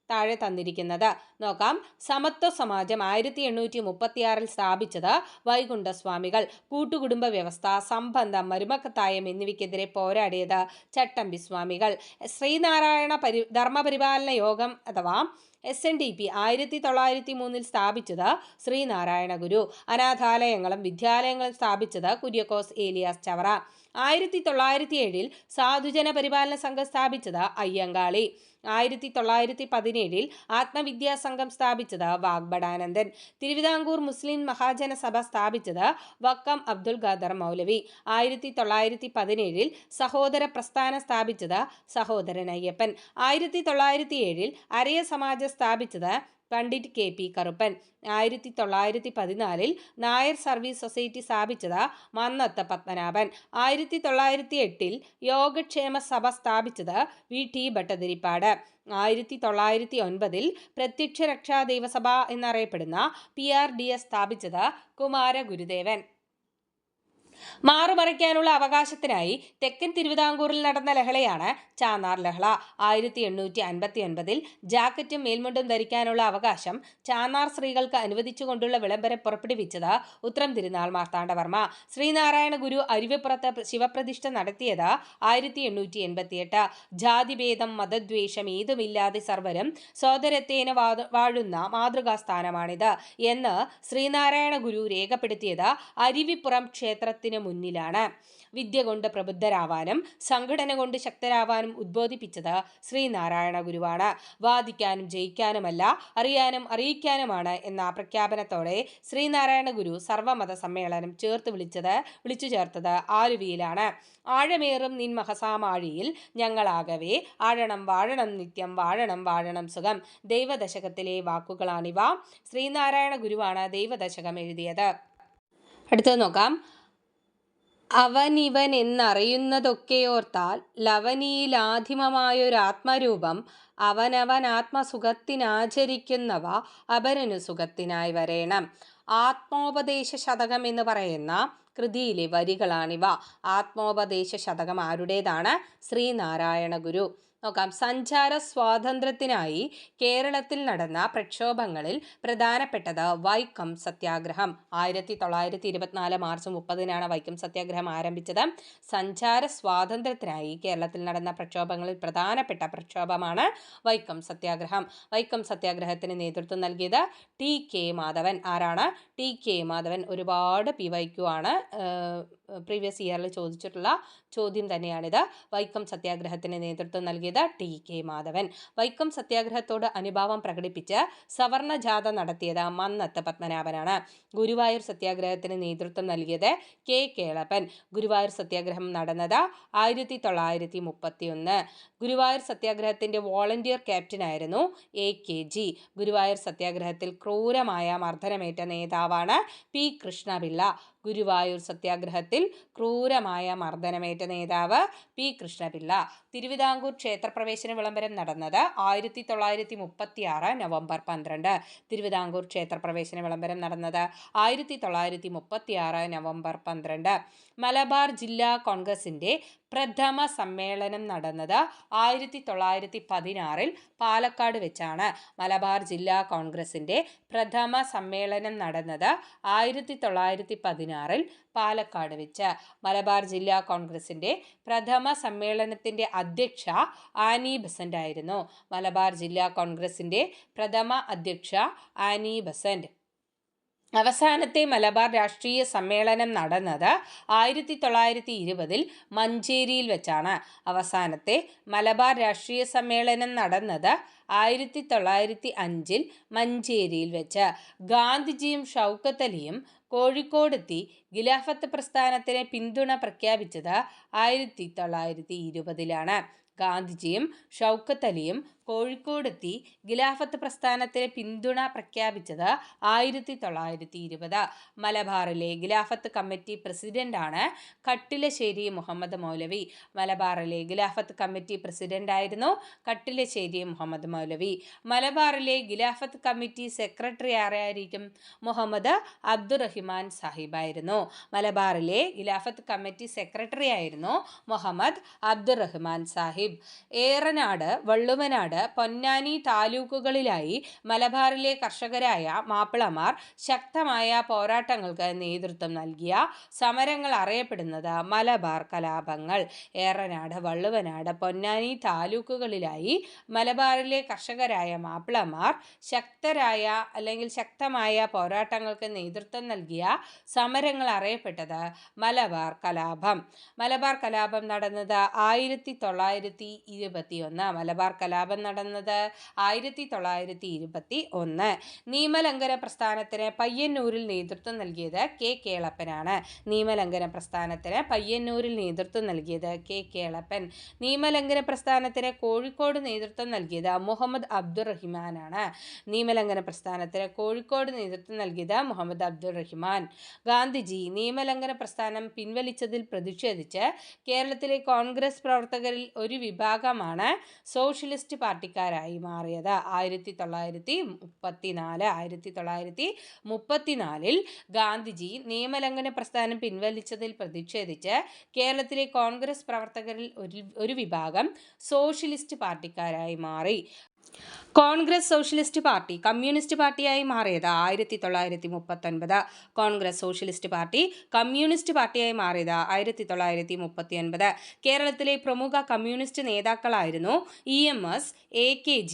താഴെ തന്നിരിക്കുന്നത്. നോക്കാം. സമത്വ സമാജം 1836 സ്ഥാപിച്ചത് വൈകുണ്ഠ സ്വാമികൾ. കൂട്ടുകുടുംബ വ്യവസ്ഥ, സംബന്ധം, മരുമക്കത്തായം എന്നിവയ്ക്കെതിരെ പോരാടിയത് ചട്ടമ്പി സ്വാമികൾ. ശ്രീനാരായണ ധർമ്മപരിപാലന യോഗം അഥവാ SNDP 1903 സ്ഥാപിച്ചത് ശ്രീനാരായണ ഗുരു. അനാഥാലയങ്ങളും വിദ്യാലയങ്ങളും സ്ഥാപിച്ചത് കുര്യക്കോസ് ഏലിയാസ് ചവറ. 1907 സാധുജന പരിപാലന സംഘം സ്ഥാപിച്ചത് അയ്യങ്കാളി. 1917 ആത്മവിദ്യാസംഘം സ്ഥാപിച്ചത് വാഗ്ബടാനന്ദൻ. തിരുവിതാംകൂർ മുസ്ലിം മഹാജന സഭ സ്ഥാപിച്ചത് വക്കം അബ്ദുൽ ഖാദർ മൗലവി. 1917 സഹോദര പ്രസ്ഥാനം സ്ഥാപിച്ചത് സഹോദരൻ അയ്യപ്പൻ. 1907 അരയ സമാജം സ്ഥാപിച്ചത് Pandit KP Karuppan. 1914 Nair Service society സ്ഥാപിച്ചത് മന്നത്ത് പത്മനാഭൻ. 1908 യോഗക്ഷേമ സഭ സ്ഥാപിച്ചത് VT ഭട്ടതിരിപ്പാട്. 1909 പ്രത്യക്ഷ രക്ഷാ ദേവസഭ എന്നറിയപ്പെടുന്ന PRDS സ്ഥാപിച്ചത് കുമാര ഗുരുദേവൻ. മാറുമറയ്ക്കാനുള്ള അവകാശത്തിനായി തെക്കൻ തിരുവിതാംകൂറിൽ നടന്ന ലഹളയാണ് ചാന്നാർ ലഹള. 1859 ജാക്കറ്റും മേൽമുണ്ടും ധരിക്കാനുള്ള അവകാശം ചാന്നാർ സ്ത്രീകൾക്ക് അനുവദിച്ചുകൊണ്ടുള്ള വിളംബരം പുറപ്പെടുവിച്ചത് ഉത്രം തിരുനാൾ മാർത്താണ്ഡവർമ്മ. ശ്രീനാരായണ ഗുരു അരുവിപ്പുറത്ത് ശിവപ്രതിഷ്ഠ നടത്തിയത് 1888. ജാതിഭേദം മതദ്വേഷം ഏതുമില്ലാതെ സർവരും സോദരത്വേന വാഴുന്ന മാതൃകാസ്ഥാനമാണിത് എന്ന് ശ്രീനാരായണ ഗുരു രേഖപ്പെടുത്തിയത് അരുവിപ്പുറം ക്ഷേത്രത്തിന് ലോകത്തിന് മുന്നിലാണ്. വിദ്യ കൊണ്ട് പ്രബുദ്ധരാവാനും സംഘടന കൊണ്ട് ശക്തരാവാനും ഉദ്ബോധിപ്പിച്ചത് ശ്രീനാരായണ ഗുരുവാണ്. വാദിക്കാനും ജയിക്കാനുമല്ല, അറിയാനും അറിയിക്കാനുമാണ് എന്ന പ്രഖ്യാപനത്തോടെ ശ്രീനാരായണ ഗുരു സർവമത സമ്മേളനം വിളിച്ചു ചേർത്തത് ആലുവയിലാണ്. ആഴമേറും നിൻ മഹസാമാഴിയിൽ ഞങ്ങളാകവേ ആഴണം വാഴണം നിത്യം വാഴണം വാഴണം സുഖം. ദൈവദശകത്തിലെ വാക്കുകളാണിവ. ശ്രീനാരായണ ഗുരുവാണ് ദൈവദശകം എഴുതിയത്. അടുത്തത് നോക്കാം. അവനിവൻ എന്നറിയുന്നതൊക്കെയോർത്താൽ ലവനിയിലാധിമമായൊരാത്മരൂപം അവനവൻ ആത്മസുഖത്തിനാചരിക്കുന്നവ അപരനു സുഖത്തിനായി വരേണം. ആത്മോപദേശ ശതകം എന്ന് പറയുന്ന കൃതിയിലെ വരികളാണിവ. ആത്മോപദേശ ശതകം ആരുടേതാണ്? ശ്രീനാരായണ ഗുരു. നോക്കാം. സഞ്ചാര സ്വാതന്ത്ര്യത്തിനായി കേരളത്തിൽ നടന്ന പ്രക്ഷോഭങ്ങളിൽ പ്രധാനപ്പെട്ടത് വൈക്കം സത്യാഗ്രഹം. 1924 മാർച്ച് 30 വൈക്കം സത്യാഗ്രഹം ആരംഭിച്ചത്. സഞ്ചാര സ്വാതന്ത്ര്യത്തിനായി കേരളത്തിൽ നടന്ന പ്രക്ഷോഭങ്ങളിൽ പ്രധാനപ്പെട്ട പ്രക്ഷോഭമാണ് വൈക്കം സത്യാഗ്രഹം. വൈക്കം സത്യാഗ്രഹത്തിന് നേതൃത്വം നൽകിയത് TK മാധവൻ. ആരാണ്? TK മാധവൻ. ഒരുപാട് PYQ ആണ്, പ്രീവിയസ് ഇയറിൽ ചോദിച്ചിട്ടുള്ള ചോദ്യം തന്നെയാണിത്. വൈക്കം സത്യാഗ്രഹത്തിന് നേതൃത്വം നൽകിയത് TK മാധവൻ. വൈക്കം സത്യാഗ്രഹത്തോട് അനുഭാവം പ്രകടിപ്പിച്ച് സവർണ ജാഥ നടത്തിയത് മന്നത്ത് പത്മനാഭനാണ്. ഗുരുവായൂർ സത്യാഗ്രഹത്തിന് നേതൃത്വം നൽകിയത് K കേളപ്പൻ. ഗുരുവായൂർ സത്യാഗ്രഹം നടന്നത് 1931. ഗുരുവായൂർ സത്യാഗ്രഹത്തിന്റെ വോളണ്ടിയർ ക്യാപ്റ്റനായിരുന്നു AKG. ഗുരുവായൂർ സത്യാഗ്രഹത്തിൽ ക്രൂരമായ മർദ്ദനമേറ്റ നേതാവാണ് P കൃഷ്ണപിള്ള. ഗുരുവായൂർ സത്യാഗ്രഹത്തിൽ ക്രൂരമായ മർദ്ദനമേറ്റ നേതാവ് P കൃഷ്ണപിള്ള. തിരുവിതാംകൂർ ക്ഷേത്രപ്രവേശന വിളംബരം നടന്നത് 1936 നവംബർ 12. തിരുവിതാംകൂർ ക്ഷേത്രപ്രവേശന വിളംബരം നടന്നത് 1936 നവംബർ 12. മലബാർ ജില്ലാ കോൺഗ്രസിന്റെ പ്രഥമ സമ്മേളനം നടന്നത് 1916 പാലക്കാട് വെച്ചാണ്. മലബാർ ജില്ലാ കോൺഗ്രസിന്റെ പ്രഥമ സമ്മേളനം നടന്നത് 1916 പാലക്കാട് വെച്ച്. മലബാർ ജില്ലാ കോൺഗ്രസിന്റെ പ്രഥമ സമ്മേളനത്തിന്റെ അധ്യക്ഷ ആനി ബസന്റ് ആയിരുന്നു. മലബാർ ജില്ലാ കോൺഗ്രസിന്റെ പ്രഥമ അധ്യക്ഷ ആനി ബസന്റ്. അവസാനത്തെ മലബാർ രാഷ്ട്രീയ സമ്മേളനം നടന്നത് 1920 മഞ്ചേരിയിൽ വെച്ചാണ്. അവസാനത്തെ മലബാർ രാഷ്ട്രീയ സമ്മേളനം നടന്നത് 1905 മഞ്ചേരിയിൽ വെച്ച്. ഗാന്ധിജിയും ഷൗക്കത്ത് അലിയും കോഴിക്കോടെത്തി ഖിലാഫത്ത് പ്രസ്ഥാനത്തിന് പിന്തുണ പ്രഖ്യാപിച്ചത് 1920. ഗാന്ധിജിയും ഷൗക്കത്ത് അലിയും കോഴിക്കോടെത്തി ഖിലാഫത്ത് പ്രസ്ഥാനത്തിന് പിന്തുണ പ്രഖ്യാപിച്ചത് 1920. മലബാറിലെ ഖിലാഫത്ത് കമ്മിറ്റി പ്രസിഡന്റാണ് കട്ടിലശ്ശേരി മുഹമ്മദ് മൗലവി. മലബാറിലെ ഖിലാഫത്ത് കമ്മിറ്റി പ്രസിഡന്റായിരുന്നു കട്ടിലശ്ശേരി മുഹമ്മദ് മൗലവി. മലബാറിലെ ഖിലാഫത്ത് കമ്മിറ്റി സെക്രട്ടറി ആരായിരിക്കും? മുഹമ്മദ് അബ്ദുറഹിമാൻ സാഹിബായിരുന്നു. മലബാറിലെ ഖിലാഫത്ത് കമ്മിറ്റി സെക്രട്ടറി ആയിരുന്നു മുഹമ്മദ് അബ്ദുറഹിമാൻ സാഹിബ്. ഏറനാട്, വള്ളുവനാട്, പൊന്നാനി താലൂക്കുകളിലായി മലബാറിലെ കർഷകരായ മാപ്പിളമാർ ശക്തമായ പോരാട്ടങ്ങൾക്ക് നേതൃത്വം നൽകിയ സമരങ്ങൾ അറിയപ്പെടുന്നത് മലബാർ കലാപങ്ങൾ. ഏറനാട്, വള്ളുവനാട്, പൊന്നാനി താലൂക്കുകളിലായി മലബാറിലെ കർഷകരായ മാപ്പിളമാർ ശക്തമായ പോരാട്ടങ്ങൾക്ക് നേതൃത്വം നൽകിയ സമരങ്ങൾ അറിയപ്പെട്ടത് മലബാർ കലാപം. മലബാർ കലാപം നടന്നത് 1921. മലബാർ കലാപം നടന്നത് 1921. നിയമലംഘന പ്രസ്ഥാനത്തിന് പയ്യന്നൂരിൽ നേതൃത്വം നൽകിയത് K കേളപ്പനാണ്. നിയമലംഘന പ്രസ്ഥാനത്തിന് പയ്യന്നൂരിൽ നേതൃത്വം നൽകിയത് K കേളപ്പൻ. നിയമലംഘന പ്രസ്ഥാനത്തിന് കോഴിക്കോട് നേതൃത്വം നൽകിയത് മുഹമ്മദ് അബ്ദുറഹിമാനാണ്. നിയമലംഘന പ്രസ്ഥാനത്തിന് കോഴിക്കോട് നേതൃത്വം നൽകിയത് മുഹമ്മദ് അബ്ദുറഹിമാൻ. ഗാന്ധിജി നിയമലംഘന പ്രസ്ഥാനം പിൻവലിച്ചതിൽ പ്രതിഷേധിച്ച് കേരളത്തിലെ കോൺഗ്രസ് പ്രവർത്തകരിൽ ഒരു വിഭാഗമാണ് സോഷ്യലിസ്റ്റ് പാർട്ടിക്കാരായി മാറിയത്. 1934 ഗാന്ധിജി നിയമലംഘന പ്രസ്ഥാനം പിൻവലിച്ചതിൽ പ്രതിഷേധിച്ച് കേരളത്തിലെ കോൺഗ്രസ് പ്രവർത്തകരിൽ ഒരു വിഭാഗം സോഷ്യലിസ്റ്റ് പാർട്ടിക്കാരായി മാറി. കോൺഗ്രസ് സോഷ്യലിസ്റ്റ് പാർട്ടി കമ്മ്യൂണിസ്റ്റ് പാർട്ടിയായി മാറിയത് 1939. കോൺഗ്രസ് സോഷ്യലിസ്റ്റ് പാർട്ടി കമ്മ്യൂണിസ്റ്റ് പാർട്ടിയായി മാറിയത് 1939. കേരളത്തിലെ പ്രമുഖ കമ്മ്യൂണിസ്റ്റ് നേതാക്കളായിരുന്നു EMS, AKG,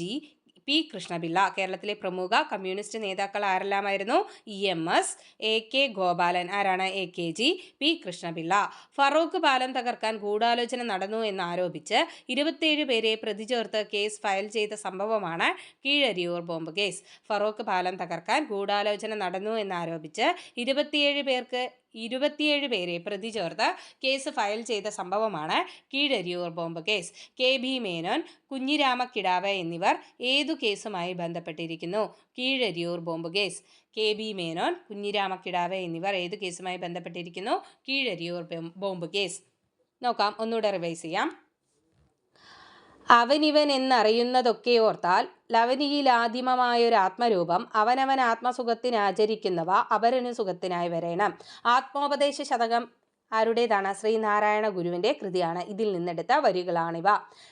പി കൃഷ്ണപിള്ള. കേരളത്തിലെ പ്രമുഖ കമ്മ്യൂണിസ്റ്റ് നേതാക്കൾ ആരെല്ലാമായിരുന്നു? EMS, AK Gopalan. ആരാണ്? AKG, P Krishnapillai. ഫറൂഖ് പാലം തകർക്കാൻ ഗൂഢാലോചന നടന്നു എന്നാരോപിച്ച് 27 പേരെ പ്രതി ചേർത്ത് കേസ് ഫയൽ ചെയ്ത സംഭവമാണ് കീഴരിയൂർ ബോംബ് കേസ്. ഫറൂഖ് പാലം തകർക്കാൻ ഗൂഢാലോചന നടന്നു എന്നാരോപിച്ച് 27 പേരെ പ്രതി ചേർത്ത് കേസ് ഫയൽ ചെയ്ത സംഭവമാണ് Keezhariyur bomb case. KB Menon, Kunhiramakidavu എന്നിവർ ഏതു കേസുമായി ബന്ധപ്പെട്ടിരിക്കുന്നു? Keezhariyur bomb case. KB Menon, Kunhiramakidavu എന്നിവർ ഏതു കേസുമായി ബന്ധപ്പെട്ടിരിക്കുന്നു? Keezhariyur bomb case. നോക്കാം, ഒന്നുകൂടെ റിവൈസ് ചെയ്യാം. അവനിവൻ എന്നറിയുന്നതൊക്കെ ഓർത്താൽ ലവനിയിലാദിമമായൊരാത്മരൂപം അവനവൻ ആത്മസുഖത്തിനാചരിക്കുന്നവ അപരനു സുഖത്തിനായി വരേണം. ആത്മോപദേശ ശതകം ആരുടേതാണ്? ശ്രീനാരായണ ഗുരുവിൻ്റെ കൃതിയാണ്. ഇതിൽ നിന്നെടുത്ത വരികളാണിവ.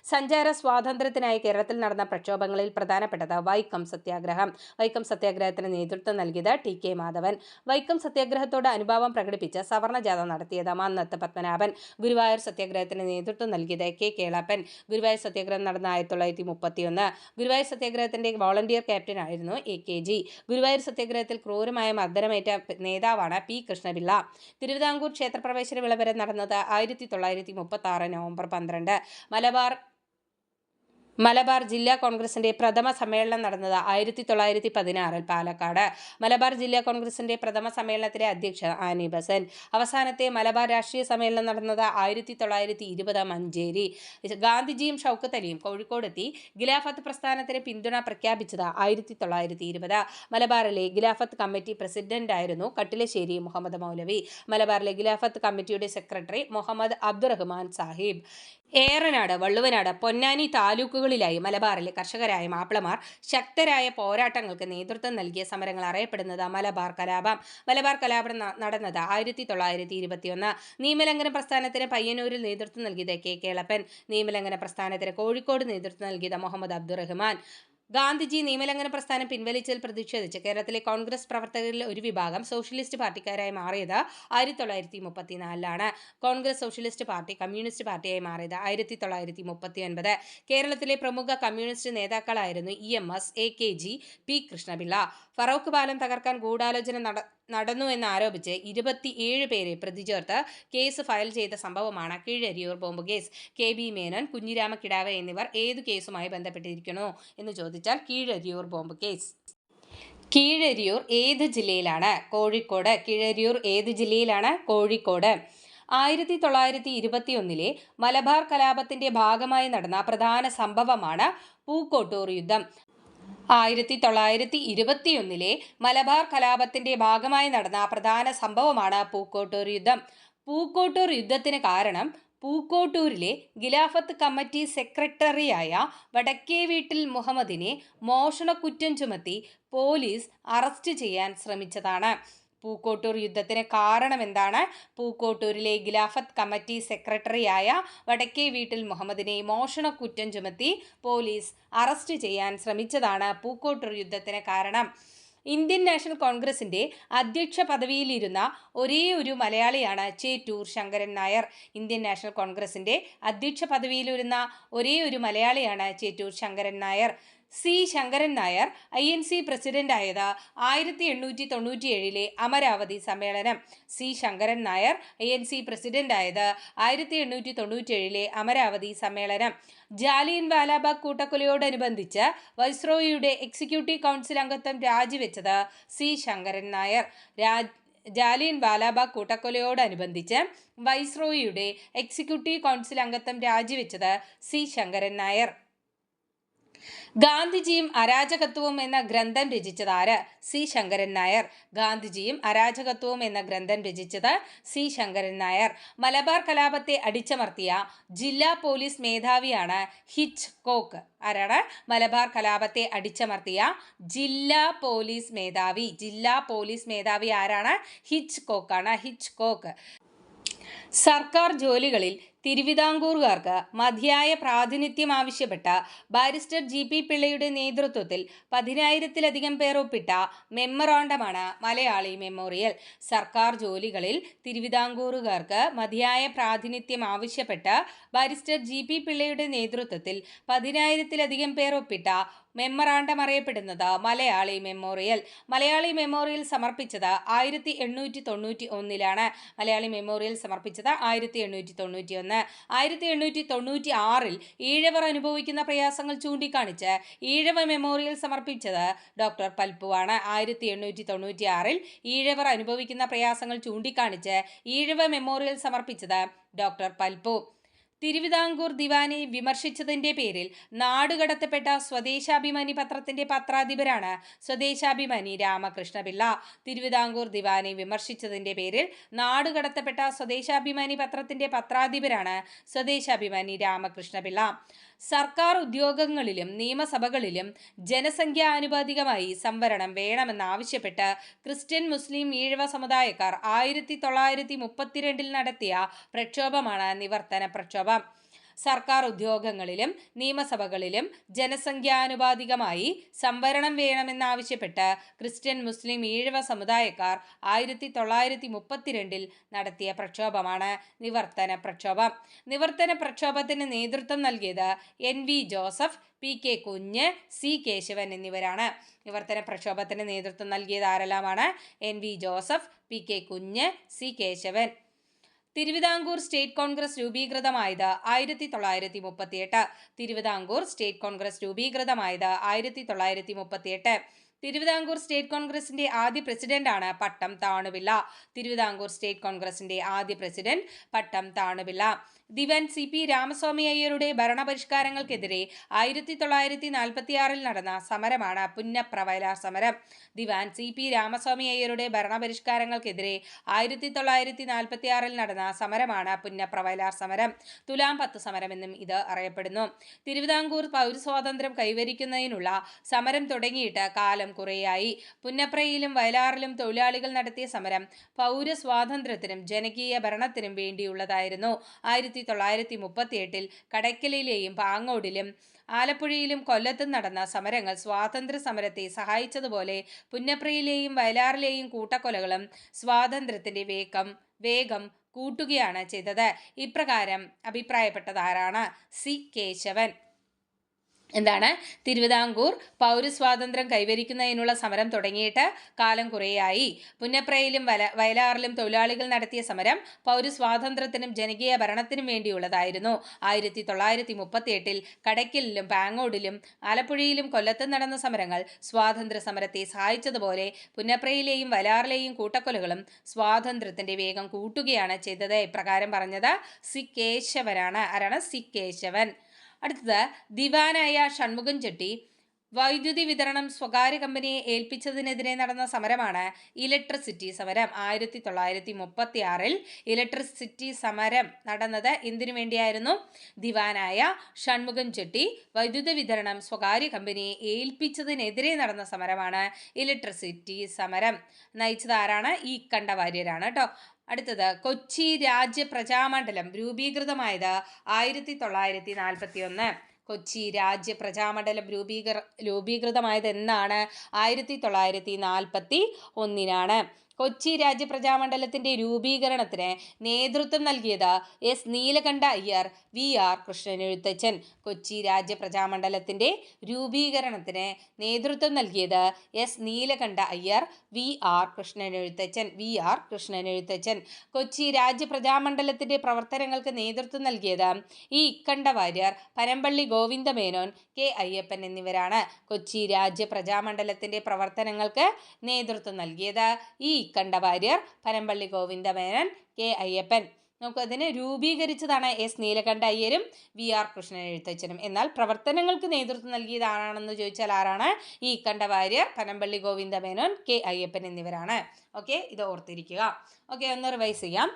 സഞ്ചാര സ്വാതന്ത്ര്യത്തിനായി കേരളത്തിൽ നടന്ന പ്രക്ഷോഭങ്ങളിൽ പ്രധാനപ്പെട്ടത് വൈക്കം സത്യാഗ്രഹം. വൈക്കം സത്യാഗ്രഹത്തിന് നേതൃത്വം നൽകിയത് TK മാധവൻ. വൈക്കം സത്യാഗ്രഹത്തോട് അനുഭാവം പ്രകടിപ്പിച്ച് സവർണ ജാഥ നടത്തിയത് മന്നത്ത് പത്മനാഭൻ. ഗുരുവായൂർ സത്യാഗ്രഹത്തിന് നേതൃത്വം നൽകിയത് K കേളപ്പൻ. ഗുരുവായൂർ സത്യാഗ്രഹം നടന്ന 1931. ഗുരുവായൂർ സത്യാഗ്രഹത്തിന്റെ വോളണ്ടിയർ ക്യാപ്റ്റൻ ആയിരുന്നു AKG. ഗുരുവായൂർ സത്യാഗ്രഹത്തിൽ ക്രൂരമായ മർദ്ദനമേറ്റ നേതാവാണ് പി കൃഷ്ണപിള്ള. തിരുവിതാംകൂർ ക്ഷേത്രപ്രവേശന വിളംബരം നടന്നത് 1936 നവംബർ 12. മലബാർ ജില്ലാ കോൺഗ്രസിന്റെ പ്രഥമ സമ്മേളനം നടന്നത് 1916 പാലക്കാട്. മലബാർ ജില്ലാ കോൺഗ്രസിന്റെ പ്രഥമ സമ്മേളനത്തിലെ അധ്യക്ഷ ആനി ബസന്റ്. അവസാനത്തെ മലബാർ രാഷ്ട്രീയ സമ്മേളനം നടന്നത് 1920 മഞ്ചേരി. ഗാന്ധിജിയും ഷൗക്കത്ത് അലിയും കോഴിക്കോടെത്തി ഖിലാഫത്ത് പ്രസ്ഥാനത്തിന് പിന്തുണ പ്രഖ്യാപിച്ചത് 1920. മലബാറിലെ ഖിലാഫത്ത് കമ്മിറ്റി പ്രസിഡന്റായിരുന്നു കട്ടിലശ്ശേരി മുഹമ്മദ് മൗലവി. മലബാറിലെ ഖിലാഫത്ത് കമ്മിറ്റിയുടെ സെക്രട്ടറി മുഹമ്മദ് അബ്ദുറഹ്മാൻ സാഹിബ്. ഏറനാട്, വള്ളുവനാട്, പൊന്നാനി താലൂക്കുകളിലായി മലബാറിലെ കർഷകരായ മാപ്പിളമാർ ശക്തരായ പോരാട്ടങ്ങൾക്ക് നേതൃത്വം നൽകിയ സമരങ്ങൾ അറിയപ്പെടുന്നത് മലബാർ കലാപം. മലബാർ കലാപം നടന്നത് 1921. നിയമലംഘന പ്രസ്ഥാനത്തിന് പയ്യന്നൂരിൽ നേതൃത്വം നൽകിയത് K കേളപ്പൻ. നിയമലംഘന പ്രസ്ഥാനത്തിന് കോഴിക്കോട് നേതൃത്വം നൽകിയത് മുഹമ്മദ് അബ്ദുറഹ്മാൻ. ഗാന്ധിജി നിയമലംഘന പ്രസ്ഥാനം പിൻവലിച്ചതിൽ പ്രതിഷേധിച്ച് കേരളത്തിലെ കോൺഗ്രസ് പ്രവർത്തകരിൽ ഒരു വിഭാഗം സോഷ്യലിസ്റ്റ് പാർട്ടിക്കാരായി മാറിയത് 1934. കോൺഗ്രസ് സോഷ്യലിസ്റ്റ് പാർട്ടി കമ്മ്യൂണിസ്റ്റ് പാർട്ടിയായി മാറിയത് 1939. കേരളത്തിലെ പ്രമുഖ കമ്മ്യൂണിസ്റ്റ് നേതാക്കളായിരുന്നു EMS, AKG, P Krishnapillai. Farook പാലം തകർക്കാൻ ഗൂഢാലോചന നടന്നു എന്നാരോപിച്ച് 27 പേരെ പ്രതി ചേർത്ത് കേസ് ഫയൽ ചെയ്ത സംഭവമാണ് Keezhariyur bomb case. KB Menon, Kunhiramakidavu എന്നിവർ ഏതു കേസുമായി ബന്ധപ്പെട്ടിരിക്കുന്നു എന്ന് ചോദിച്ചാൽ കീഴരിയൂർ ബോംബ് കേസ്. കീഴരിയൂർ ഏത് ജില്ലയിലാണ്? കോഴിക്കോട്. കീഴരിയൂർ ഏത് ജില്ലയിലാണ്? കോഴിക്കോട്. 1921 മലബാർ കലാപത്തിന്റെ ഭാഗമായി നടന്ന പ്രധാന സംഭവമാണ് പൂക്കോട്ടൂർ യുദ്ധം. 1921 മലബാർ കലാപത്തിന്റെ ഭാഗമായി നടന്ന പ്രധാന സംഭവമാണ് പൂക്കോട്ടൂർ യുദ്ധം. പൂക്കോട്ടൂർ യുദ്ധത്തിന് കാരണം പൂക്കോട്ടൂരിലെ ഖിലാഫത്ത് കമ്മിറ്റി സെക്രട്ടറിയായ വടക്കേവീട്ടിൽ മുഹമ്മദിനെ മോഷണക്കുറ്റം ചുമത്തി പോലീസ് അറസ്റ്റ് ചെയ്യാൻ ശ്രമിച്ചതാണ്. പൂക്കോട്ടൂർ യുദ്ധത്തിന് കാരണമെന്താണ്? പൂക്കോട്ടൂരിലെ ഖിലാഫത്ത് കമ്മിറ്റി സെക്രട്ടറിയായ വടക്കേവീട്ടിൽ മുഹമ്മദിനെ മോഷണക്കുറ്റം ചുമത്തി പോലീസ് അറസ്റ്റ് ചെയ്യാൻ ശ്രമിച്ചതാണ് പൂക്കോട്ടൂർ യുദ്ധത്തിന് കാരണം. ഇന്ത്യൻ നാഷണൽ കോൺഗ്രസിന്റെ അധ്യക്ഷ പദവിയിലിരുന്ന ഒരേയൊരു മലയാളിയാണ് ചേറ്റൂർ ശങ്കരൻ നായർ. ഇന്ത്യൻ നാഷണൽ കോൺഗ്രസിന്റെ അധ്യക്ഷ പദവിയിലിരുന്ന ഒരേയൊരു മലയാളിയാണ് ചേറ്റൂർ ശങ്കരൻ നായർ. C ശങ്കരൻ നായർ INC പ്രസിഡന്റായത് 1897 അമരാവതി സമ്മേളനം. C ശങ്കരൻ നായർ INC പ്രസിഡന്റായത് 1897 അമരാവതി സമ്മേളനം. ജാലിയൻ വാലാബാഗ് കൂട്ടക്കൊലയോടനുബന്ധിച്ച് വൈസ്രോയിയുടെ എക്സിക്യൂട്ടീവ് കൗൺസിൽ അംഗത്വം രാജിവെച്ചത് C ശങ്കരൻ നായർ. ജാലിയൻ വാലാബാഗ് കൂട്ടക്കൊലയോടനുബന്ധിച്ച് വൈസ്രോയിയുടെ എക്സിക്യൂട്ടീവ് കൗൺസിൽ അംഗത്വം രാജിവെച്ചത് C ശങ്കരൻ നായർ. ഗാന്ധിജിയും അരാജകത്വവും എന്ന ഗ്രന്ഥം രചിച്ചത് ആര്? C ശങ്കരൻ നായർ. ഗാന്ധിജിയും അരാജകത്വവും എന്ന ഗ്രന്ഥം രചിച്ചത് C ശങ്കരൻ നായർ. മലബാർ കലാപത്തെ അടിച്ചമർത്തിയ ജില്ലാ പോലീസ് മേധാവിയാണ് ഹിച്ച് കോക്ക്. ആരാണ്? മലബാർ കലാപത്തെ അടിച്ചമർത്തിയ ജില്ലാ പോലീസ് മേധാവി ആരാണ്? ഹിച്ച് കോക്കാണ്. Hitchcock. സർക്കാർ ജോലികളിൽ തിരുവിതാംകൂറുകാർക്ക് മതിയായ പ്രാതിനിധ്യം ആവശ്യപ്പെട്ട ബാരിസ്റ്റർ ജി.പി. പിള്ളയുടെ നേതൃത്വത്തിൽ 10,000-ലധികം പേർ ഒപ്പിട്ട മെമ്മറാണ്ടമാണ് മലയാളി മെമ്മോറിയൽ. സർക്കാർ ജോലികളിൽ തിരുവിതാംകൂറുകാർക്ക് മതിയായ പ്രാതിനിധ്യം ആവശ്യപ്പെട്ട് ബാരിസ്റ്റർ ജി.പി. പിള്ളയുടെ നേതൃത്വത്തിൽ 10,000-ലധികം പേർ ഒപ്പിട്ട മെമ്മറാണ്ടം അറിയപ്പെടുന്നത് മലയാളി മെമ്മോറിയൽ. മലയാളി മെമ്മോറിയൽ സമർപ്പിച്ചത് 1891 മലയാളി മെമ്മോറിയൽ സമർപ്പിച്ചത് 1891. 1896 ഈഴവർ അനുഭവിക്കുന്ന പ്രയാസങ്ങൾ ചൂണ്ടിക്കാണിച്ച് ഈഴവ മെമ്മോറിയൽ സമർപ്പിച്ചത് ഡോക്ടർ പൽപ്പുവാണ്. 1896 ഈഴവർ അനുഭവിക്കുന്ന പ്രയാസങ്ങൾ ചൂണ്ടിക്കാണിച്ച് ഈഴവ മെമ്മോറിയൽ സമർപ്പിച്ചത് ഡോക്ടർ പൽപ്പു. തിരുവിതാംകൂർ ദിവാനെ വിമർശിച്ചതിന്റെ പേരിൽ നാടുകടത്തപ്പെട്ട സ്വദേശാഭിമാനി പത്രത്തിന്റെ പത്രാധിപരാണ് സ്വദേശാഭിമാനി രാമകൃഷ്ണപിള്ള. തിരുവിതാംകൂർ ദിവാനെ വിമർശിച്ചതിന്റെ പേരിൽ നാടുകടത്തപ്പെട്ട സ്വദേശാഭിമാനി പത്രത്തിന്റെ പത്രാധിപരാണ് സ്വദേശാഭിമാനി രാമകൃഷ്ണപിള്ള. സർക്കാർ ഉദ്യോഗങ്ങളിലും നിയമസഭകളിലും ജനസംഖ്യാനുപാതികമായി സംവരണം വേണമെന്നാവശ്യപ്പെട്ട് ക്രിസ്ത്യൻ, മുസ്ലിം, ഈഴവ സമുദായക്കാർ 1932 നടത്തിയ പ്രക്ഷോഭമാണ് നിവർത്തന പ്രക്ഷോഭം. സർക്കാർ ഉദ്യോഗങ്ങളിലും നിയമസഭകളിലും ജനസംഖ്യാനുപാതികമായി സംവരണം വേണമെന്നാവശ്യപ്പെട്ട് ക്രിസ്ത്യൻ, മുസ്ലിം, ഈഴവ സമുദായക്കാർ 1932 നടത്തിയ പ്രക്ഷോഭമാണ് നിവർത്തന പ്രക്ഷോഭം. നിവർത്തന പ്രക്ഷോഭത്തിന് നേതൃത്വം നൽകിയത് NV Joseph, PK Kunju, C Kesavan എന്നിവരാണ്. നിവർത്തന പ്രക്ഷോഭത്തിന് നേതൃത്വം നൽകിയത് ആരെല്ലാമാണ്? NV Joseph, PK Kunju, C Kesavan. Thiruvithamkoor state Congress രൂപീകൃതമായത് 1938. തിരുവിതാംകൂർ സ്റ്റേറ്റ് കോൺഗ്രസ് രൂപീകൃതമായത് 1938. തിരുവിതാംകൂർ സ്റ്റേറ്റ് കോൺഗ്രസിന്റെ ആദ്യ പ്രസിഡന്റാണ് പട്ടം താണുപിള്ള. തിരുവിതാംകൂർ സ്റ്റേറ്റ് കോൺഗ്രസിന്റെ ആദ്യ പ്രസിഡന്റ് പട്ടം താണുപിള്ള. ദിവാൻ CP രാമസ്വാമി അയ്യരുടെ ഭരണപരിഷ്കാരങ്ങൾക്കെതിരെ 1946 നടന്ന സമരമാണ് പുന്നപ്ര വയലാർ സമരം. ദിവാൻ CP രാമസ്വാമി അയ്യരുടെ ഭരണപരിഷ്കാരങ്ങൾക്കെതിരെ 1946 നടന്ന സമരമാണ് പുന്നപ്ര വയലാർ സമരം. തുലാം 10 സമരമെന്നും ഇത് അറിയപ്പെടുന്നു. തിരുവിതാംകൂർ പൗരസ്വാതന്ത്ര്യം കൈവരിക്കുന്നതിനുള്ള സമരം തുടങ്ങിയിട്ട് കാലം കുറേയായി. പുന്നപ്രയിലും വയലാറിലും തൊഴിലാളികൾ നടത്തിയ സമരം പൗരസ്വാതന്ത്ര്യത്തിനും ജനകീയ ഭരണത്തിനും വേണ്ടിയുള്ളതായിരുന്നു. 1938 കടയ്ക്കലിലെയും പാങ്ങോടിലും ആലപ്പുഴയിലും കൊല്ലത്തും നടന്ന സമരങ്ങൾ സ്വാതന്ത്ര്യ സമരത്തെ സഹായിച്ചതുപോലെ പുന്നപ്രയിലെയും വയലാറിലെയും കൂട്ടക്കൊലകളും സ്വാതന്ത്ര്യത്തിന്റെ വേഗം കൂട്ടുകയാണ് ചെയ്തത്. ഇപ്രകാരം അഭിപ്രായപ്പെട്ടതാരാണ്? C കേശവൻ. എന്താണ്? തിരുവിതാംകൂർ പൗരസ്വാതന്ത്ര്യം കൈവരിക്കുന്നതിനുള്ള സമരം തുടങ്ങിയിട്ട് കാലം കുറേയായി. പുന്നപ്രയിലും വയലാറിലും തൊഴിലാളികൾ നടത്തിയ സമരം പൗരസ്വാതന്ത്ര്യത്തിനും ജനകീയ ഭരണത്തിനും വേണ്ടിയുള്ളതായിരുന്നു. 1938 കടയ്ക്കലിലും പാങ്ങോടിലും ആലപ്പുഴയിലും കൊല്ലത്തും നടന്ന സമരങ്ങൾ സ്വാതന്ത്ര്യ സമരത്തെ സഹായിച്ചതുപോലെ പുന്നപ്രയിലെയും വയലാറിലെയും കൂട്ടക്കൊലകളും സ്വാതന്ത്ര്യത്തിന്റെ വേഗം കൂട്ടുകയാണ് ചെയ്തത്. ഇപ്രകാരം പറഞ്ഞത് C കേശവനാണ്. ആരാണ്? C കേശവൻ. അടുത്തത്, ദിവാനായ ഷൺമുഖം ചെട്ടി വൈദ്യുതി വിതരണം സ്വകാര്യ കമ്പനിയെ ഏൽപ്പിച്ചതിനെതിരെ നടന്ന സമരമാണ് ഇലക്ട്രിസിറ്റി സമരം. 1936 ഇലക്ട്രിസിറ്റി സമരം നടന്നത് എന്തിനു വേണ്ടിയായിരുന്നു? ദിവാനായ ഷൺമുഖം ചെട്ടി വൈദ്യുതി വിതരണം സ്വകാര്യ കമ്പനിയെ ഏൽപ്പിച്ചതിനെതിരെ നടന്ന സമരമാണ് ഇലക്ട്രിസിറ്റി സമരം. നയിച്ചത് ആരാണ്? ഈ കണ്ട വാര്യരാണ് കേട്ടോ. അടുത്തത്, കൊച്ചി രാജ്യ പ്രജാമണ്ഡലം രൂപീകൃതമായത് 1941. കൊച്ചി രാജ്യ പ്രജാമണ്ഡലം രൂപീകൃതമായത് എന്നാണ്? 1941. കൊച്ചി രാജ്യ പ്രജാമണ്ഡലത്തിന്റെ രൂപീകരണത്തിന് നേതൃത്വം നൽകിയത് S നീലകണ്ഠ അയ്യർ, VR കൃഷ്ണനെഴുത്തച്ഛൻ. കൊച്ചി രാജ്യ പ്രജാമണ്ഡലത്തിന്റെ രൂപീകരണത്തിന് നേതൃത്വം നൽകിയത് S നീലകണ്ഠ അയ്യർ, VR കൃഷ്ണനെഴുത്തച്ഛൻ. കൊച്ചി രാജ്യ പ്രജാമണ്ഡലത്തിന്റെ പ്രവർത്തനങ്ങൾക്ക് നേതൃത്വം നൽകിയത് ഈ ഇക്കണ്ട വാര്യർ, പനമ്പള്ളി ഗോവിന്ദമേനോൻ, K അയ്യപ്പൻ എന്നിവരാണ്. കൊച്ചി രാജ്യ പ്രജാമണ്ഡലത്തിന്റെ പ്രവർത്തനങ്ങൾക്ക് നേതൃത്വം നൽകിയത് ഈ ഇക്കണ്ട വാര്യർ, പനമ്പള്ളി ഗോവിന്ദമേനോൻ, K അയ്യപ്പൻ. നമുക്ക് അതിനെ രൂപീകരിച്ചതാണ് S നീലകണ്ഠ അയ്യരും VR കൃഷ്ണനെഴുത്തച്ഛനും. എന്നാൽ പ്രവർത്തനങ്ങൾക്ക് നേതൃത്വം നൽകിയത് ആരാണെന്ന് ചോദിച്ചാൽ ആരാണ്? ഈ ഇക്കണ്ട വാര്യർ, പനമ്പള്ളി ഗോവിന്ദമേനോൻ, K അയ്യപ്പൻ എന്നിവരാണ്. ഓക്കെ, ഇത് ഓർത്തിരിക്കുക. ഓക്കെ, ഒന്ന് റിവൈസ് ചെയ്യാം.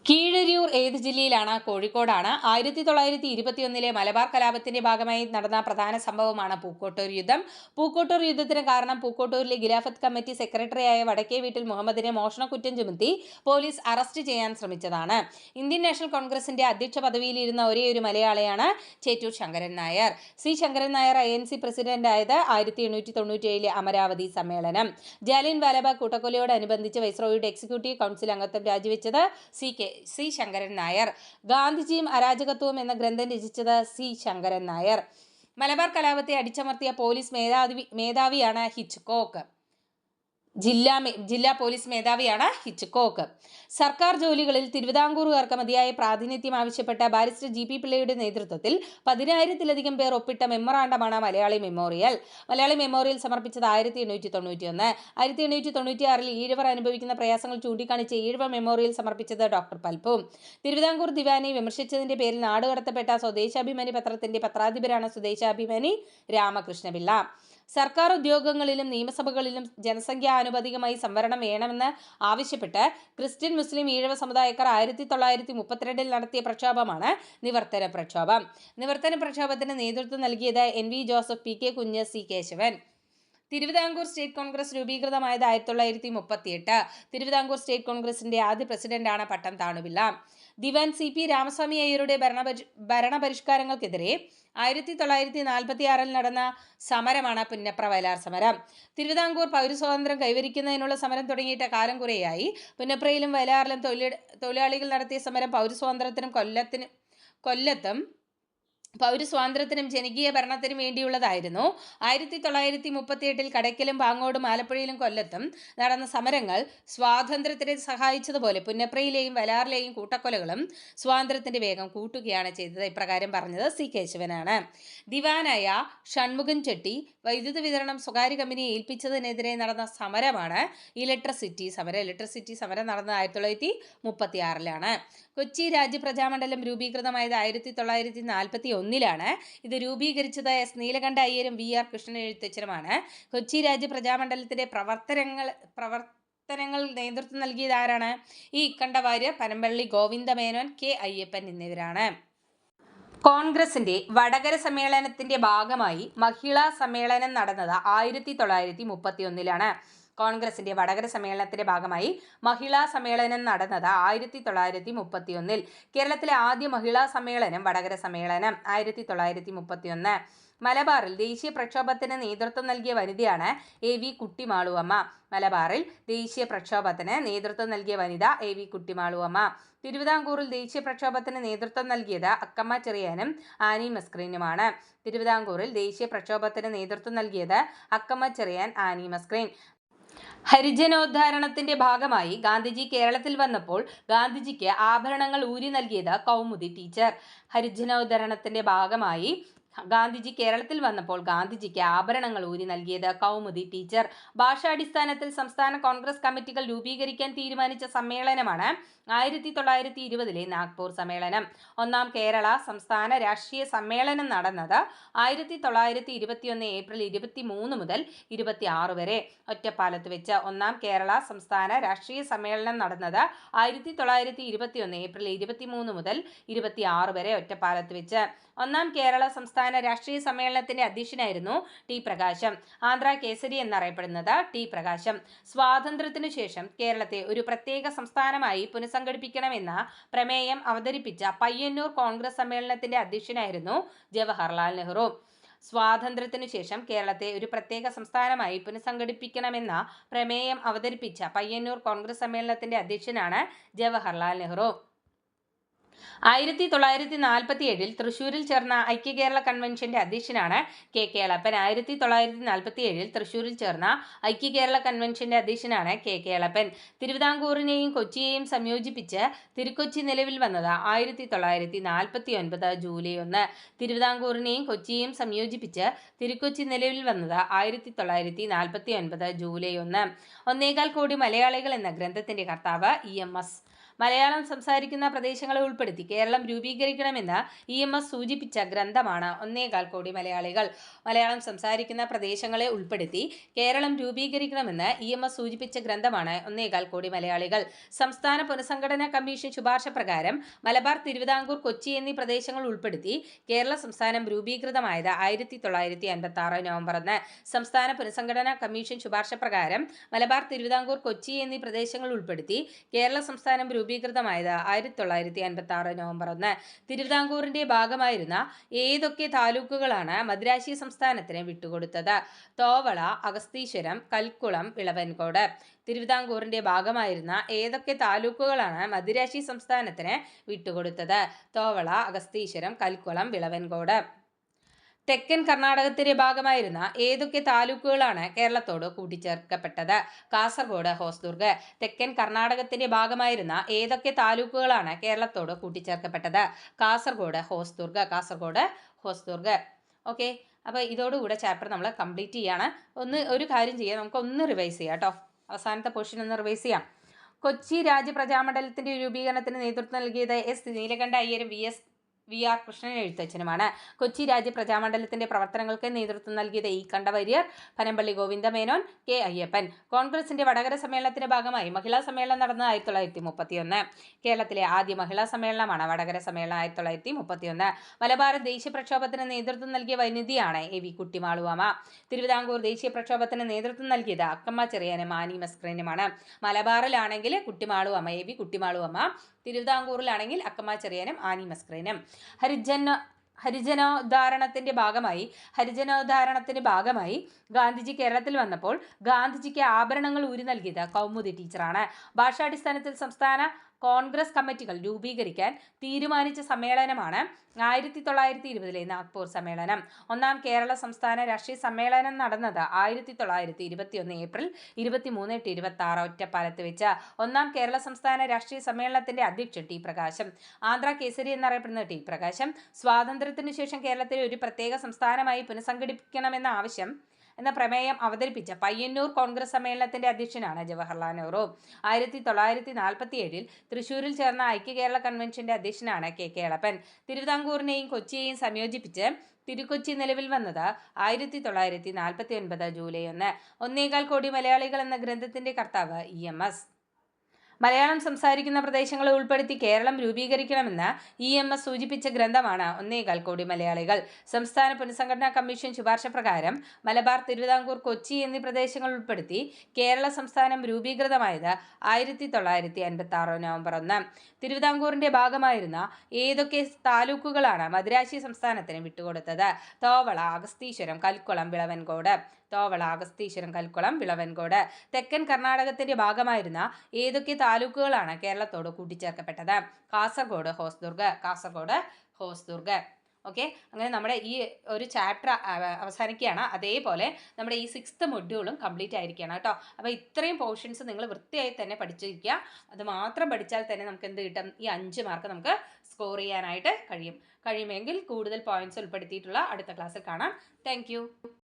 കീഴരിയൂർ ഏത് ജില്ലയിലാണ്? കോഴിക്കോടാണ്. 1921 മലബാർ കലാപത്തിന്റെ ഭാഗമായി നടന്ന പ്രധാന സംഭവമാണ് പൂക്കോട്ടൂർ യുദ്ധം. പൂക്കോട്ടൂർ യുദ്ധത്തിന് കാരണം പൂക്കോട്ടൂരിലെ ഖിലാഫത്ത് കമ്മിറ്റി സെക്രട്ടറിയായ വടക്കേ വീട്ടിൽ മുഹമ്മദിനെ മോഷണക്കുറ്റം ചുമത്തി പോലീസ് അറസ്റ്റ് ചെയ്യാൻ ശ്രമിച്ചതാണ്. ഇന്ത്യൻ നാഷണൽ കോൺഗ്രസിന്റെ അധ്യക്ഷ പദവിയിലിരുന്ന ഒരേയൊരു മലയാളിയാണ് ചേറ്റൂർ ശങ്കരൻ നായർ. സി ശങ്കരൻ നായർ ANC പ്രസിഡന്റായത് 1897 അമരാവതി സമ്മേളനം. ജാലിയൻ വാലാബാഗ് കൂട്ടക്കൊലയോടനുബന്ധിച്ച് വൈസ്രോയിയുടെ എക്സിക്യൂട്ടീവ് കൗൺസിൽ അംഗത്വം രാജിവെച്ചത് സി ശങ്കരൻ നായർ. ഗാന്ധിജിയും അരാജകത്വവും എന്ന ഗ്രന്ഥം രചിച്ചത് സി ശങ്കരൻ നായർ. മലബാർ കലാപത്തെ അടിച്ചമർത്തിയ പോലീസ് മേധാവിയാണ് ഹിച്ച്കോക്ക്. ജില്ലാ പോലീസ് മേധാവിയാണ് ഹിച്ച്കോക്ക്. സർക്കാർ ജോലികളിൽ തിരുവിതാംകൂറുകാർക്ക് മതിയായ പ്രാതിനിധ്യം ആവശ്യപ്പെട്ട ബാരിസ്റ്റർ GP പിള്ളയുടെ നേതൃത്വത്തിൽ 10,000-ലധികം പേർ ഒപ്പിട്ട മെമ്മറാണ്ടമാണ് മലയാളി മെമ്മോറിയൽ. മലയാളി മെമ്മോറിയൽ സമർപ്പിച്ചത് 1891. 1896 ഈഴവർ അനുഭവിക്കുന്ന പ്രയാസങ്ങൾ ചൂണ്ടിക്കാണിച്ച് ഈഴവ മെമ്മോറിയൽ സമർപ്പിച്ചത് ഡോക്ടർ പൽപ്പു. തിരുവിതാംകൂർ ദിവാനെ വിമർശിച്ചതിന്റെ പേരിൽ നാടുകടത്തപ്പെട്ട സ്വദേശാഭിമാനി പത്രത്തിന്റെ പത്രാധിപരാണ് സ്വദേശാഭിമാനി രാമകൃഷ്ണപിള്ള. സർക്കാർ ഉദ്യോഗങ്ങളിലും നിയമസഭകളിലും ജനസംഖ്യാനുപാതികമായി സംവരണം വേണമെന്ന് ആവശ്യപ്പെട്ട് ക്രിസ്ത്യൻ മുസ്ലിം ഈഴവ സമുദായക്കാർ 1932 നടത്തിയ പ്രക്ഷോഭമാണ് നിവർത്തന പ്രക്ഷോഭം. നിവർത്തന പ്രക്ഷോഭത്തിന് നേതൃത്വം നൽകിയത് NV Joseph, PK Kunju, C Kesavan. Thiruvithamkoor state Congress രൂപീകൃതമായത് 1938. തിരുവിതാംകൂർ സ്റ്റേറ്റ് കോൺഗ്രസിന്റെ ആദ്യ പ്രസിഡന്റാണ് പട്ടം താണുപിള്ള. ദിവാൻ CP രാമസ്വാമി അയ്യരുടെ ഭരണപരിഷ്കാരങ്ങൾക്കെതിരെ 1946 നടന്ന സമരമാണ് പുന്നപ്ര വയലാർ സമരം. തിരുവിതാംകൂർ പൗരസ്വാതന്ത്ര്യം കൈവരിക്കുന്നതിനുള്ള സമരം തുടങ്ങിയിട്ട് കാലം കുറേയായി. പുന്നപ്രയിലും വയലാറിലും തൊഴിലാളികൾ നടത്തിയ സമരം പൗരസ്വാതന്ത്ര്യത്തിനും കൊല്ലത്തും പൗരസ്വാതന്ത്ര്യത്തിനും ജനകീയ ഭരണത്തിനും വേണ്ടിയുള്ളതായിരുന്നു. 1938 കടയ്ക്കലും പാങ്ങോടും ആലപ്പുഴയിലും കൊല്ലത്തും നടന്ന സമരങ്ങൾ സ്വാതന്ത്ര്യത്തിന് സഹായിച്ചതുപോലെ പുന്നപ്രയിലെയും വയലാറിലെയും കൂട്ടക്കൊലകളും സ്വാതന്ത്ര്യത്തിന്റെ വേഗം കൂട്ടുകയാണ് ചെയ്തത്. ഇപ്രകാരം പറഞ്ഞത് C കേശവനാണ്. ദിവാനായ ഷൺമുഖൻ ചെട്ടി വൈദ്യുത വിതരണം സ്വകാര്യ കമ്പനിയെ ഏൽപ്പിച്ചതിനെതിരെ നടന്ന സമരമാണ് ഇലക്ട്രിസിറ്റി സമരം നടന്നത് 1936. കൊച്ചി രാജ്യപ്രജാമണ്ഡലം രൂപീകൃതമായത് 1941. ഇത് രൂപീകരിച്ചത് S നീലകണ്ഠ അയ്യരും VR കൃഷ്ണൻ എഴുത്തച്ഛനുമാണ്. കൊച്ചി രാജ്യപ്രജാമണ്ഡലത്തിന്റെ പ്രവർത്തനങ്ങൾ നേതൃത്വം നൽകിയത് ആരാണ്? E കണ്ഠവാര്യർ, പനമ്പള്ളി ഗോവിന്ദമേനോൻ, K അയ്യപ്പൻ എന്നിവരാണ്. കോൺഗ്രസിന്റെ വടകര സമ്മേളനത്തിന്റെ ഭാഗമായി മഹിളാ സമ്മേളനം നടന്നത് 1931. കോൺഗ്രസിന്റെ വടകര സമ്മേളനത്തിന്റെ ഭാഗമായി മഹിളാ സമ്മേളനം നടന്നത് 1931. കേരളത്തിലെ ആദ്യ മഹിളാ സമ്മേളനം വടകര സമ്മേളനം 1931. മലബാറിൽ ദേശീയ പ്രക്ഷോഭത്തിന് നേതൃത്വം നൽകിയ വനിതയാണ് AV കുട്ടിമാളുവമ്മ. മലബാറിൽ ദേശീയ പ്രക്ഷോഭത്തിന് നേതൃത്വം നൽകിയ വനിത AV കുട്ടിമാളുവമ്മ. തിരുവിതാംകൂറിൽ ദേശീയ പ്രക്ഷോഭത്തിന് നേതൃത്വം നൽകിയത് അക്കമ്മ ചെറിയാനും ആനി മസ്ക്രീനുമാണ്. തിരുവിതാംകൂറിൽ ദേശീയ പ്രക്ഷോഭത്തിന് നേതൃത്വം നൽകിയത് അക്കമ്മ ചെറിയാൻ, ആനി മസ്ക്രീൻ. ഹരിജനോദ്ധാരണത്തിന്റെ ഭാഗമായി ഗാന്ധിജി കേരളത്തിൽ വന്നപ്പോൾ ഗാന്ധിജിക്ക് ആഭരണങ്ങൾ ഊരി നൽകിയത് കൗമുദി ടീച്ചർ. ഹരിജനോദ്ധാരണത്തിന്റെ ഭാഗമായി ഗാന്ധിജി കേരളത്തിൽ വന്നപ്പോൾ ഗാന്ധിജിക്ക് ആഭരണങ്ങൾ ഊരി നൽകിയത് കൗമുദി ടീച്ചർ. ഭാഷാടിസ്ഥാനത്തിൽ സംസ്ഥാന കോൺഗ്രസ് കമ്മിറ്റികൾ രൂപീകരിക്കാൻ തീരുമാനിച്ച സമ്മേളനമാണ് 1920 നാഗ്പൂർ സമ്മേളനം. ഒന്നാം കേരള സംസ്ഥാന രാഷ്ട്രീയ സമ്മേളനം നടന്നത് 1921 ഏപ്രിൽ 23 മുതൽ 26 വരെ ഒറ്റപ്പാലത്ത് വെച്ച്. ഒന്നാം കേരള സംസ്ഥാന രാഷ്ട്രീയ സമ്മേളനം നടന്നത് 1921 ഏപ്രിൽ 23 മുതൽ 26 വരെ ഒറ്റപ്പാലത്ത് വെച്ച്. ഒന്നാം കേരള സംസ്ഥാന രാഷ്ട്രീയ സമ്മേളനത്തിന്റെ അധ്യക്ഷനായിരുന്നു T പ്രകാശം. ആന്ധ്ര കേസരി എന്നറിയപ്പെടുന്നത് T പ്രകാശം. സ്വാതന്ത്ര്യത്തിനു ശേഷം കേരളത്തെ ഒരു പ്രത്യേക സംസ്ഥാനമായി പുനഃസംഘടിപ്പിക്കണമെന്ന പ്രമേയം അവതരിപ്പിച്ച പയ്യന്നൂർ കോൺഗ്രസ് സമ്മേളനത്തിന്റെ അധ്യക്ഷനായിരുന്നു ജവഹർലാൽ നെഹ്റു. സ്വാതന്ത്ര്യത്തിനു ശേഷം കേരളത്തെ ഒരു പ്രത്യേക സംസ്ഥാനമായി പുനഃസംഘടിപ്പിക്കണമെന്ന പ്രമേയം അവതരിപ്പിച്ച പയ്യന്നൂർ കോൺഗ്രസ് സമ്മേളനത്തിന്റെ അധ്യക്ഷനാണ് ജവഹർലാൽ നെഹ്റു. 1947 തൃശ്ശൂരിൽ ചേർന്ന ഐക്യകേരള കൺവെൻഷന്റെ അധ്യക്ഷനാണ് KK എളപ്പൻ. 1947 തൃശ്ശൂരിൽ ചേർന്ന ഐക്യകേരള കൺവെൻഷന്റെ അധ്യക്ഷനാണ് KK എളപ്പൻ. തിരുവിതാംകൂറിനെയും കൊച്ചിയെയും സംയോജിപ്പിച്ച് തിരുക്കൊച്ചി നിലവിൽ വന്നത് 1949 ജൂലൈ 1. തിരുവിതാംകൂറിനെയും കൊച്ചിയെയും സംയോജിപ്പിച്ച് തിരുക്കൊച്ചി നിലവിൽ വന്നത് 1949 ജൂലൈ 1. 1.25 കോടി മലയാളികൾ എന്ന ഗ്രന്ഥത്തിന്റെ കർത്താവ് EMS. മലയാളം സംസാരിക്കുന്ന പ്രദേശങ്ങളെ ഉൾപ്പെടുത്തി കേരളം രൂപീകരിക്കണമെന്ന് EMS സൂചിപ്പിച്ച ഗ്രന്ഥമാണ് 1.25 കോടി മലയാളികൾ. മലയാളം സംസാരിക്കുന്ന പ്രദേശങ്ങളെ ഉൾപ്പെടുത്തി കേരളം രൂപീകരിക്കണമെന്ന് EMS സൂചിപ്പിച്ച ഗ്രന്ഥമാണ് 1.25 കോടി മലയാളികൾ. സംസ്ഥാന പുനഃസംഘടനാ കമ്മീഷൻ ശുപാർശ പ്രകാരം മലബാർ, തിരുവിതാംകൂർ, കൊച്ചി എന്നീ പ്രദേശങ്ങൾ ഉൾപ്പെടുത്തി കേരള സംസ്ഥാനം രൂപീകൃതമായത് 1956 നവംബർ 1. സംസ്ഥാന പുനഃസംഘടനാ കമ്മീഷൻ ശുപാർശ പ്രകാരം മലബാർ, തിരുവിതാംകൂർ, കൊച്ചി എന്നീ പ്രദേശങ്ങൾ ഉൾപ്പെടുത്തി കേരള സംസ്ഥാനം രൂപീകൃതമായത് 1956 നവംബർ 1. തിരുവിതാംകൂറിന്റെ ഭാഗമായിരുന്ന ഏതൊക്കെ താലൂക്കുകളാണ് മദിരാശി സംസ്ഥാനത്തിന് വിട്ടുകൊടുത്തത്? തോവള, അഗസ്തീശ്വരം, കൽക്കുളം, വിളവൻകോട്. തിരുവിതാംകൂറിന്റെ ഭാഗമായിരുന്ന ഏതൊക്കെ താലൂക്കുകളാണ് മദിരാശി സംസ്ഥാനത്തിന് വിട്ടുകൊടുത്തത്? തോവള, അഗസ്തീശ്വരം, കൽക്കുളം, വിളവൻകോട്. തെക്കൻ കർണാടകത്തിന്റെ ഭാഗമായിരുന്ന ഏതൊക്കെ താലൂക്കുകളാണ് കേരളത്തോട് കൂട്ടിച്ചേർക്കപ്പെട്ടത്? കാസർഗോഡ്, ഹോസ്ദുർഗ്. തെക്കൻ കർണാടകത്തിന്റെ ഭാഗമായിരുന്ന ഏതൊക്കെ താലൂക്കുകളാണ് കേരളത്തോട് കൂട്ടിച്ചേർക്കപ്പെട്ടത്? കാസർഗോഡ്, ഹോസ്ദുർഗ്. കാസർഗോഡ്, ഹോസ്ദുർഗ്. ഓക്കെ, അപ്പോൾ ഇതോടുകൂടെ ചാപ്റ്റർ നമ്മൾ കംപ്ലീറ്റ് ചെയ്യാണ്. ഒരു കാര്യം ചെയ്യാം, നമുക്കൊന്ന് റിവൈസ് ചെയ്യാം കേട്ടോ. അവസാനത്തെ പോർഷൻ ഒന്ന് റിവൈസ് ചെയ്യാം. കൊച്ചി രാജ്യപ്രജാമണ്ഡലത്തിന്റെ രൂപീകരണത്തിന് നേതൃത്വം നൽകിയത് എസ് നീലകണ്ഠ അയ്യരും വി.ആർ. കൃഷ്ണൻ എഴുത്തച്ഛനുമാണ്. കൊച്ചി രാജ്യപ്രജാമണ്ഡലത്തിന്റെ പ്രവർത്തനങ്ങൾക്ക് നേതൃത്വം നൽകിയത് ഇ. കണ്ഠവര്യർ, പനമ്പള്ളി ഗോവിന്ദമേനോൻ, കെ. അയ്യപ്പൻ. കോൺഗ്രസിന്റെ വടകര സമ്മേളനത്തിന്റെ ഭാഗമായി മഹിളാ സമ്മേളനം നടന്നത് 1931. കേരളത്തിലെ ആദ്യ മഹിളാ സമ്മേളനമാണ് വടകര സമ്മേളനം 1931. മലബാർ ദേശീയ പ്രക്ഷോഭത്തിന് നേതൃത്വം നൽകിയ വനിതയാണ് എ.വി. കുട്ടിമാളുവമ്മ. തിരുവിതാംകൂർ ദേശീയ പ്രക്ഷോഭത്തിന് നേതൃത്വം നൽകിയത് അക്കമ്മ ചെറിയാനും ആനി മസ്ക്രീനുമാണ്. മലബാറിലാണെങ്കിൽ കുട്ടിമാളുവമ്മ, എ.വി. കുട്ടിമാളുവമ്മ. തിരുവിതാംകൂറിലാണെങ്കിൽ അക്കമ്മ ചെറിയാനും ആനി മസ്ക്രീനും. ഹരിജനോദ്ധാരണത്തിന്റെ ഭാഗമായി ഗാന്ധിജി കേരളത്തിൽ വന്നപ്പോൾ ഗാന്ധിജിക്ക് ആഭരണങ്ങൾ ഊരി നൽകിയത് കൗമുദി ടീച്ചറാണ്. ഭാഷാടിസ്ഥാനത്തിൽ സംസ്ഥാന കോൺഗ്രസ് കമ്മിറ്റികൾ രൂപീകരിക്കാൻ തീരുമാനിച്ച സമ്മേളനമാണ് 1920 നാഗ്പൂർ സമ്മേളനം. ഒന്നാം കേരള സംസ്ഥാന രാഷ്ട്രീയ സമ്മേളനം നടന്നത് 1921 ഏപ്രിൽ 23-26 ഒറ്റപ്പാലത്ത് വെച്ച്. ഒന്നാം കേരള സംസ്ഥാന രാഷ്ട്രീയ സമ്മേളനത്തിന്റെ അധ്യക്ഷൻ ടി. പ്രകാശം. ആന്ധ്ര കേസരി എന്നറിയപ്പെടുന്ന ടി. പ്രകാശം. സ്വാതന്ത്ര്യത്തിനു ശേഷം കേരളത്തെ ഒരു പ്രത്യേക സംസ്ഥാനമായി പുനഃസംഘടിപ്പിക്കണമെന്ന ആവശ്യം എന്ന പ്രമേയം അവതരിപ്പിച്ച പയ്യന്നൂർ കോൺഗ്രസ് സമ്മേളനത്തിന്റെ അധ്യക്ഷനാണ് ജവഹർലാൽ നെഹ്റു. 1947 തൃശൂരിൽ ചേർന്ന ഐക്യ കേരള കൺവെൻഷന്റെ അധ്യക്ഷനാണ് കെ. കേളപ്പൻ. തിരുവിതാംകൂറിനെയും കൊച്ചിയെയും സംയോജിപ്പിച്ച് തിരുക്കൊച്ചി നിലവിൽ വന്നത് 1949 ജൂലൈ 1. 1.25 കോടി മലയാളികൾ എന്ന ഗ്രന്ഥത്തിന്റെ കർത്താവ് EMS. മലയാളം സംസാരിക്കുന്ന പ്രദേശങ്ങളെ ഉൾപ്പെടുത്തി കേരളം രൂപീകരിക്കണമെന്ന് EMS സൂചിപ്പിച്ച ഗ്രന്ഥമാണ് 1.25 കോടി മലയാളികൾ. സംസ്ഥാന പുനഃസംഘടനാ കമ്മീഷൻ ശുപാർശ പ്രകാരം മലബാർ, തിരുവിതാംകൂർ, കൊച്ചി എന്നീ പ്രദേശങ്ങൾ ഉൾപ്പെടുത്തി കേരള സംസ്ഥാനം രൂപീകൃതമായത് 1956 നവംബർ 1. തിരുവിതാംകൂറിന്റെ ഭാഗമായിരുന്ന ഏതൊക്കെ താലൂക്കുകളാണ് മദിരാശി സംസ്ഥാനത്തിന് വിട്ടുകൊടുത്തത്? തോവള, അഗസ്തീശ്വരം, കൽക്കുളം, വിളവൻകോട്. തോവള, അഗസ്തീശ്വരം, കൽക്കുളം, വിളവൻകോട്. തെക്കൻ കർണാടകത്തിന്റെ ഭാഗമായിരുന്ന ഏതൊക്കെ താലൂക്കുകളാണ് കേരളത്തോട് കൂട്ടിച്ചേർക്കപ്പെട്ടത്? കാസർഗോഡ്, ഹോസ്ദുർഗ്. കാസർഗോഡ്, ഹോസ്ദുർഗ്. ഓക്കെ, അങ്ങനെ നമ്മുടെ ഈ ഒരു ചാപ്റ്റർ അവസാനിക്കുകയാണ്. അതേപോലെ നമ്മുടെ ഈ 6th മൊഡ്യൂളും കംപ്ലീറ്റ് ആയിരിക്കുകയാണ് കേട്ടോ. അപ്പോൾ ഇത്രയും പോർഷൻസ് നിങ്ങൾ വൃത്തിയായി തന്നെ പഠിച്ചിരിക്കുക. അത് മാത്രം പഠിച്ചാൽ തന്നെ നമുക്ക് എന്ത് കിട്ടും? ഈ 5 മാർക്ക് നമുക്ക് സ്കോർ ചെയ്യാനായിട്ട് കഴിയുമെങ്കിൽ കൂടുതൽ പോയിന്റ്സ് ഉൾപ്പെടുത്തിയിട്ടുള്ള അടുത്ത ക്ലാസ്സിൽ കാണാം. താങ്ക്